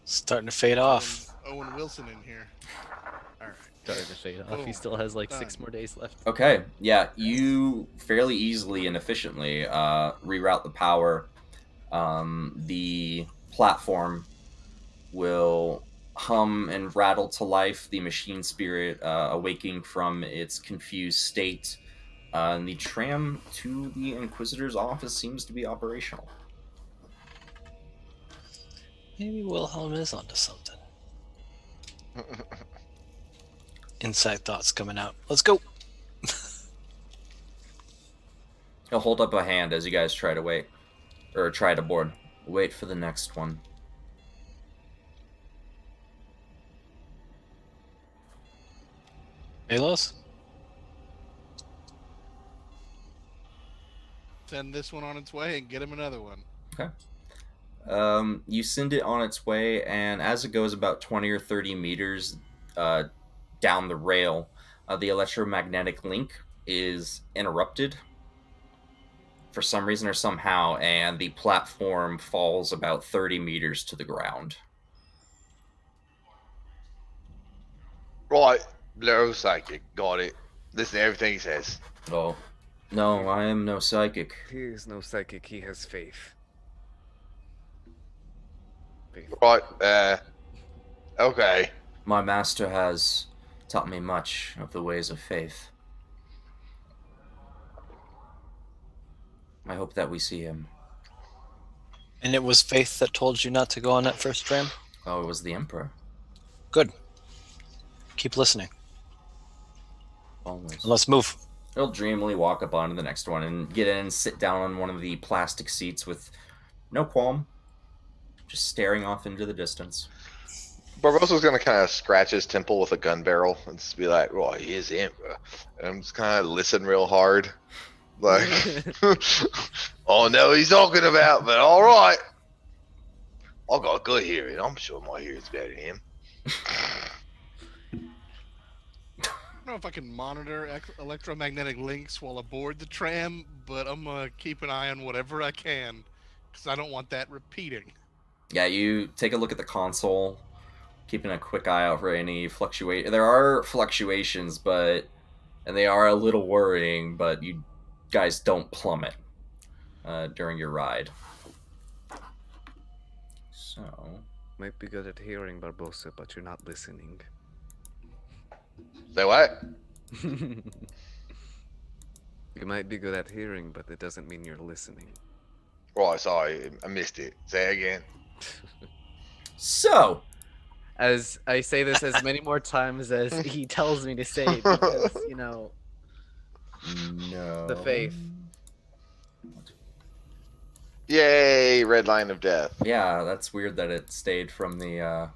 Starting to fade off. Owen Wilson in here. All right. Starting to fade off. He Boom. still has like 6 Done. more days left. Okay, yeah, you fairly easily and efficiently reroute the power. The platform will hum and rattle to life, the machine spirit awaking from its confused state. And the tram to the Inquisitor's office seems to be operational. Maybe Wilhelm is onto something. Inside thoughts coming out. Let's go. He'll hold up a hand as you guys try to wait. Or try to board. Wait for the next one. Halos? Send this one on its way and get him another one. Okay. You send it on its way, and as it goes about 20 or 30 meters down the rail, the electromagnetic link is interrupted for some reason or somehow, and the platform falls about 30 meters to the ground. Right, low psychic, got it. Listen to everything he says. Oh, no, I am no psychic. He is no psychic, he has faith. Right, okay. My master has taught me much of the ways of faith. I hope that we see him. And it was Faith that told you not to go on that first tram? Oh, it was the Emperor. Good. Keep listening. Always. And let's move. He'll dreamily walk up onto the next one and get in and sit down on one of the plastic seats with no qualm, just staring off into the distance. Barbossa's gonna kind of scratch his temple with a gun barrel and just be like, "Oh, he is Emperor," and I'm just kind of listen real hard, like, "Oh no, he's talking about," but all right, I got good hearing. I'm sure my hearing's better than him. I don't know if I can monitor electromagnetic links while aboard the tram, but I'm gonna keep an eye on whatever I can, because I don't want that repeating. Yeah, you take a look at the console, keeping a quick eye out for any fluctuate. There are fluctuations, and they are a little worrying, but you guys don't plummet during your ride. So, Might be good at hearing, Barbossa, but you're not listening. Say what? You might be good at hearing, but it doesn't mean you're listening. Right, sorry, I missed it. Say it again. so As I say this as many more times as he tells me to say, because, you know, no. the faith. Yay, red line of death. Yeah, that's weird that it stayed from the.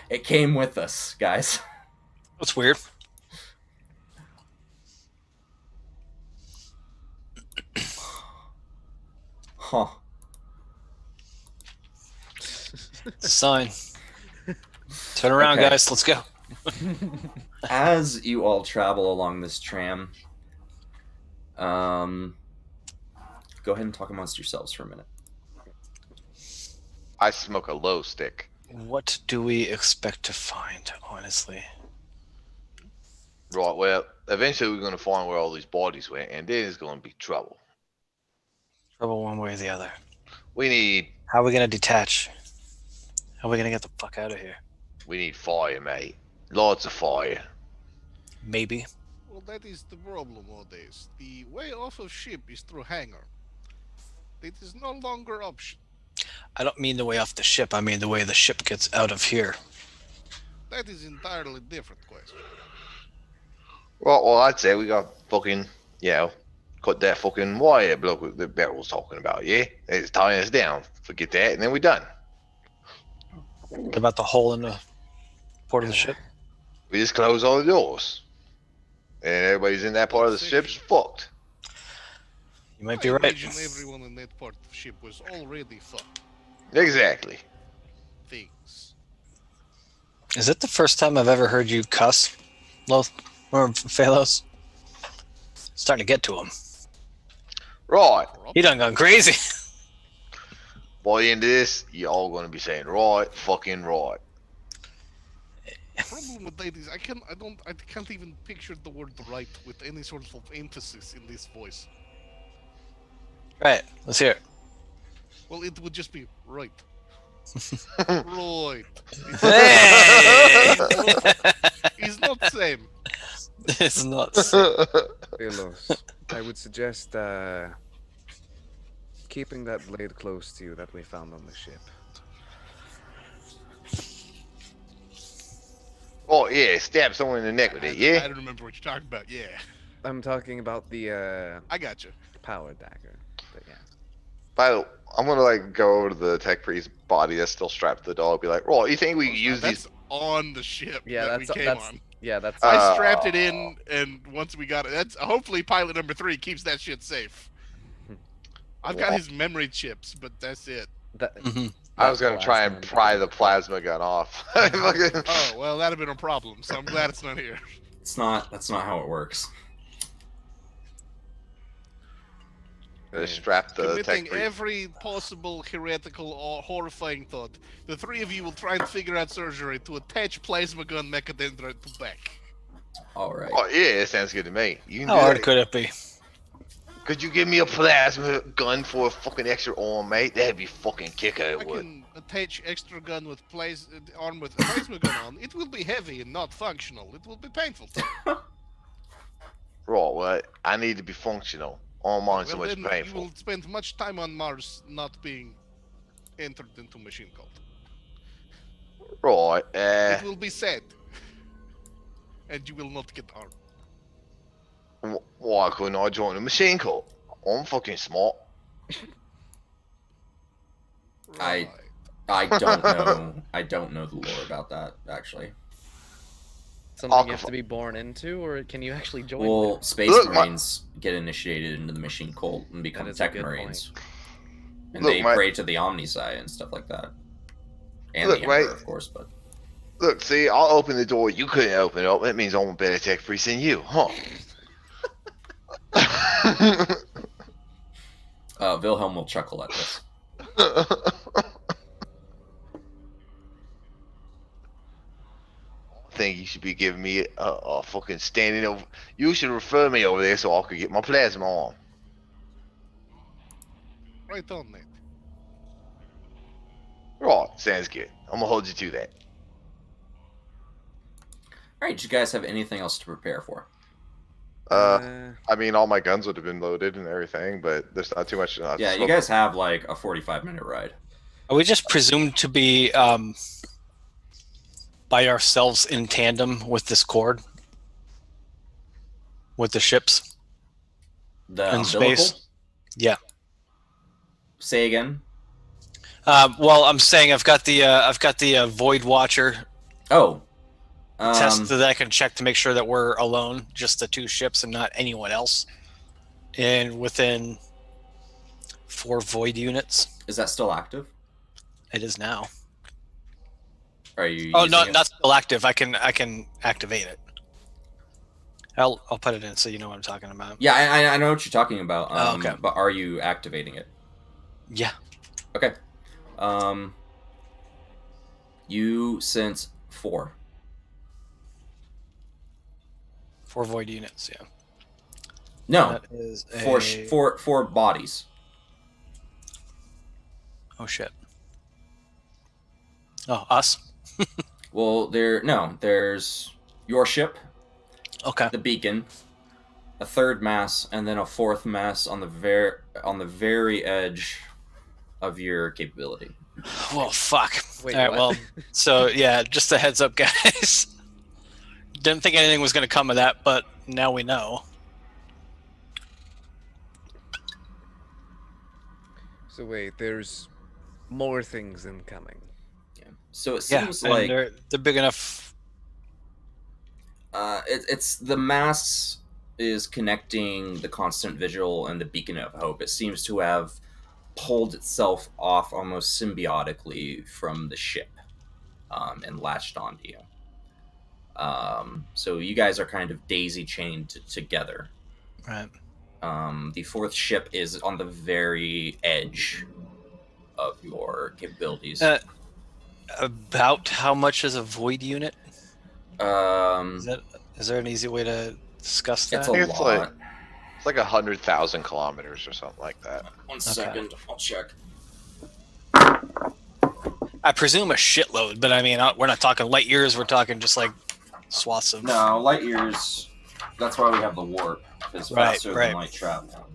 It came with us, guys. That's weird. Huh. It's a sign. Turn around, Okay. guys. Let's go. As you all travel along this tram, go ahead and talk amongst yourselves for a minute. I smoke a low stick. What do we expect to find, honestly? Right, well, eventually we're going to find where all these bodies went, and then it's going to be trouble. Trouble one way or the other. We need How are we going to detach? How are we going to get the fuck out of here? fire, mate. Lots of fire. Maybe. Well, that is the problem nowadays. The way off of ship is through hangar. It is no longer option. I don't mean the way off the ship. I mean the way the ship gets out of here. That is entirely different question. Well, I'd say we got fucking, cut that fucking wire bloke that Beryl was talking about, yeah? It's tying us down. Forget that, and then we're done. What about the hole in the port of the ship? We just close all the doors. And everybody's in that part of the ship's fucked. You might I be right. imagine everyone in that part of the ship was already fucked. Exactly. Things. Is it the first time I've ever heard you cuss, Loth or Phalos? Starting to get to him. Right. He done gone crazy. By the end of this, you all gonna be saying right, fucking right. The problem with that is I can't even picture the word right with any sort of emphasis in this voice. Right. Let's hear it. Well, it would just be right. Right. Hey! It's not same. It's not sick. Philos, I would suggest keeping that blade close to you that we found on the ship. Oh yeah, stab someone in the neck with it, I yeah? don't remember what you're talking about. Yeah, I'm talking about the I got you. power dagger. But yeah. By the I'm gonna like go over to the tech priest's body that's still strapped to the dog. Be like, "Well, you think we could use That's these?" on the ship Yeah, that we that's came on. yeah, that's I strapped it in, and once we got it, that's hopefully pilot number 3 keeps that shit safe. I've got his memory chips, but that's it. that, Mhm. I was gonna try and plasma pry the plasma gun off. Fucking- Oh well, that'd have been a problem. So I'm glad it's not here. It's not. That's not how it works. Strap the Committing tech priest. every possible heretical or horrifying thought. The 3 of you will try and figure out surgery to attach plasma gun mechadendrite to back. All right. Oh yeah, it sounds good to me. You can How do hard that. could it be? Could you give me a plasma gun for a fucking extra arm, mate? That'd be fucking kicker. I It would. can attach extra gun with arm with a plasma gun on. It will be heavy and not functional. It will be painful. Right, well, I need to be functional. All mine so Well, much then you painful. will spend much time on Mars not being entered into machine cult. Right, It will be sad. And you will not get armed. why couldn't I join the machine cult? I'm fucking smart. I don't know. I don't know the lore about that actually. something you have to be born into, or can you actually join? Well, it? Space Look, Marines get initiated into the Machine Cult and become That is a Tech good Marines, and Look, they my- pray to the Omnisci and stuff like that, and Look, the Emperor, right. of course. But Look, see, I'll open the door. You couldn't open it up. That means I'm a better tech priest than you, huh? Wilhelm will chuckle at this. I think you should be giving me a fucking standing over. You should refer me over there so I could get my plasma on. Right on, mate. Right, sounds good. I'm gonna hold you to that. All right, do you guys have anything else to prepare for? I mean, all my guns would have been loaded and everything, but there's not too much. Yeah, you guys have like a 45-minute ride. Are we just presumed to be by ourselves in tandem with this cord? With the ships? The In umbilical? space? Yeah. Say again. Well, I'm saying I've got the Void Watcher Oh. test that I can check to make sure that we're alone, just the 2 ships and not anyone else. And within 4 Void units. Is that still active? It is now. Are you? Oh, using it? not still active. I can activate it. I'll put it in so you know what I'm talking about. Yeah, I know what you're talking about. Oh, okay. But are you activating it? Yeah. Okay. You sent 4. 4 Void units. Yeah. No, That is four bodies. Oh shit. Oh, us. Well, there's your ship, Okay. the beacon, a 3rd mass, and then a 4th mass on the very edge of your capability. Well, fuck. Wait, All right. what? Well, so yeah, just a heads up, guys. Didn't think anything was going to come of that, but now we know. So wait, there's more things incoming. Yeah. So it Yeah, seems and like they're big enough. it's the mass is connecting the constant vigil and the beacon of hope. It seems to have pulled itself off almost symbiotically from the ship and latched onto you. So you guys are kind of daisy chained together. Right. The 4th ship is on the very edge of your capabilities. About how much is a void unit? Um, Is there an easy way to discuss that? it's a I think it's lot. It's like 100,000 kilometers or something like that. One second, I'll check. I presume a shitload, but I mean, we're not talking light years. We're talking just like swaths of. No, light years. That's why we have the warp. It's faster than Right. light travel.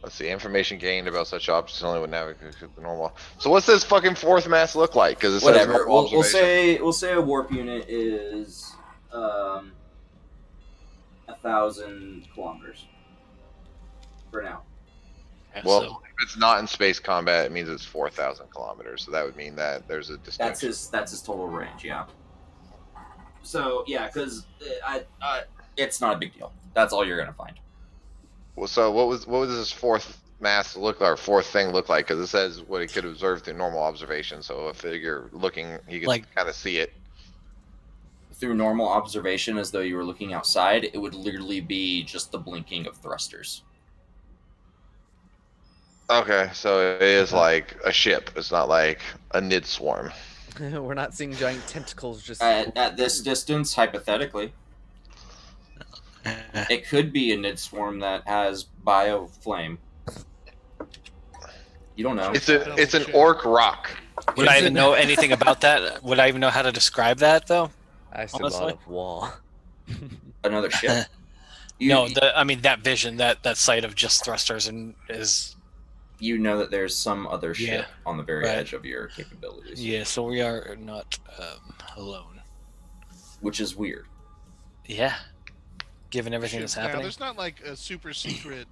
Let's see. Information gained about such objects only would navigate the normal. So what's this fucking fourth mass look like? Because it Whatever. says normal We'll say a warp unit is 1,000 kilometers for now. Well, So, if it's not in space combat, it means it's 4,000 kilometers. So that would mean that there's a distinction. That's his total range. Yeah. So yeah, because it's not a big deal. That's all you're gonna find. Well, so what was this fourth mass look like, or fourth thing look like? Because it says what it could observe through normal observation. So if you're looking, you can Like- kind of see it. Through normal observation, as though you were looking outside, it would literally be just the blinking of thrusters. Okay, so it is like a ship. It's not like a nid swarm. We're not seeing giant tentacles just. At this distance, hypothetically, it could be a nid swarm that has bio flame. You don't know. It's an orc rock. would I even know anything about that? Would I even know how to describe that though? I still honestly? out of wall. Another ship. No, I mean that vision, that sight of just thrusters and is. You know that there's some other ship Yeah, on the very right. edge of your capabilities. Yeah, so we are not alone. Which is weird. Yeah, given everything Shit, that's now, happening. there's not like a super secret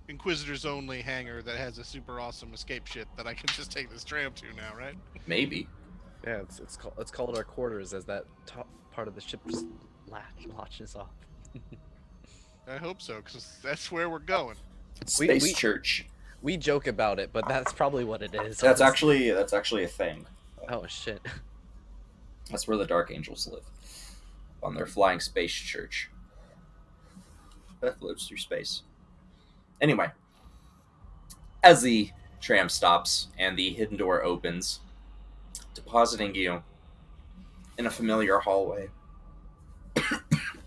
Inquisitors only hangar that has a super awesome escape ship that I can just take this tram to now, right? Maybe. Yeah, it's called our quarters as that top part of the ship just latches off. I hope so, because that's where we're going. Space Church. We joke about it, but that's probably what it is. That's honestly. actually a thing. Oh shit. That's where the Dark Angels live. On their flying space church. That floats through space. Anyway. As the tram stops and the hidden door opens, depositing you in a familiar hallway.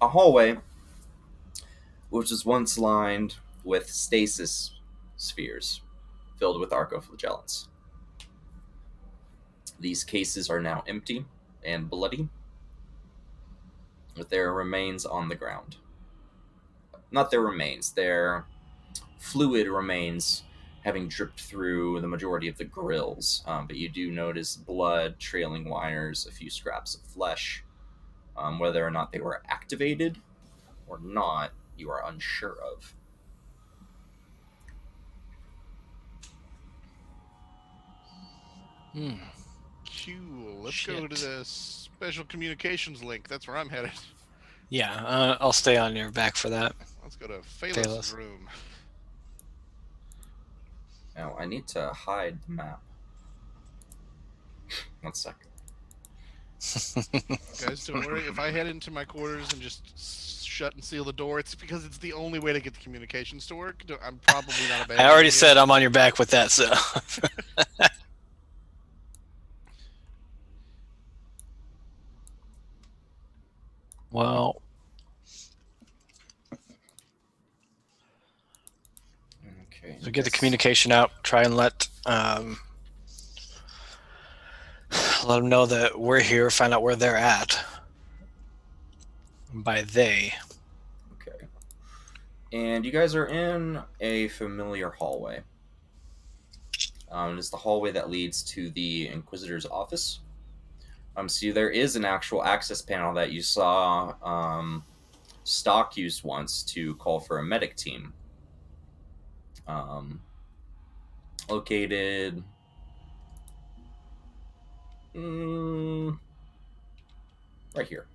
A hallway which was once lined with stasis spheres filled with arcoflagellants. These cases are now empty and bloody, with their remains on the ground. Not their remains, their fluid remains having dripped through the majority of the grills, but you do notice blood, trailing wires, a few scraps of flesh. Whether or not they were activated or not, you are unsure of. Cool. Let's go to the special communications link. That's where I'm headed. Yeah, I'll stay on your back for that. Let's go to Phalos. Phalos' room. Now, I need to hide the map. 1 second. Guys, don't worry. If I head into my quarters and just shut and seal the door, it's because it's the only way to get the communications to work. I'm probably not a bad I already idea. said I'm on your back with that, so. Well, Okay. so get the communication out. Try and let them know that we're here. Find out where they're at. By they, Okay. And you guys are in a familiar hallway. It's the hallway that leads to the Inquisitor's office. So there is an actual access panel that you saw Stock used once to call for a medic team. Located right here.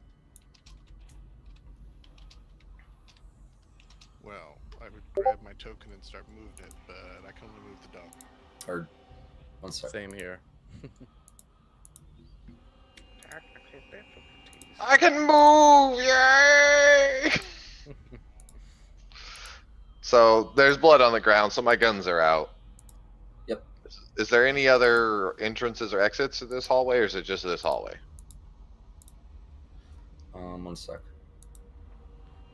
Well, I would grab my token and start moving it, but I can only move the dog. Or 1 second. Same here. I can move! Yay! So there's blood on the ground, so my guns are out. Yep. Is there any other entrances or exits to this hallway, or is it just this hallway? 1 sec.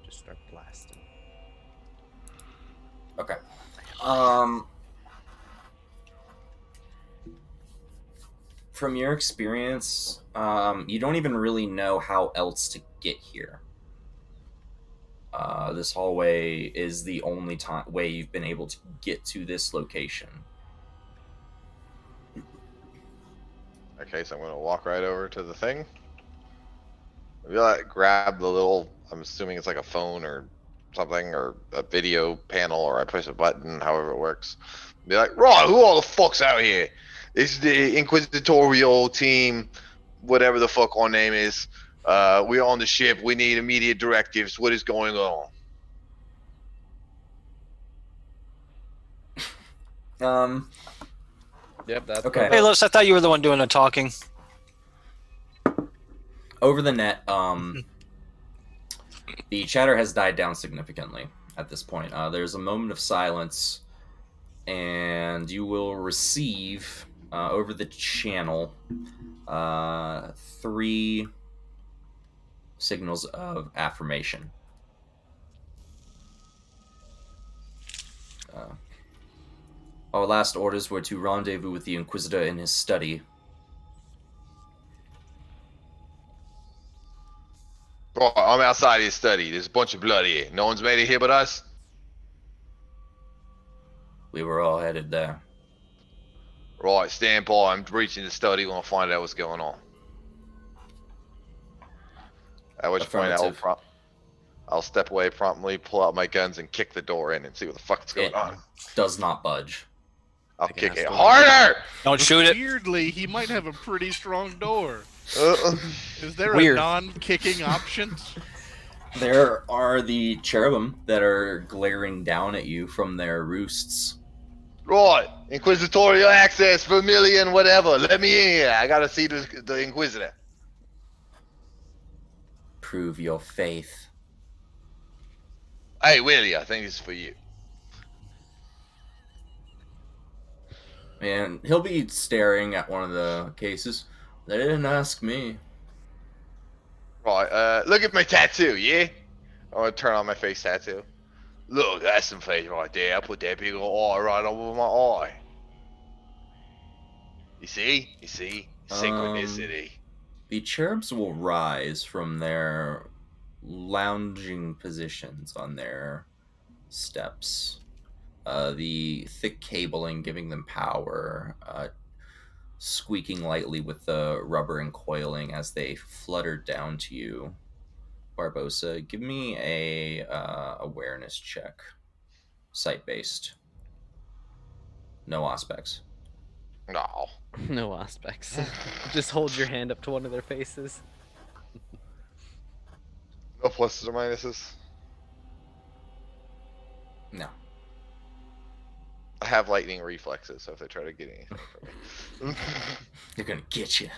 Just start blasting. Okay. From your experience, you don't even really know how else to get here. This hallway is the only way you've been able to get to this location. Okay, so I'm gonna walk right over to the thing. Maybe like grab the little, I'm assuming it's like a phone or something, or a video panel, or I push a button, however it works. Be like, right, who all the fuck's out here? It's the Inquisitorial team, whatever the fuck our name is. We're on the ship. We need immediate directives. What is going on? Yep, that's Okay. Hey, Los, I thought you were the one doing the talking. Over the net, the chatter has died down significantly at this point. There's a moment of silence, and you will receive over the channel 3 signals of affirmation. Our last orders were to rendezvous with the Inquisitor in his study. Right, I'm outside his study. There's a bunch of blood here. No one's made it here but us. We were all headed there. Right, stand by. I'm reaching the study when I find out what's going on. At which point Affirmative. I'll step away promptly, pull out my guns, and kick the door in and see what the fuck's going on. Does not budge. I'll Like an kick it asshole. harder! Don't shoot it. Weirdly, he might have a pretty strong door. Uh, Is there Weird. a non-kicking option? There are the cherubim that are glaring down at you from their roosts. right, Inquisitorial access, Vermilion, whatever. Let me in here. I gotta see the Inquisitor. Prove your faith. Hey, Willie, I think this is for you. And he'll be staring at one of the cases. They didn't ask me. Right, look at my tattoo, yeah? I'm gonna turn on my face tattoo. Look, that's some face right there. I put that big old eye right over my eye. You see? You see? Synchronicity. The cherubs will rise from their lounging positions on their steps. The thick cabling giving them power, squeaking lightly with the rubber and coiling as they flutter down to you. Barbosa, give me a awareness check. Sight-based. No aspects. No. No aspects. Just hold your hand up to one of their faces. No pluses or minuses. No. I have lightning reflexes, so if they try to get anything from me. They're gonna get you.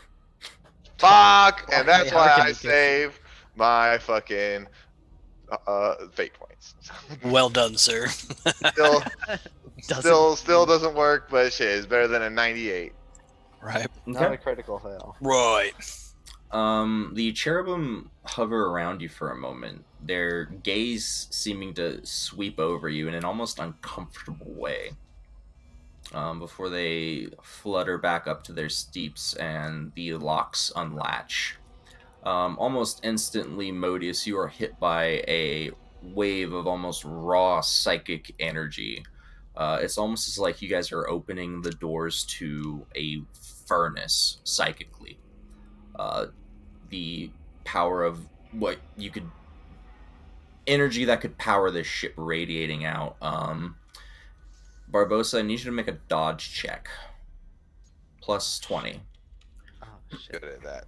Fuck! And that's Hey, how why can I it get you? save my fucking fate points. Well done, sir. Still, Doesn't still doesn't work, but shit, it's better than a 98. Right. not a critical fail. Right. The cherubim hover around you for a moment, their gaze seeming to sweep over you in an almost uncomfortable way, before they flutter back up to their steeps and the locks unlatch. Almost instantly, Modius, you are hit by a wave of almost raw psychic energy. It's almost as like you guys are opening the doors to a furnace psychically. The power of what you could energy that could power this ship radiating out. Barbosa, I need you to make a dodge check. Plus 20. Oh shit. Good at that.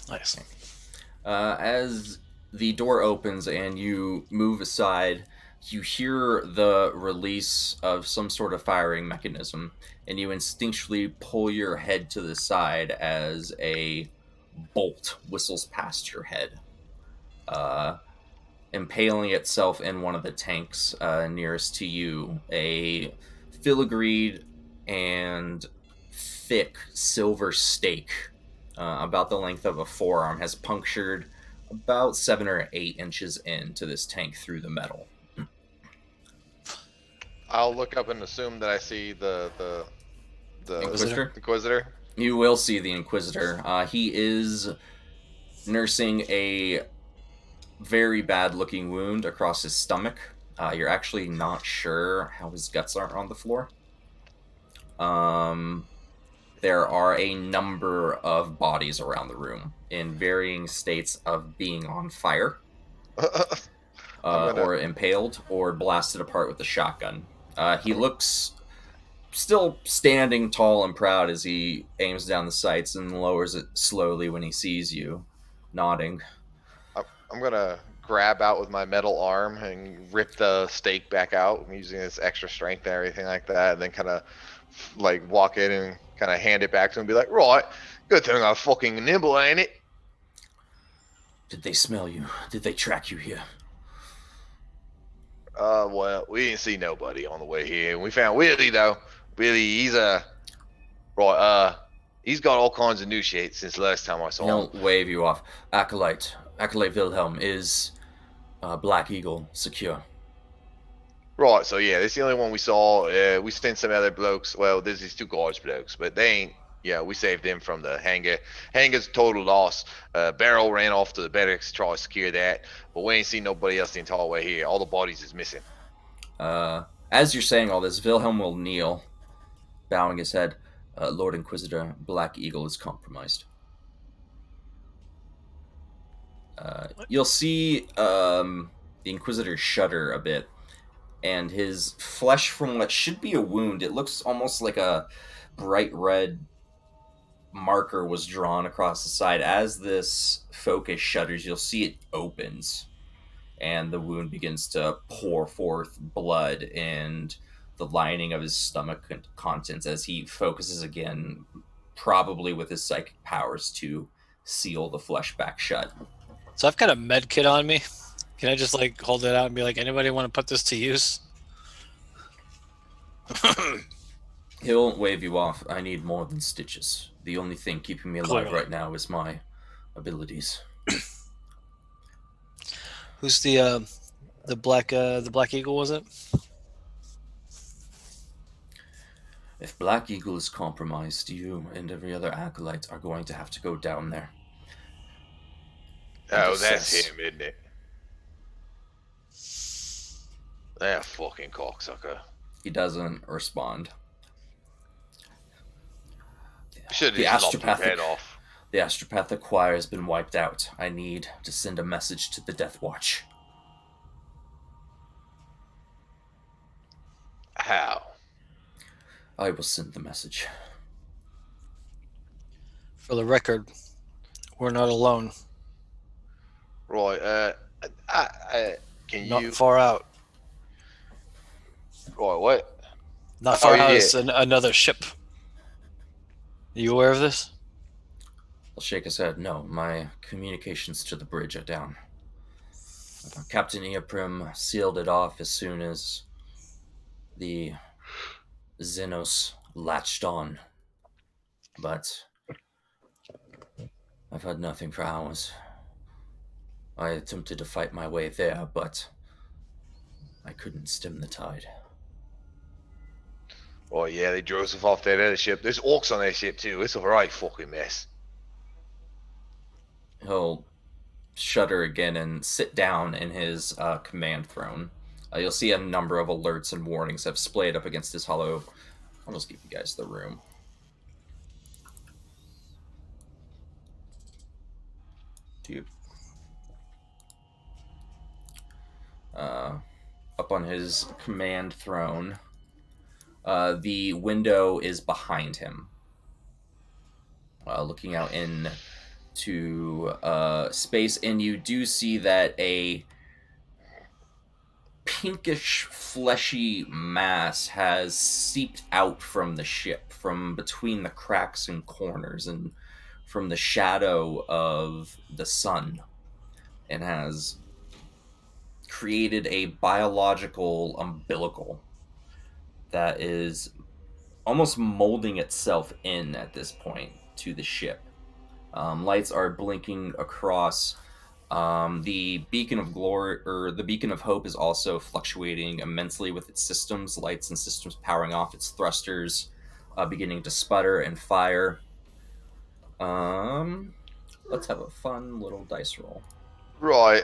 Nice. As the door opens and you move aside you hear the release of some sort of firing mechanism, and you instinctually pull your head to the side as a bolt whistles past your head, impaling itself in one of the tanks nearest to you. A filigreed and thick silver stake, about the length of a forearm, has punctured about 7 or 8 inches into this tank through the metal. I'll look up and assume that I see the Inquisitor? Inquisitor. You will see the Inquisitor. He is nursing a very bad looking wound across his stomach. You're actually not sure how his guts are on the floor. There are a number of bodies around the room in varying states of being on fire, or impaled, or blasted apart with a shotgun. He looks still standing tall and proud as he aims down the sights and lowers it slowly when he sees you, nodding. I'm gonna grab out with my metal arm and rip the stake back out using its extra strength and everything like that, and then kind of like walk in and kind of hand it back to him and be like, right, good thing I'm fucking nimble, ain't it? Did they smell you? Did they track you here? Well, we didn't see nobody on the way here. We found Willie though. Willie, he's he's got all kinds of new shit since last time I saw him. He'll wave you off. Acolyte Wilhelm, is Black Eagle secure? Right, so yeah, that's the only one we saw. We sent some other blokes. Well, there's these 2 guards blokes, but they ain't. Yeah, we saved them from the hangar. Hangar's a total loss. Barrel ran off to the barracks to try to secure that, but we ain't seen nobody else the entire way here. All the bodies is missing. As you're saying all this, Wilhelm will kneel, bowing his head. Lord Inquisitor, Black Eagle is compromised. You'll see the Inquisitor shudder a bit, and his flesh from what should be a wound, it looks almost like a bright red marker was drawn across the side. As this focus shudders, you'll see it opens, and the wound begins to pour forth blood and the lining of his stomach contents as he focuses again, probably with his psychic powers, to seal the flesh back shut. So I've got a med kit on me. Can I just like hold it out and be like, anybody want to put this to use? He'll wave you off. I need more than stitches. The only thing keeping me alive right now is my abilities. Who's the Black Eagle, was it? If Black Eagle is compromised, you and every other acolyte are going to have to go down there. Oh, that's him, isn't it? That fucking cocksucker. He doesn't respond. Should have just lopped his head off. The astropathic choir has been wiped out. I need to send a message to the Death Watch. How? I will send the message. For the record, we're not alone. Right, can Not you... far out. Right, what? Not far out yeah. is another ship. Are you aware of this? I'll shake his head. No, my communications to the bridge are down. Captain Eoprim sealed it off as soon as the Xenos latched on. But I've had nothing for hours. I attempted to fight my way there, but I couldn't stem the tide. Oh yeah, they drove us off that other ship. There's orcs on that ship too. It's a right fucking mess. He'll shudder again and sit down in his command throne. You'll see a number of alerts and warnings have splayed up against his hollow. I'll just give you guys the room. Dude. Up on his command throne, the window is behind him. Looking out into space, and you do see that a pinkish, fleshy mass has seeped out from the ship, from between the cracks and corners, and from the shadow of the sun, and has created a biological umbilical that is almost molding itself in at this point to the ship. Lights are blinking across. The beacon of glory, or the beacon of hope, is also fluctuating immensely with its systems, lights and systems powering off, its thrusters beginning to sputter and fire. Let's have a fun little dice roll. Right.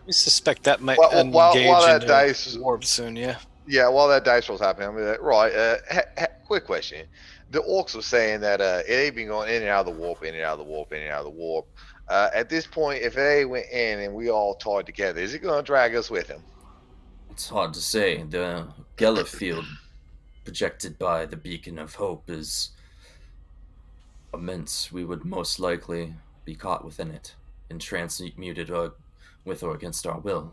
We suspect that might While engage that into dice, warp soon. Yeah. yeah, while that dice roll's happening, I'm like, right. Quick question: the orcs were saying that it ain't been going in and out of the warp, in and out of the warp, in and out of the warp. At this point, if they went in and we all tied together, is it going to drag us with him? It's hard to say. The Geller field projected by the beacon of hope is immense. We would most likely be caught within it and transmuted with or against our will.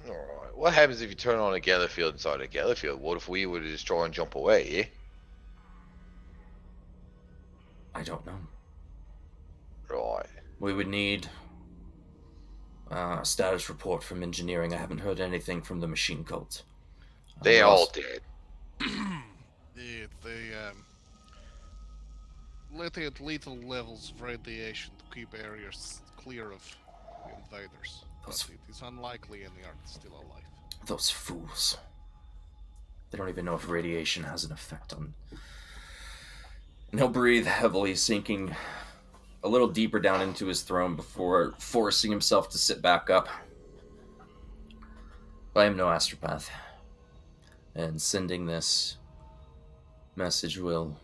All right. What happens if you turn on a Geller field inside a Geller field? What if we were to just try and jump away? Yeah. I don't know. Right. We would need a status report from engineering. I haven't heard anything from the machine cult. They all did. Letting at lethal levels of radiation to keep areas clear of the invaders. But it is unlikely any are still alive. Those fools. They don't even know if radiation has an effect on... And he'll breathe heavily, sinking a little deeper down into his throne before forcing himself to sit back up. I am no astropath, and sending this message will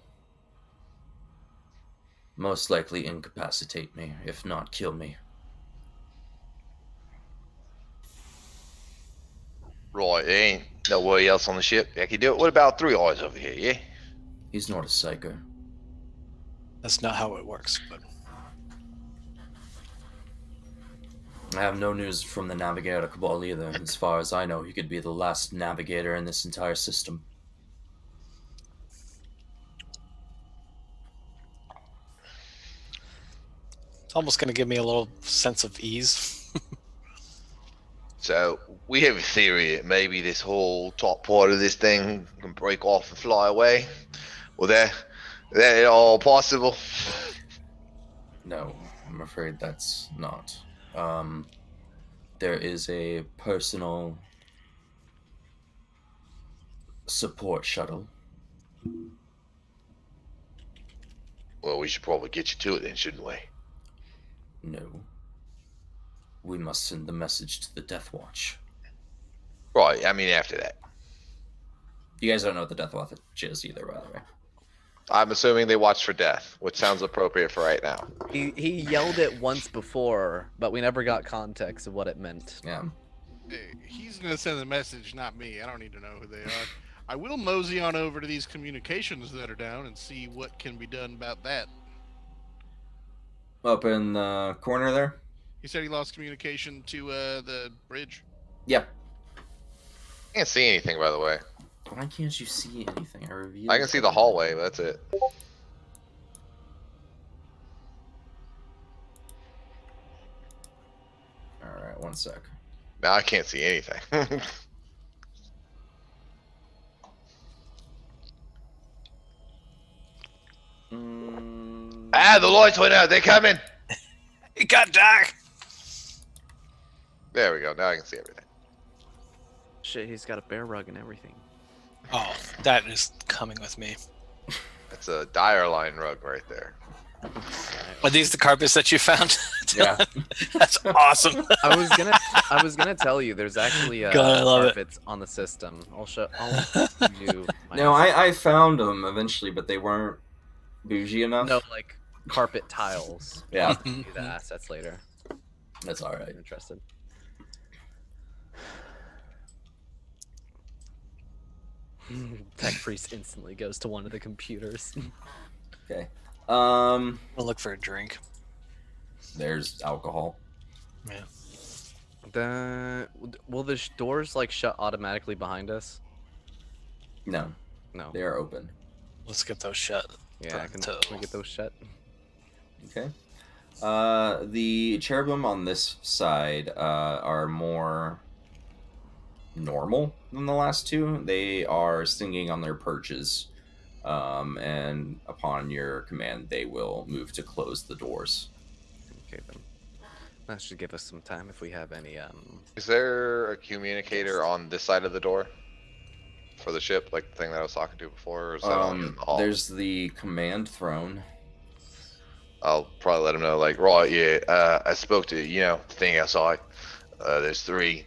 most likely incapacitate me, if not kill me. Right. There ain't nobody else on the ship that can do it. What about Three Eyes over here? Yeah. He's not a psycho. That's not how it works, but I have no news from the Navigator Cabal either. As far as I know, he could be the last navigator in this entire system. it's almost going to give me a little sense of ease. So we have a theory that maybe this whole top part of this thing can break off and fly away. Well, that at all possible? No, I'm afraid that's not. There is a personal support shuttle. Well, we should probably get you to it then, shouldn't we? No. We must send the message to the Death Watch. Right. I mean, after that. You guys don't know what the Death Watch is either, by the way. I'm assuming they watch for death, which sounds appropriate for right now. He yelled it once before, but we never got context of what it meant. Yeah. Hey, he's gonna send the message, not me. I don't need to know who they are. I will mosey on over to these communications that are down and see what can be done about that. Up in the corner there? He said he lost communication to the bridge. Yep. Can't see anything, by the way. Why can't you see anything? I reviewed I can see the hallway, but that's it. Alright, one sec. Now I can't see anything. Ah, the lights went out. They're coming. It got dark. There we go. Now I can see everything. Shit, he's got a bear rug and everything. Oh, that is coming with me. That's a dire line rug right there. Are these the carpets that you found? Yeah. That's awesome. I was gonna tell you there's actually God, I love it. carpets on the system. I'll show you. No, I found them eventually, but they weren't bougie enough. No, like carpet tiles. Yeah. I'll do the assets later. That's alright. I'm interested. Tech Priest instantly goes to one of the computers. Okay. I'll look for a drink. There's alcohol. Yeah. Will the doors like shut automatically behind us? No, No. they are open. Let's get those shut. Yeah, Pronto. can we get those shut? Okay. The cherubim on this side are more normal than the last two. They are singing on their perches, and upon your command, they will move to close the doors. Okay then. That should give us some time if we have any Is there a communicator on this side of the door for the ship, like the thing that I was talking to before, or is that only in the hall? There's the command throne. I'll probably let him know, like, right, yeah, I spoke to, the thing outside. There's three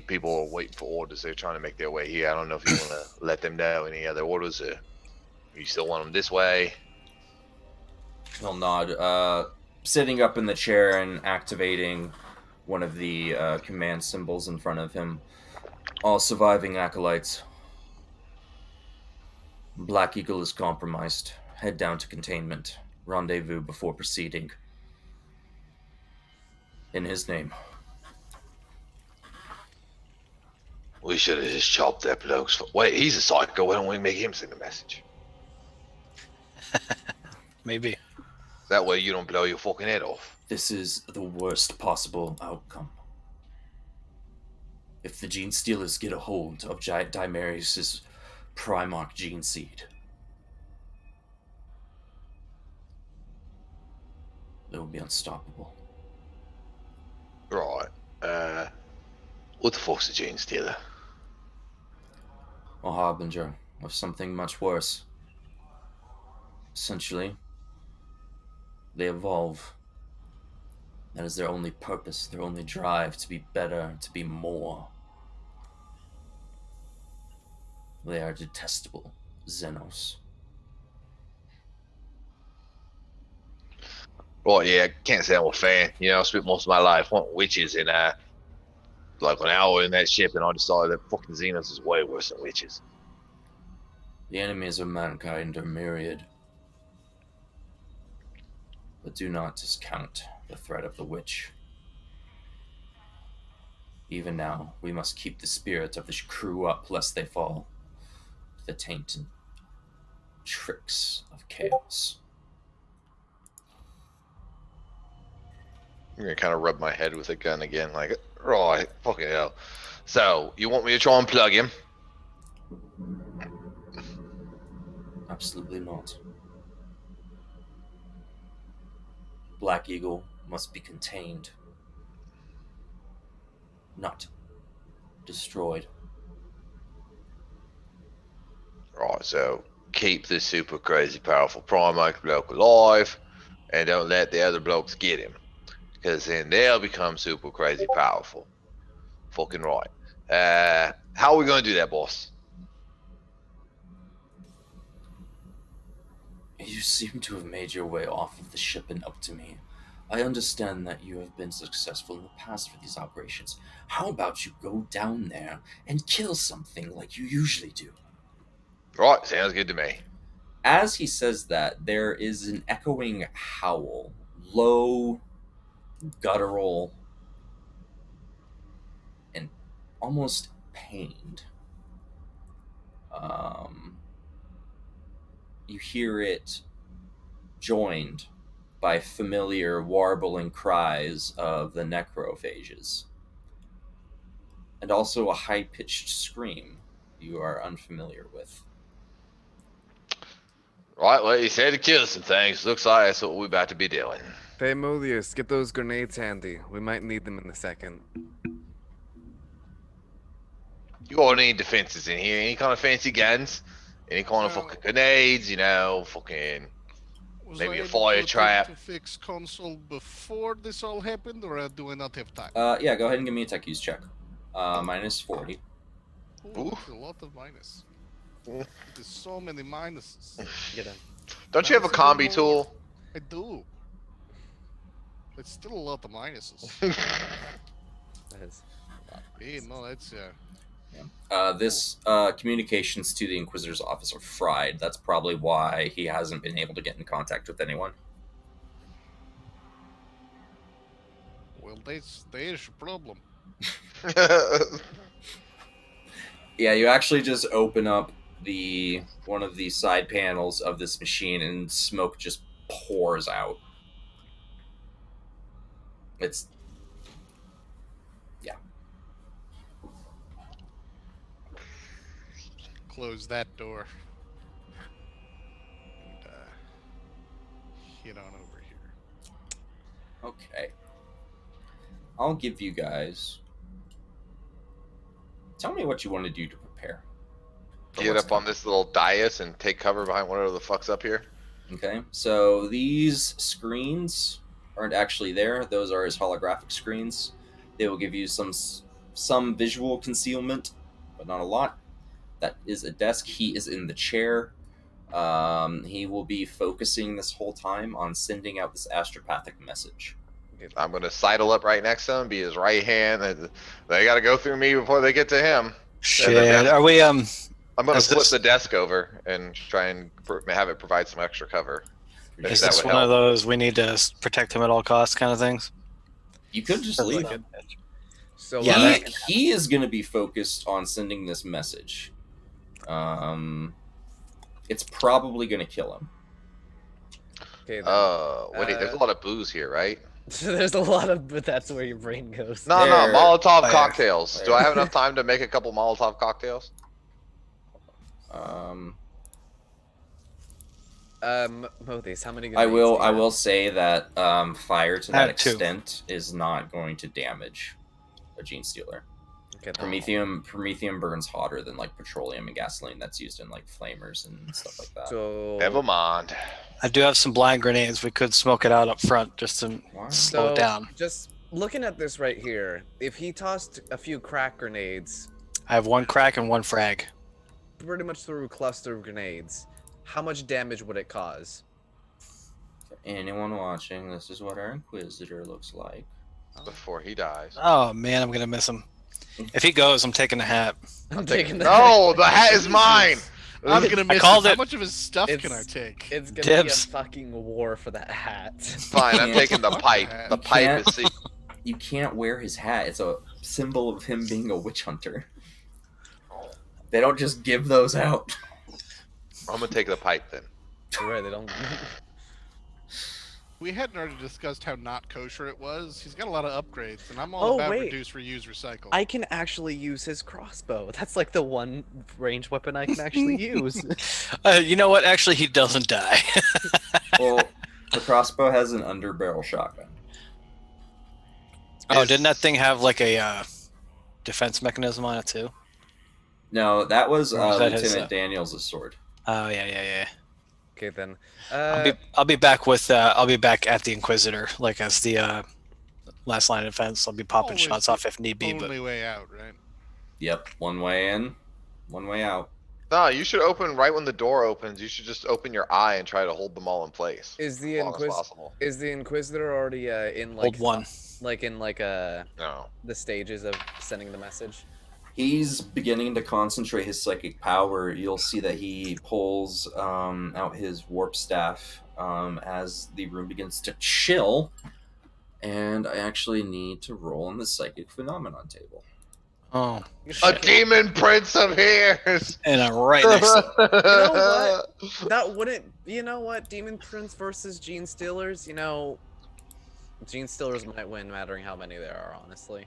people waiting for orders. They're trying to make their way here. I don't know if you want to let them know any other orders, or you still want them this way. He'll nod. Sitting up in the chair and activating one of the command symbols in front of him. All surviving acolytes. Black Eagle is compromised. Head down to containment. Rendezvous before proceeding. In his name. We should have just chopped that bloke's. Wait, he's a psycho. Why don't we make him send a message? Maybe. That way you don't blow your fucking head off. This is the worst possible outcome. If the Gene Stealers get a hold of Dimarius' Primarch gene seed, they will be unstoppable. Right. What the fuck's a gene stealer? A harbinger of something much worse. Essentially, they evolve. That is their only purpose, their only drive, to be better, to be more. They are detestable, Xenos. Right, yeah, can't say I'm a fan. I spent most of my life hunting witches, and like an hour in that ship, and I decided that fucking Xenos is way worse than witches. The enemies of mankind are myriad. But do not discount the threat of the witch. Even now, we must keep the spirit of the crew up lest they fall to the taint and tricks of chaos. I'm gonna kind of rub my head with a gun again, like, right, fucking hell. So, you want me to try and plug him? Absolutely not. Black Eagle must be contained, not destroyed. Right, so keep this super crazy powerful Primarch bloke alive, and don't let the other blokes get him. Because then they'll become super crazy powerful. Fucking right. How are we gonna do that, boss? You seem to have made your way off of the ship and up to me. I understand that you have been successful in the past for these operations. How about you go down there and kill something like you usually do? Right, sounds good to me. As he says that, there is an echoing howl, low, guttural, and almost pained. You hear it joined by familiar warbling cries of the necrophages, and also a high-pitched scream you are unfamiliar with. Right, well, you said to kill some things. Looks like that's what we're about to be doing. Famodius, get those grenades handy. We might need them in a second. You got any defenses in here? Any kind of fancy guns? Any kind of fucking grenades? Fucking Was maybe I a able fire to trap? to fix console before this all happened, or do I not have time? Yeah, go ahead and give me a tech use check. Minus 40. Ooh, that's a lot of minus. There's so many minuses. Get in. Don't you have a That's even combi more. tool? I do. It's still a lot of minuses. That is. Hey, no, that's This communications to the Inquisitor's office are fried. That's probably why he hasn't been able to get in contact with anyone. well, there's a problem. Yeah, you actually just open up one of the side panels of this machine, and smoke just pours out. It's Close that door. And get on over here. okay. I'll give you guys. Tell me what you want to do to prepare. for Get what's up on coming. this little dais and take cover behind whatever the fuck's up here. Okay, so these screens aren't actually there. Those are his holographic screens. They will give you some visual concealment, but not a lot. That is a desk. He is in the chair. He will be focusing this whole time on sending out this astropathic message. I'm gonna sidle up right next to him, be his right hand. And they gotta go through me before they get to him. Shit. Are we I'm gonna Is flip this- the desk over and try and have it provide some extra cover. If Is that this would one of help. those we need to protect him at all costs kind of things? You could just leave. So Yeah, He is going to be focused on sending this message. It's probably going to kill him. okay, then. Wait, there's a lot of booze here, right? There's a lot of, but that's where your brain goes. No, There- Molotov Fire. cocktails. Do I have Fire. enough time to make a couple Molotov cocktails? Mothies, how many? I grenades will. do you I have? will say that fire to I that have two. extent is not going to damage a gene stealer. Okay, then. Promethium burns hotter than like petroleum and gasoline that's used in like flamers and stuff like that. So Never mind. I do have some blind grenades. We could smoke it out up front just to Wow. slow it down. Just looking at this right here, if he tossed a few crack grenades, I have one crack and one frag. pretty much through a cluster of grenades, how much damage would it cause? For anyone watching, this is what our Inquisitor looks like. Before he dies. Oh man, I'm gonna miss him. If he goes, I'm taking the hat. I'm taking No, the hat is mine. I'm gonna miss called him. How it. much of his stuff can I It's- take? It's gonna Dibs. be a fucking war for that hat. Fine, I'm taking the pipe. The pipe can't- is secret. You can't wear his hat. It's a symbol of him being a witch hunter. They don't just give those out. I'm gonna take the pipe then. You're right, they don't. We hadn't already discussed how not kosher it was. He's got a lot of upgrades, and I'm all Oh, about wait. reduce, reuse, recycle. I can actually use his crossbow. That's like the one range weapon I can actually use. You know what? Actually, he doesn't die. Well, the crossbow has an underbarrel shotgun. Oh, didn't that thing have like a defense mechanism on it too? No, that was Or was that his, Lieutenant Daniels' sword. Oh yeah. Okay then. I'll be back with. I'll be back at the Inquisitor, like as the last line of defense. I'll be popping Always shots the off if need be. But Only way out, right? Yep, one way in, one way out. No, you should open right when the door opens. You should just open your eye and try to hold them all in place. is the As long as Inquisitor possible. already in like hold one. like in like No. the stages of sending the message? He's beginning to concentrate his psychic power. You'll see that he pulls out his warp staff as the room begins to chill. And I actually need to roll on the psychic phenomenon table. Oh, A demon prince appears. and I'm right next to. what? That wouldn't. You know what? Demon Prince versus Gene Stealers. You know, Gene Stealers might win, mattering how many there are. Honestly.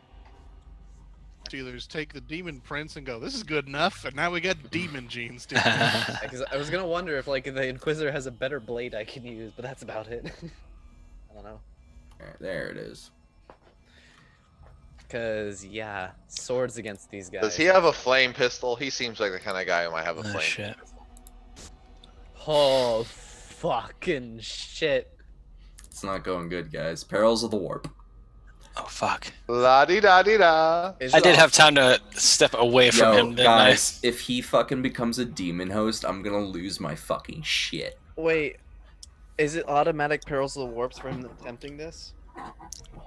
Steelers take the demon prince and go, this is good enough, and now we got demon genes. Dude. Because I was gonna wonder if like the Inquisitor has a better blade I can use, but that's about it. I don't know. Alright, there it is. Cause yeah, swords against these guys. Does he have a flame pistol? He seems like the kind of guy who might have a Oh, flame shit. pistol. Oh fucking shit! It's not going good, guys. Perils of the warp. Oh fuck. La di da di da. Is I it did all- have time to step away from Yo, him. Didn't I? guys, if he fucking becomes a demon host, I'm gonna lose my fucking shit. Wait, is it automatic perils of the warps for him attempting this?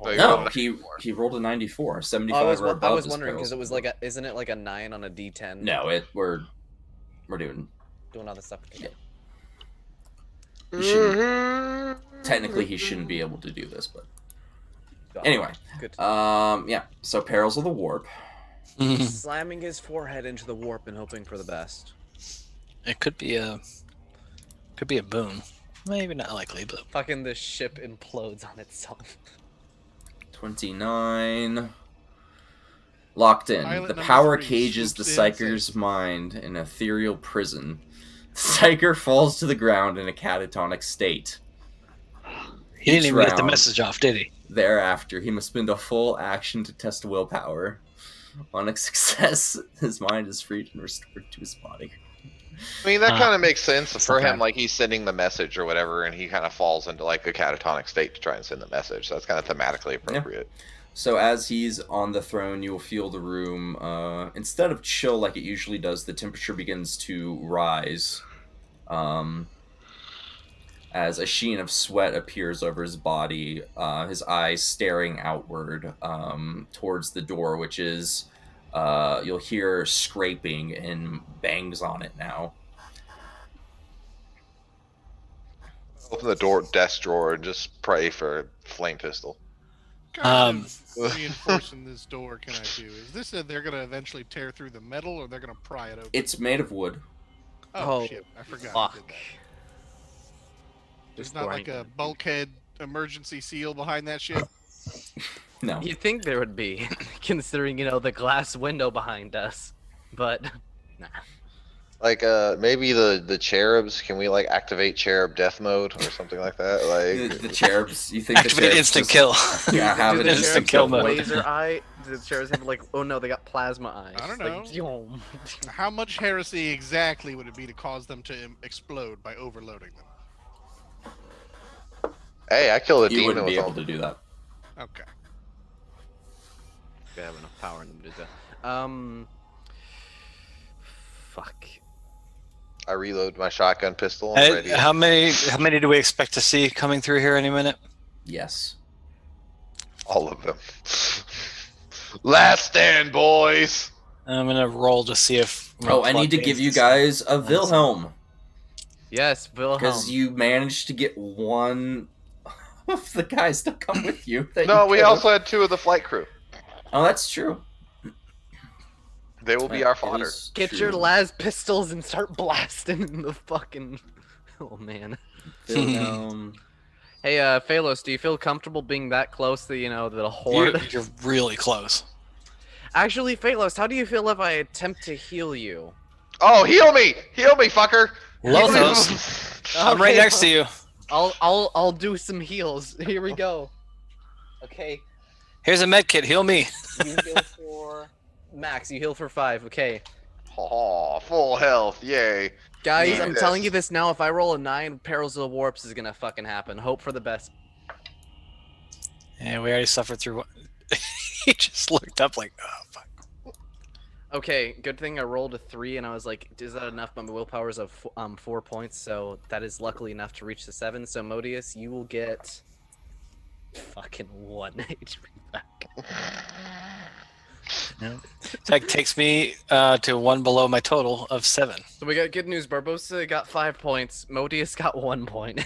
No, you No, rolled a he 94. he rolled a 94, 75 I was or above. I was is wondering perils because it of was the like warp. isn't it like a 9 on a D10? No, we're doing. Doing other stuff. Yeah. He shouldn't, Mhm. technically, he shouldn't be able to do this, but Anyway, Good. yeah. So perils of the warp. Slamming his forehead into the warp and hoping for the best. It could be a boon. Maybe not likely, but Fucking the ship implodes on itself. 29. Locked in. Pilot The number power 3 cages the swoops in Psyker's mind in an ethereal prison. The Psyker falls to the ground in a catatonic state. he didn't Each even get the round message off, did he? Thereafter, he must spend a full action to test willpower. On a success, his mind is freed and restored to his body. I mean, that kind of makes sense It's for not him. bad. Like he's sending the message or whatever, and he kind of falls into like a catatonic state to try and send the message. So that's kind of thematically appropriate. So as he's on the throne, you will feel the room, instead of chill like it usually does, the temperature begins to rise. As a sheen of sweat appears over his body, his eyes staring outward towards the door, which is, you'll hear scraping and bangs on it now. Open the door, desk drawer, and just pray for a flame pistol. Kind of reinforcing this door can I do? Is this they're going to eventually tear through the metal, or they're going to pry it open? It's made of wood. Oh, shit. I forgot. I did Fuck. that. There's not like a bulkhead emergency seal behind that shit? No. You'd think there would be, considering, you know, the glass window behind us. But, nah. Like maybe the cherubs. Can we like activate cherub death mode or something like that? Like The cherubs, you think Activate the cherubs instant just- kill. Yeah, have Do it the instant instant cherubs kill have mode. laser eye? Do the cherubs have like, oh no, they got plasma eyes. I don't Like, know. yom. How much heresy exactly would it be to cause them to explode by overloading them? hey, I killed a You demon wouldn't with be able them. to do that. Okay. They have enough power in them to do that. Fuck. I reload my shotgun pistol. I'm ready. How many do we expect to see coming through here any minute? Yes. All of them. Last stand, boys. I'm gonna roll to see if. Oh, I need to give you guys a Wilhelm. Yes, Wilhelm. Because you managed to get one of the guys to come with you. that No, you we killed. also had 2 of the flight crew. Oh, that's true. They will be That our fodder. is Get true. your las pistols and start blasting in the fucking. Oh man. Wilhelm. Hey, Phalos, do you feel comfortable being that close to, you know, the horde? You're really close. Actually, Phalos, how do you feel if I attempt to heal you? Oh, heal me, fucker. Lothos, I'm right Okay, next to you. I'll do some heals. Here we go. Okay, Here's a med kit. Heal me. you heal for Max. You heal for 5. Okay, Oh, full health, yay. guys, I'm Yes. telling you this now. If I roll a 9, Perils of the Warps is gonna fucking happen. Hope for the best. Yeah, we already suffered through one. He just looked up like, oh fuck. Okay, good thing I rolled a 3, and I was like, is that enough? My willpower is of 4 points, so that is luckily enough to reach the 7. So Modius, you will get fucking 1 HP back. That takes me to 1 below my total of 7. So we got good news. Barbosa got 5 points. Modius got 1 point.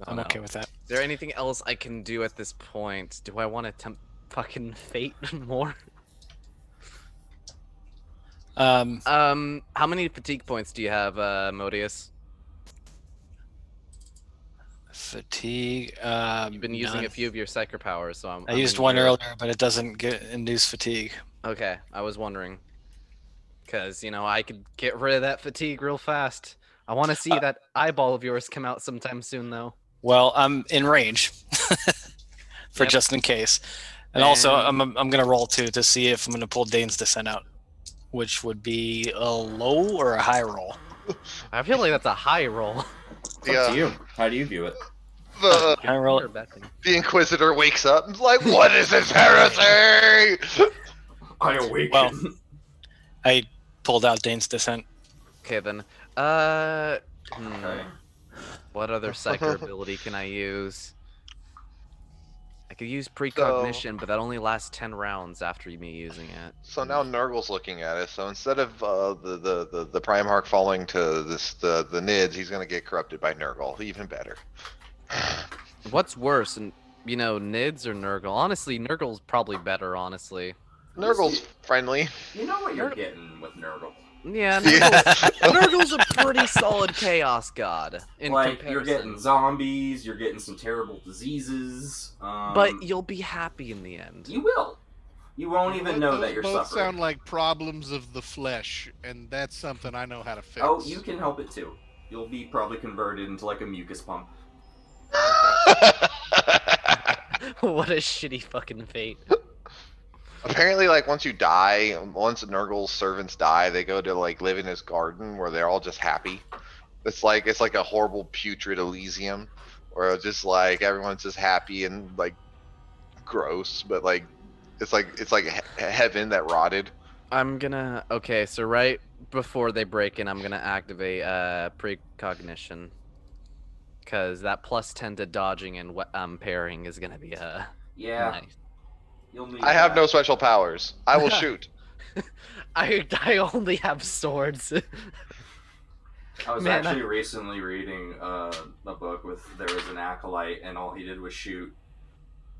I'm okay with that. Is there anything else I can do at this point? Do I want to tempt fucking fate more? How many fatigue points do you have, Modius? Fatigue. You've been using none. a few of your psyker powers, so I used one earlier, but it doesn't induce fatigue. Okay, I was wondering. Because, you know, I could get rid of that fatigue real fast. I want to see that eyeball of yours come out sometime soon, though. Well, I'm in range for Yep. just in case, and also And- I'm gonna roll too to see if I'm gonna pull Dane's Descent out, which would be a low or a high roll. I feel like that's a high roll. It's up to you. How do you view it? The High roll. Or bad thing. Inquisitor wakes up and is like, what is this heresy? I awaken. Well, I pulled out Dane's Descent. Okay, then. Okay. What other psyker ability can I use? I could use precognition, but that only lasts 10 rounds after me using it. So now Nurgle's looking at it. So instead of the Primarch falling to the Nids, he's gonna get corrupted by Nurgle. Even better. What's worse, an You know, Nids or Nurgle? Honestly, Nurgle's probably better, honestly. Nurgle's friendly. You know what you're getting with Nurgle. Yeah, Yeah. Nurgle's a pretty solid chaos god in Like, comparison. you're getting zombies, you're getting some terrible diseases. But you'll be happy in the end. You will. You won't even know that you're both suffering. sound like problems of the flesh, and that's something I know how to fix. Oh, you can help it too. You'll be probably converted into like a mucus pump. What a shitty fucking fate. Apparently, like once you die, once Nurgle's servants die, they go to like live in his garden where they're all just happy. It's like a horrible putrid Elysium, where it's just like everyone's just happy and like gross, but like it's like heaven that rotted. I'm gonna... Okay, so right before they break in, I'm gonna activate precognition. Because that +10 to dodging and parrying is gonna be Yeah. nice. You'll need I have that. no special powers. I will shoot. I only have swords. I was Man, actually recently reading a book with there was an acolyte and all he did was shoot.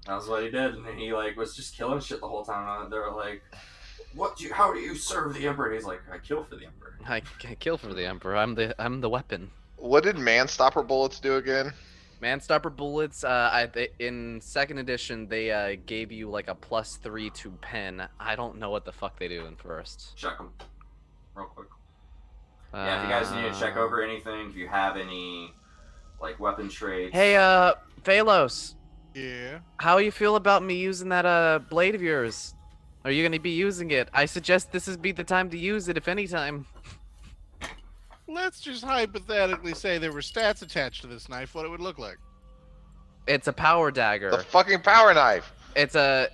That was what he did, and he like was just killing shit the whole time. They were like, how do you serve the emperor? And he's like, I kill for the emperor. I kill for the emperor. I'm the weapon. What did man-stopper bullets do again? Manstopper bullets. In second edition, they gave you like a +3 to pen. I don't know what the fuck they do in first. Check them real quick. Yeah, if you guys need to check over anything, if you have any like weapon traits. Hey, Phalos. Yeah. How you feel about me using that blade of yours? Are you gonna be using it? I suggest this be the time to use it, if any time. Let's just hypothetically say there were stats attached to this knife, what it would look like. It's a power dagger. The fucking power knife. It's a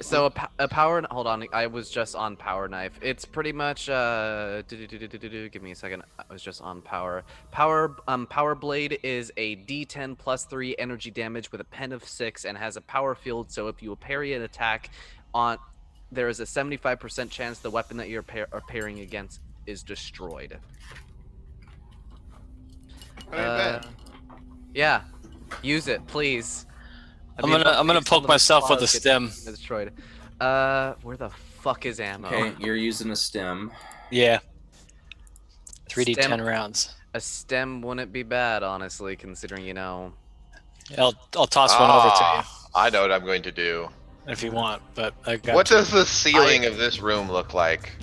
power. Hold on, I was just on power knife. It's pretty much give me a second. I was just on power. Power blade is a D10 +3 energy damage with a pen of 6 and has a power field. So if you parry an attack, there is a 75% chance the weapon that you're parrying against is destroyed. I mean, bad. Yeah, use it, please. I'm gonna poke myself with a stem. Destroyed. Where the fuck is ammo? Okay, you're using a stem. Yeah. 3d10 Stem. rounds. A stem wouldn't be bad, honestly, considering, you know. I'll toss one over to I know what I'm going to do. you if you want, but I got What to. does the ceiling of this room look like?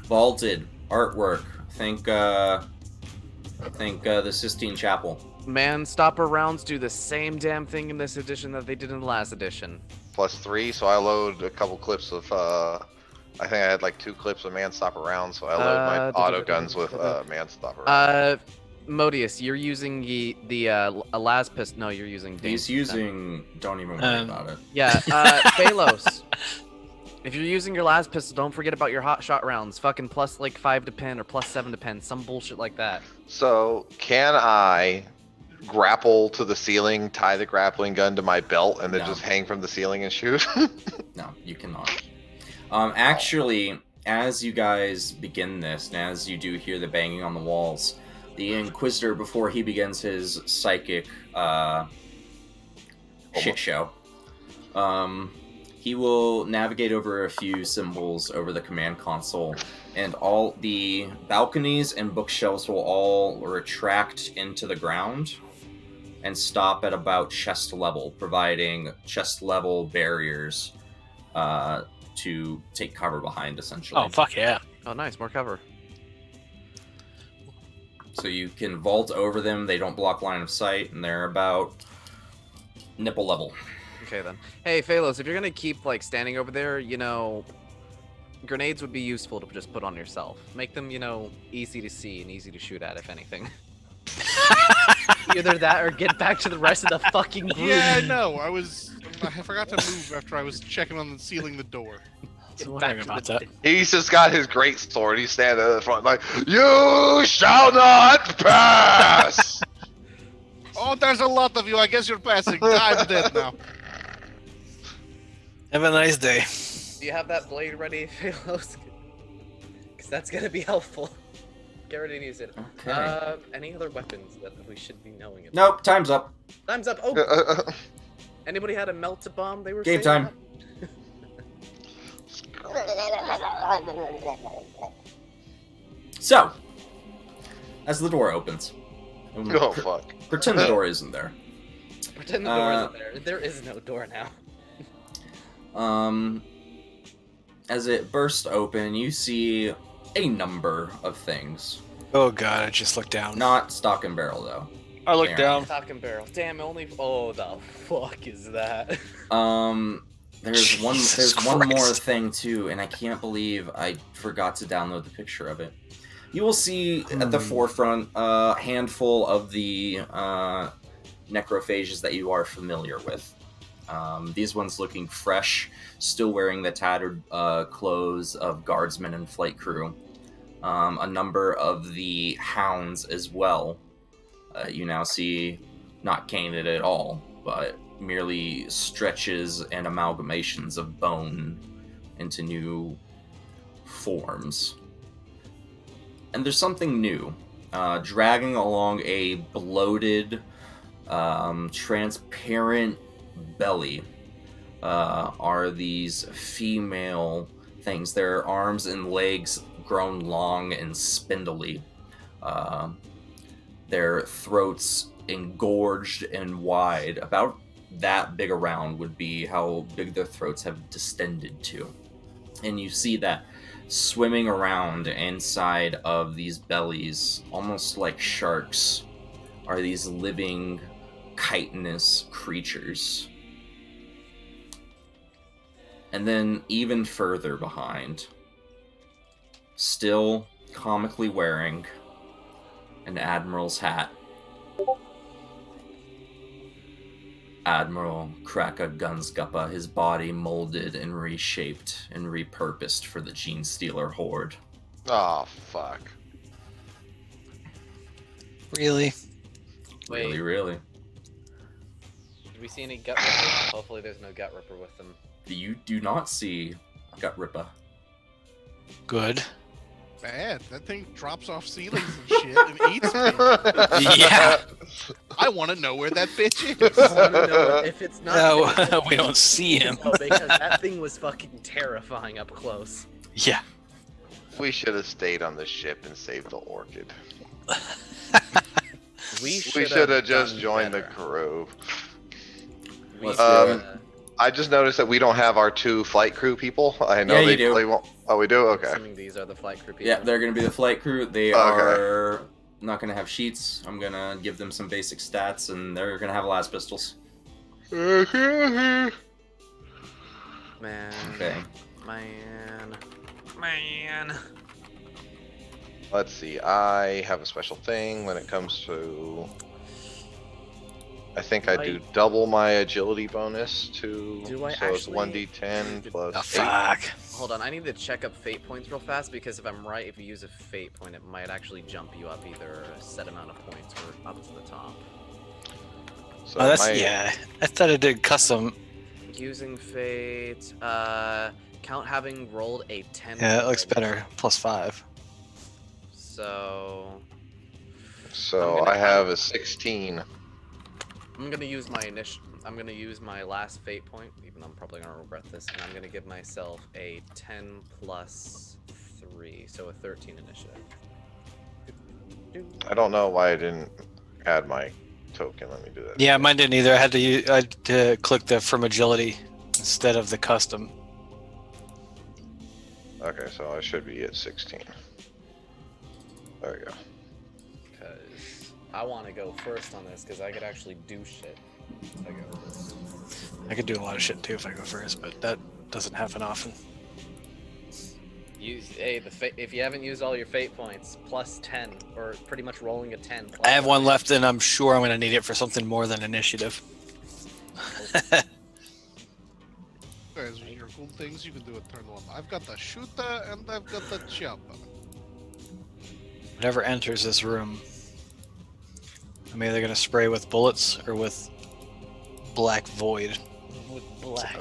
Vaulted artwork. Think the Sistine Chapel. Man-stopper rounds do the same damn thing in this edition that they did in the last edition. +3, so I load a couple clips of I think I had like 2 clips of man-stopper rounds, so I load my auto guns with man-stopper rounds. Modius, you're using the las pistol. No, you're using. He's using. Don't even worry about it. Yeah, Phalos. If you're using your las pistol, don't forget about your hot shot rounds. Fucking +5 to pen or +7 to pen, some bullshit like that. So, can I grapple to the ceiling, tie the grappling gun to my belt, and then No. just hang from the ceiling and shoot? No, you cannot. Actually, as you guys begin this, and as you do hear the banging on the walls, the Inquisitor, before he begins his psychic shit show, he will navigate over a few symbols over the command console, and all the balconies and bookshelves will all retract into the ground and stop at about chest level, providing chest level barriers to take cover behind, essentially. Oh fuck yeah! Oh, nice, more cover. So you can vault over them. They don't block line of sight, and they're about nipple level. Okay then. Hey, Phalos, if you're gonna keep like standing over there, you know, grenades would be useful to just put on yourself. Make them, you know, easy to see and easy to shoot at, if anything. Either that or get back to the rest of the fucking group. Yeah, no, I forgot to move after I was checking on the ceiling the door. I was wondering about that. He's just got his great sword. He's standing at the front like, "You shall not pass!" Oh, there's a lot of you. I guess you're passing. I'm dead now. Have a nice day. Do you have that blade ready, Phalos? Because that's gonna be helpful. Get ready to use it. Okay. Any other weapons that we should be knowing about? Nope, time's up. Time's up. Oh, Anybody had a melt-a-bomb? They were Game saying time. So, as the door opens, Oh fuck. pretend the door isn't there. that? Pretend the door isn't there. There is no door now. As it bursts open, you see a number of things. Oh god, I just looked down. Not stock and barrel, though. I looked They down. Stock and barrel. Damn, only. Oh, the fuck is that? There's one. Jesus There's one more Christ. thing too, and I can't believe I forgot to download the picture of it. You will see at the forefront a handful of the necrophages that you are familiar with. These ones looking fresh, still wearing the tattered clothes of guardsmen and flight crew. A number of the hounds as well. You now see not caned at all, but merely stretches and amalgamations of bone into new forms. And there's something new. Dragging along a bloated, transparent belly are these female things. Their arms and legs grown long and spindly. Their throats engorged and wide. About that big around would be how big their throats have distended to. And you see that swimming around inside of these bellies, almost like sharks, are these living, chitinous creatures. And then even further behind, still comically wearing an admiral's hat, Admiral Kraka Gunsguppa, his body molded and reshaped and repurposed for the Gene Stealer Horde. Oh fuck. Really? Wait, Really. did we see any gut ripper? Hopefully there's no gut ripper with them. You do not see Gut Rippa. Good. Bad. That thing drops off ceilings and shit and eats me. Yeah. I want to know where that bitch is. I wanna know if it's not. No, we don't see him. No, because that thing was fucking terrifying up close. Yeah. We should have stayed on the ship and saved the orchid. We We should should have just done joined better. the crew. We Let's shoulda- do it. I just noticed that we don't have our 2 flight crew people. I know Yeah, you they do. probably won't. Oh, we do? Okay. Assuming these are the flight crew people. Yeah, they're going to be the flight crew. They Okay. are not going to have sheets. I'm going to give them some basic stats, and they're going to have las pistols. Man. Okay. Man. Let's see. I have a special thing when it comes to. I think I do double my agility bonus to. Do I so it's actually- 1d10 plus Oh, 8. fuck. Hold on, I need to check up fate points real fast because if I'm right, if you use a fate point, it might actually jump you up either a set amount of points or up to the top. So Oh, that's my- yeah. I thought it did custom. Using fate, count having rolled a 10. Yeah, it looks already. better. +5. So So I'm gonna- I have a 16. I'm gonna use my I'm gonna use my last fate point, even though I'm probably gonna regret this, and I'm gonna give myself a 10 plus 3, so a 13 initiative. I don't know why I didn't add my token. Let me do that. Yeah, mine didn't either. I had to click the from agility instead of the custom. Okay, so I should be at 16. There we go. Because I want to go first on this, because I could actually do shit. If I go first. I could do a lot of shit too if I go first, but that doesn't happen often. If you haven't used all your fate points, plus 10, or pretty much rolling a 10. Plus I have one left, and I'm sure I'm going to need it for something more than initiative. Guys, with your cool things, you can do a turn 1. I've got the shooter and I've got the chopper. Whatever enters this room, I'm either going to spray with bullets or with black void. with black.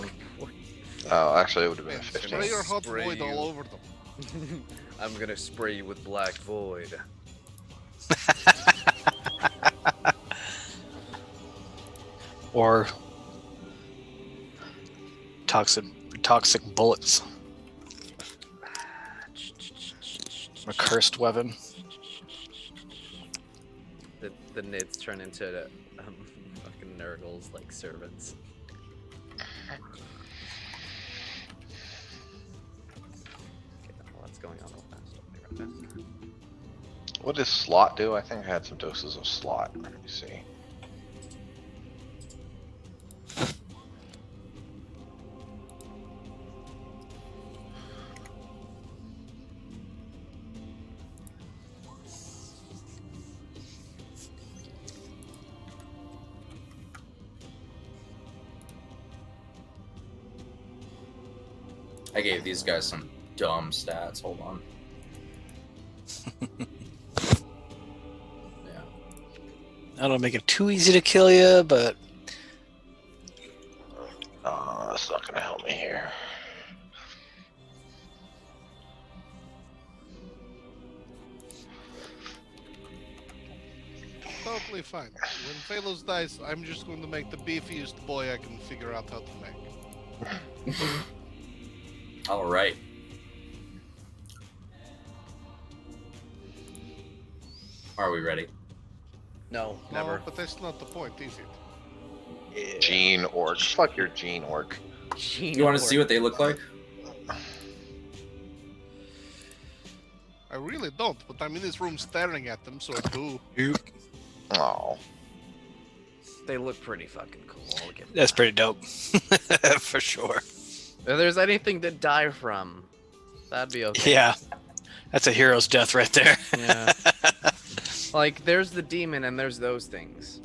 Oh, actually, it would have been Man, a 15. spray your hot Spray void you. all over them. I'm gonna spray you with black void. Or toxic bullets. A cursed weapon. The Nids turn into fucking Nurgles like servants. Okay, what's going on real fast? I'll be right back. What does slot do? I think I had some doses of slot. Let me see. I gave these guys some dumb stats. Hold on. Yeah. I don't make it too easy to kill you, but That's not gonna help me here. Totally fine. When Phalos dies, I'm just going to make the beefiest boy I can figure out how to make. All right. Are we ready? No, No, never. but that's not the point, is it? Gene orc. Fuck your gene orc. You want to see what they look like? I really don't, but I'm in this room staring at them, so I do. Oh. They look pretty fucking cool. I'll give them that's that. pretty dope. For sure. If there's anything to die from, that'd be okay. Yeah. That's a hero's death right there. Yeah. Like, there's the demon and there's those things.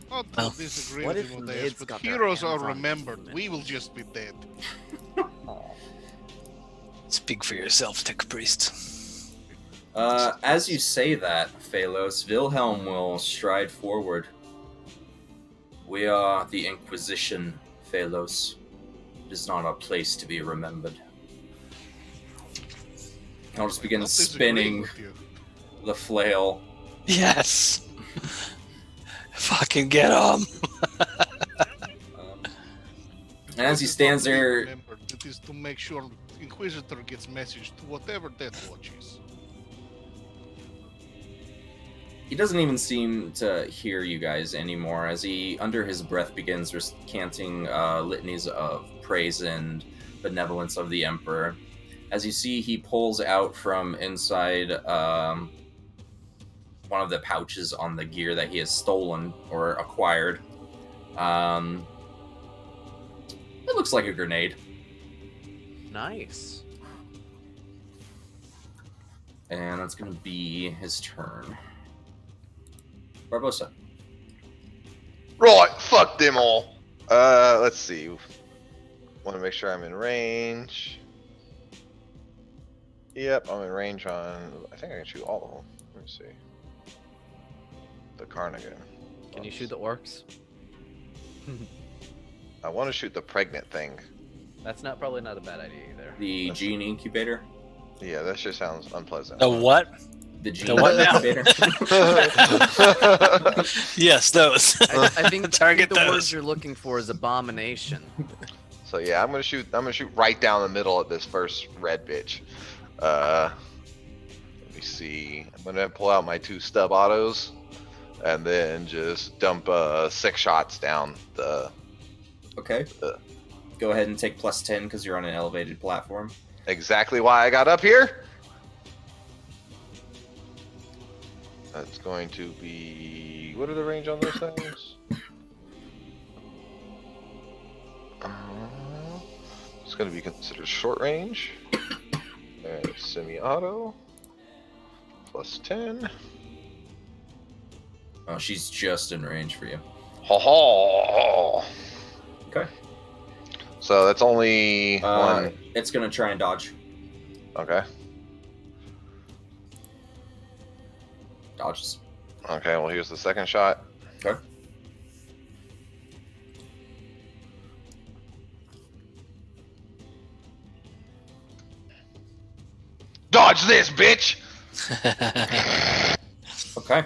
Not Oh. to disagree What with if you, Nids Matthias, but got their heroes hands are on remembered. demon? We will just be dead. Aw. Speak for yourself, Tech Priest. As you say that, Phalos, Wilhelm will stride forward. We are the Inquisition, Phalos. It is not a place to be remembered. I'll just begin Not disagreeing spinning with you. the flail. Yes. Fucking get him. And as he This is stands not being there, remembered. It is to make sure Inquisitor gets message to whatever Death Watch is. he doesn't even seem to hear you guys anymore as he, under his breath, begins recanting litanies of praise and benevolence of the Emperor. As you see, he pulls out from inside one of the pouches on the gear that he has stolen or acquired. It looks like a grenade. Nice. And that's going to be his turn. Barbosa. Right, fuck them all. Let's see. Want to make sure I'm in range. Yep, I'm in range on. I think I can shoot all of them. Let me see. The Carnigan. Can you shoot the orcs? I want to shoot the pregnant thing. That's probably not a bad idea either. The gene incubator. Yeah, that just sounds unpleasant. The what? The gene The what now? incubator. Yes, those. I think Target the those. word you're looking for is abomination. So yeah, I'm gonna shoot right down the middle of this first red bitch. Let me see. I'm gonna pull out my 2 stub autos, and then just dump 6 shots down the. Okay. Go ahead and take +10 because you're on an elevated platform. Exactly why I got up here. That's going to be. What are the range on those things? It's going to be considered short range. And semi-auto. +10. Oh, she's just in range for you. Ha ha. Okay. So that's only one. It's gonna try and dodge. Okay. Dodges. Okay, well, here's the second shot. Okay. Dodge this, bitch! Okay.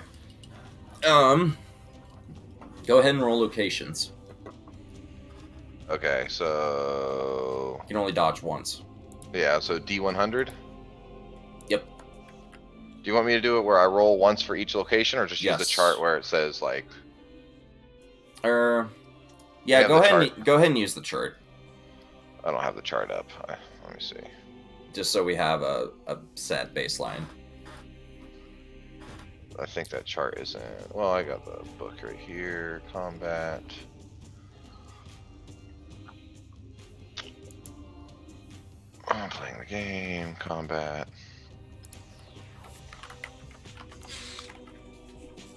Go ahead and roll locations. Okay, so You can only dodge once. yeah, so D100. Yep. Do you want me to do it where I roll once for each location, or just use the Yes. chart where it says like? Yeah, have go the ahead. Go ahead and use the chart, I don't have the chart up. Let me see. just so we have a set baseline. I think that chart isn't. Well, I got the book right here. Combat. I'm playing the game. Combat.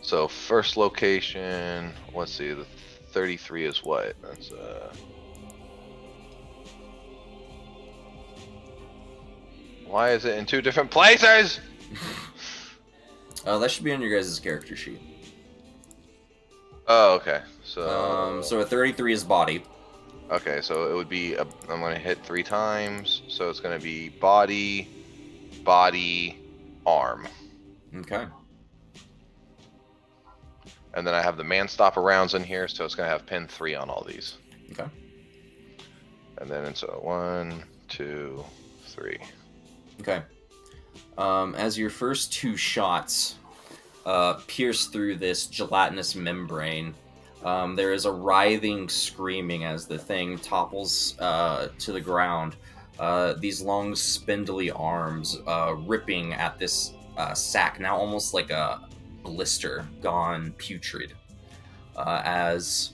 So first location. Let's see. The 33 is what? That's Why is it in two different places? That should be on your guys' character sheet. Oh, okay. So. So a 33 is body. Okay, so it would be. I'm gonna hit 3 times. So it's gonna be body, body, arm, Okay. and then I have the man stopper rounds in here, so it's gonna have pin 3 on all these. Okay. And then so 1, 2, 3. Okay. As your first 2 shots pierce through this gelatinous membrane, there is a writhing screaming as the thing topples to the ground. These long, spindly arms ripping at this sack, now almost like a blister, gone putrid. As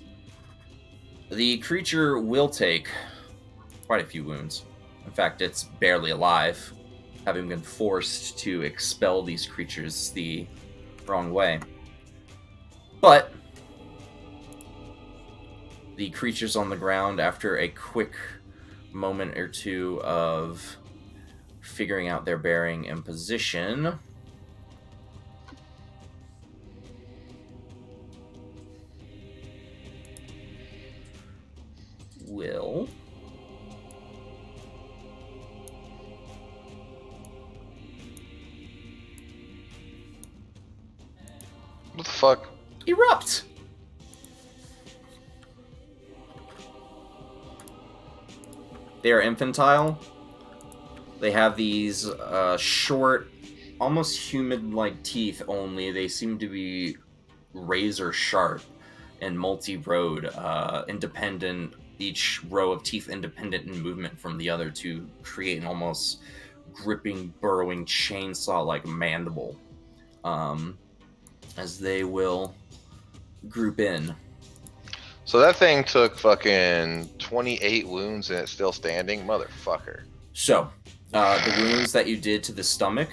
the creature will take quite a few wounds. In fact, it's barely alive, having been forced to expel these creatures the wrong way. But the creatures on the ground, after a quick moment or two of figuring out their bearing and position, will What the fuck? erupt. They are infantile. They have these short, almost human-like teeth, only they seem to be razor sharp and multi-rowed, independent, each row of teeth independent in movement from the other to create an almost gripping, burrowing chainsaw-like mandible. As they will group in. So that thing took fucking 28 wounds and it's still standing, motherfucker. So, the wounds that you did to the stomach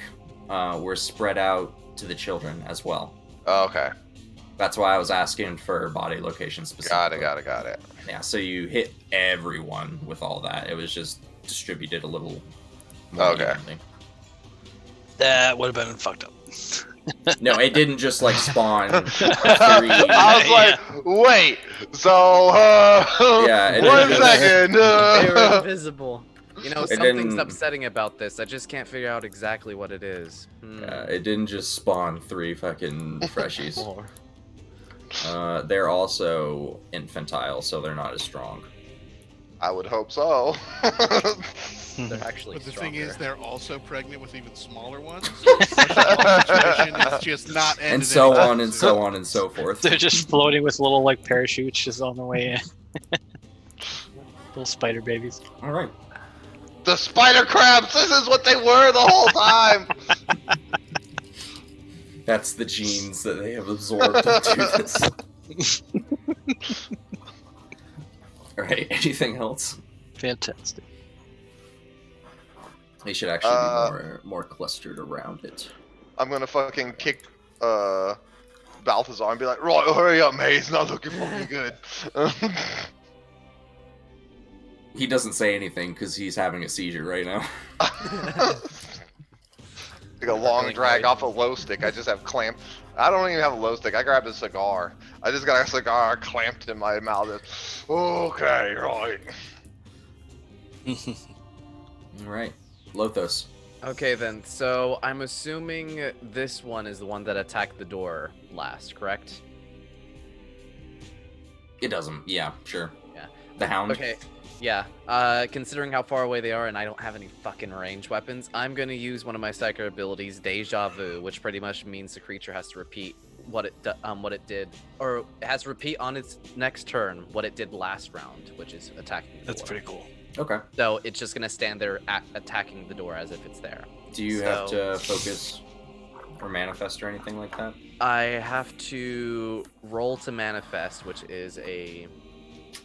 were spread out to the children as well. Oh, okay. That's why I was asking for body location specifically. Got it. Yeah, so you hit everyone with all that. It was just distributed a little more Okay. evenly. That would have been fucked up. No, it didn't just like spawn 3. I was like, wait, so, Yeah, it 1 didn't- second. They were invisible. You know, It something's didn't- upsetting about this. I just can't figure out exactly what it is. It didn't just spawn 3 fucking freshies. More. They're also infantile, so they're not as strong. I would hope so. They're actually But the stronger. thing is, they're also pregnant with even smaller ones. So the situation is just not ended And so anytime on and soon. so on and so forth. They're just floating with little like parachutes just on the way in. Little spider babies. All right. The spider crabs, this is what they were the whole time. That's the genes that they have absorbed into this. All right. Anything else? Fantastic. They should actually be more clustered around it. I'm gonna fucking kick Balthazar and be like, right, hurry up, mate, he's not looking fucking good. He doesn't say anything because he's having a seizure right now. Like a long drag off a low stick. I just have clamped. I don't even have a low stick. I grabbed a cigar. I just got a cigar clamped in my mouth. Okay, right. All right. Lothos. Okay then, so I'm assuming this one is the one that attacked the door last, correct? It doesn't. Yeah, sure. The Hound. Okay, yeah. Considering how far away they are, and I don't have any fucking range weapons, I'm gonna use one of my psychic abilities, Deja Vu, which pretty much means the creature has to repeat what it did, or it has to repeat on its next turn what it did last round, which is attacking the That's door. pretty cool. Okay. So it's just gonna stand there attacking the door as if it's there. Do you have to focus or manifest or anything like that? I have to roll to manifest, which is a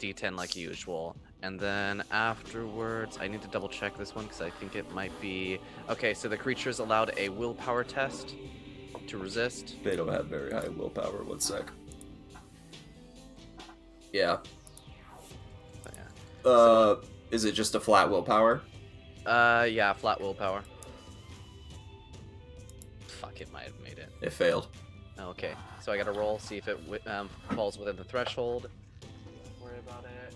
D10 like usual. And then afterwards, I need to double check this one because I think it might be... Okay, so the creature's allowed a willpower test to resist. They don't have very high willpower. 1 sec. Yeah. But yeah. Is it just a flat willpower? Yeah, flat willpower. Fuck, it might have made it. It failed. Okay, so I gotta roll, see if it falls within the threshold. Don't worry about it.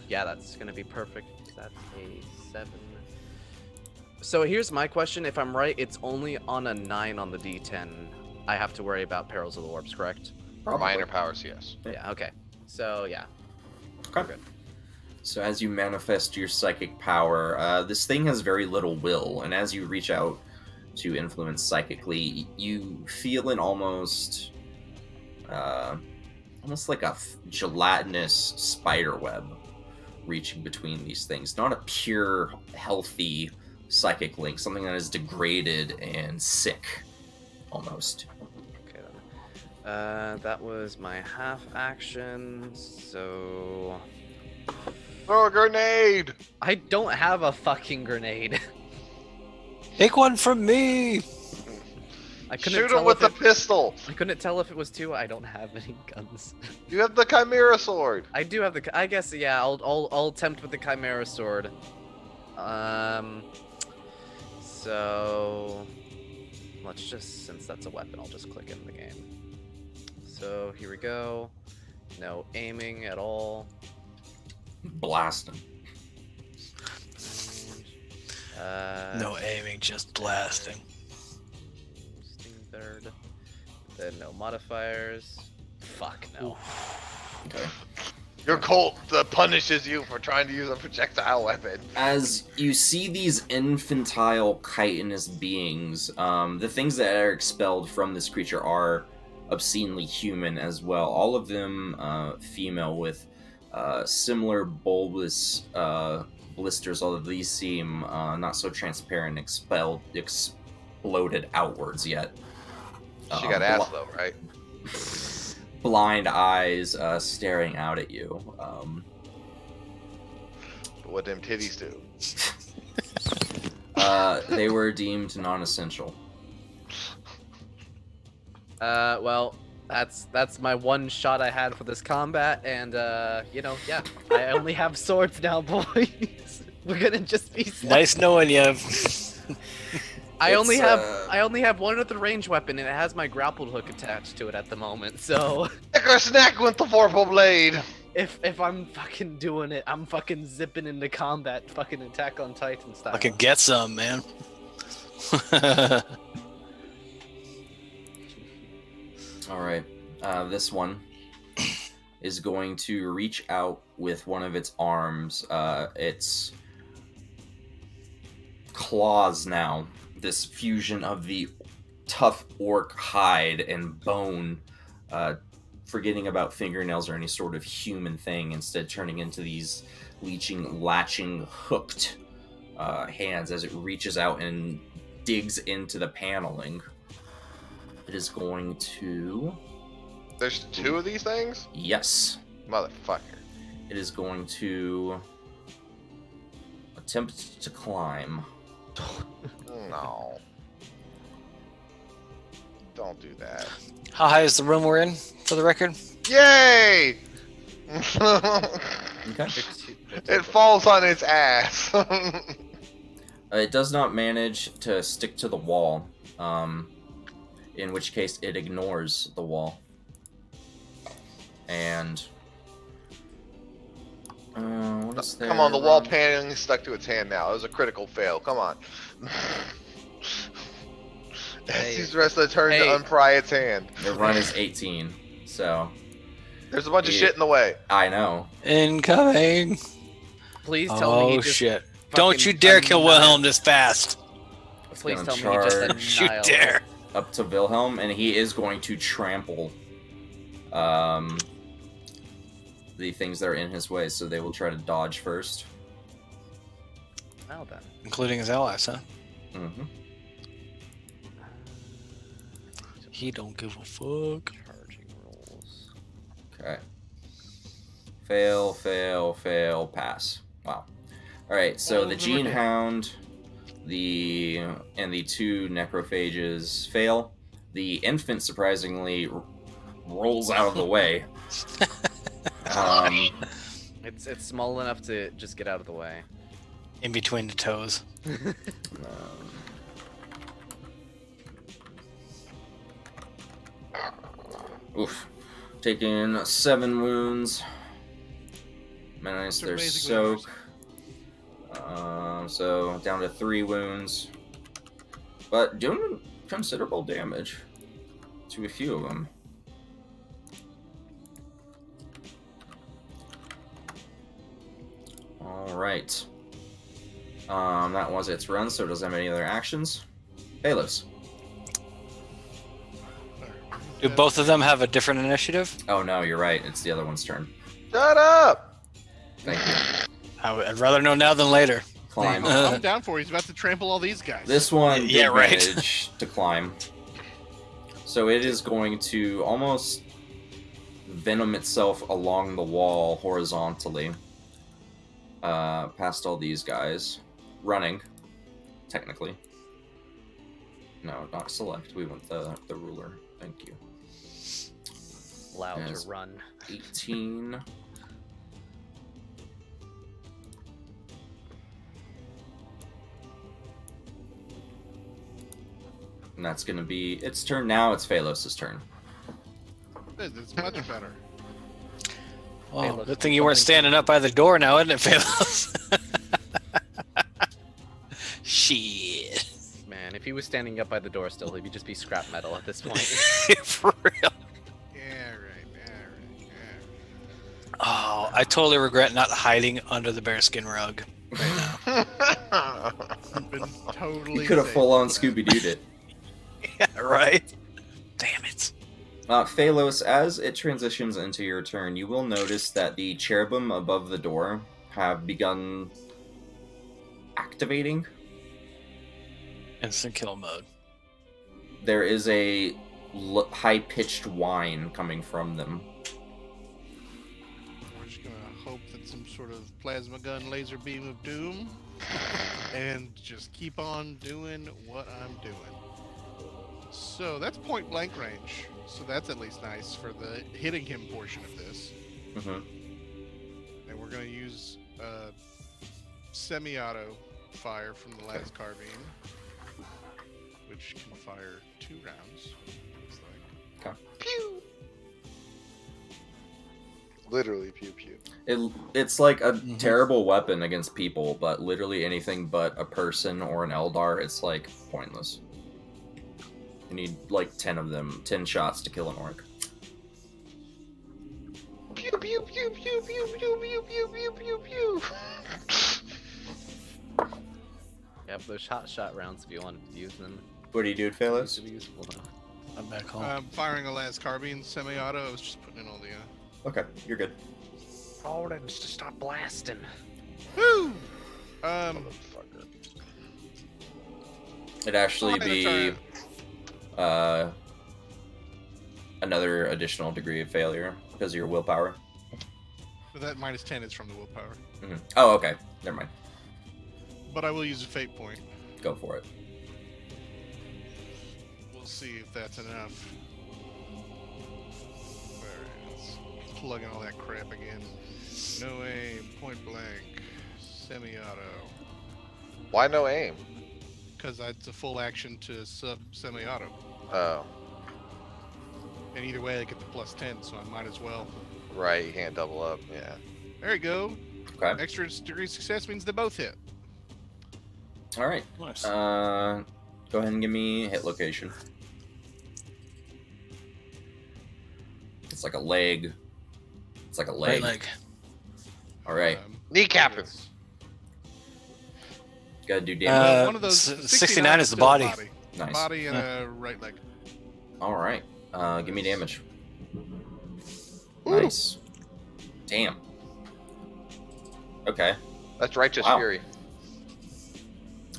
Yeah, that's gonna be perfect. That's a 7. So here's my question. If I'm right, it's only on a 9 on the D10. I have to worry about Perils of the Orbs, correct? Minor powers, yes. Yeah, okay. So, yeah. Okay. Good. So as you manifest your psychic power, this thing has very little will, and as you reach out to influence psychically, you feel an almost like a gelatinous spider web reaching between these things. Not a pure, healthy psychic link, something that is degraded and sick, almost. Okay, then. That was my half action, so... Throw a grenade! I don't have a fucking grenade. Take one from me. I couldn't Shoot tell him with if the pistol! I couldn't tell if it was 2. I don't have any guns. You have the Chimera sword! I do have the. I guess yeah. I'll attempt with the Chimera sword. So let's just, since that's a weapon, I'll just click in the game. So here we go. No aiming at all. Blasting. No aiming, just blasting. Steam third. Then no modifiers. Fuck no. Okay. Your cult punishes you for trying to use a projectile weapon. As you see these infantile chitinous beings, the things that are expelled from this creature are obscenely human as well. All of them female with similar bulbous blisters, although these seem not so transparent, exploded outwards yet. She got ass though, right? Blind eyes staring out at you. What them titties do? They were deemed non-essential. Well, that's my one shot I had for this combat, and yeah, I only have swords now, boys. We're gonna just be Nice knowing you. I only have one other range weapon, and it has my grappled hook attached to it at the moment. So Take a snack with the vorpal blade. if I'm fucking doing it, I'm fucking zipping into combat, fucking Attack on Titan style. I can get some, man. All right. This one is going to reach out with one of its arms. Its claws now. This fusion of the tough orc hide and bone, forgetting about fingernails or any sort of human thing, instead turning into these leeching, latching, hooked hands as it reaches out and digs into the paneling. It is going to... There's 2 of these things? Yes. Motherfucker. It is going to attempt to climb. No. Don't do that. How high is the room we're in, for the record? Yay! Okay. It falls on its ass. It does not manage to stick to the wall, in which case it ignores the wall. And... what is there? Come on, the wall paneling is stuck to its hand now. It was a critical fail. Come on. Hey. Use the rest of the turn Hey. to unpry its hand. The run is 18, so... There's a bunch of shit in the way. I know. Incoming. Please tell me he Oh just shit! fucking Don't you dare kill annihilated- Wilhelm this fast. It's Please gonna tell me he just charge You annihilated. dare. up to Wilhelm, and he is going to trample the things that are in his way, so they will try to dodge first. Well then. Including his allies, huh? Mm-hmm. He don't give a fuck. Charging rolls. Okay. Fail, fail, fail, pass. Wow. All right, so All the of them are Gene dead. Hound, and the 2 Necrophages fail. The infant surprisingly rolls out of the way. It's small enough to just get out of the way. In between the toes. Oof. Taking 7 wounds. Minus So their basically soak. So down to 3 wounds. But doing considerable damage to a few of them. Alright. That was its run, so it doesn't have any other actions. Balos. Do both of them have a different initiative? Oh no, you're right. It's the other one's turn. Shut up! Thank you. I'd rather know now than later. Climb. I'm down for it. He's about to trample all these guys. This one Yeah, did right. manage to climb. So it is going to almost venom itself along the wall horizontally. Past all these guys. Running, technically. No, not select. We want the ruler. Thank you. Allowed Yes. to run. 18. And that's going to be its turn now. It's Phalos' turn. It's much better. Well, look, good thing you weren't standing up by the door now, isn't it, Phalos? Shit. Man, if he was standing up by the door still, he'd just be scrap metal at this point. For real. Yeah, right. Oh, I totally regret not hiding under the bearskin rug right now. Been totally. You could have safe full on for that. Scooby-Dooed it. Yeah, right? Damn it. Phalos, as it transitions into your turn, you will notice that the cherubim above the door have begun activating. Instant kill mode. There is a high-pitched whine coming from them. We're just gonna hope that some sort of plasma gun laser beam of doom, and just keep on doing what I'm doing. So that's point blank range. So that's at least nice for the hitting him portion of this. Mm-hmm. And we're gonna use semi-auto fire from the last carbine, which can fire 2 rounds. Looks like. Pew! Literally pew pew. It's like a terrible weapon against people, but literally anything but a person or an Eldar, it's like pointless. You need like 10 of them, 10 shots to kill an orc. Pew pew pew pew pew pew pew pew pew pew pew. Yep, those shot rounds if you wanted to use them. What do you do, Phalos? These would be useful though. I'm back home. Firing a las carbine semi-auto. I was just putting in all the. Okay, you're good. Paladins to stop blasting. Woo! Motherfucker. It'd actually Fine, be turn. another additional degree of failure because of your willpower. But that minus 10 is from the willpower. Mm-hmm. Oh, okay. Never mind. But I will use a fate point. Go for it. We'll see if that's enough. Alright, let's plug in all that crap again. No aim, point blank, semi-auto. Why no aim? Because it's a full action to sub semi-auto. Oh, And either way, I get the plus 10, so I might as well. right. You can't double up. Yeah. There you go. Okay. Extra degree of success means they both hit. All right. Nice. Go ahead and give me hit location. It's like a leg It's like a Right leg. leg. All right, Kneecap him. it's- gotta do damage. one of those. 69 is the still a body. Nice. Body and a right leg. All right, give me damage. Ooh. Nice. Damn. Okay. That's righteous Wow. fury.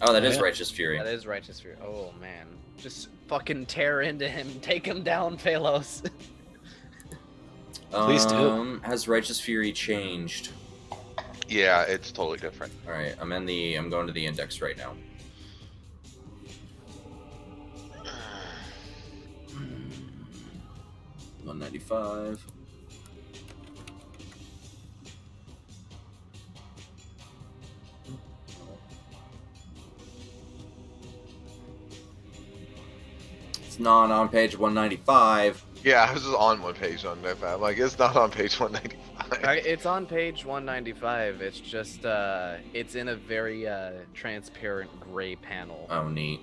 Oh, that Oh, is yeah. Righteous Fury. That is righteous fury. Oh man, just fucking tear into him, take him down, Phalos. Please do. Has Righteous Fury changed? Yeah, it's totally different. All right, I'm going to the index right now. $195. It's not on page 195. Yeah, I was just on one page on that. I'm like, it's not on page 195. It's on page 195. It's just it's in a very transparent gray panel. Oh, neat.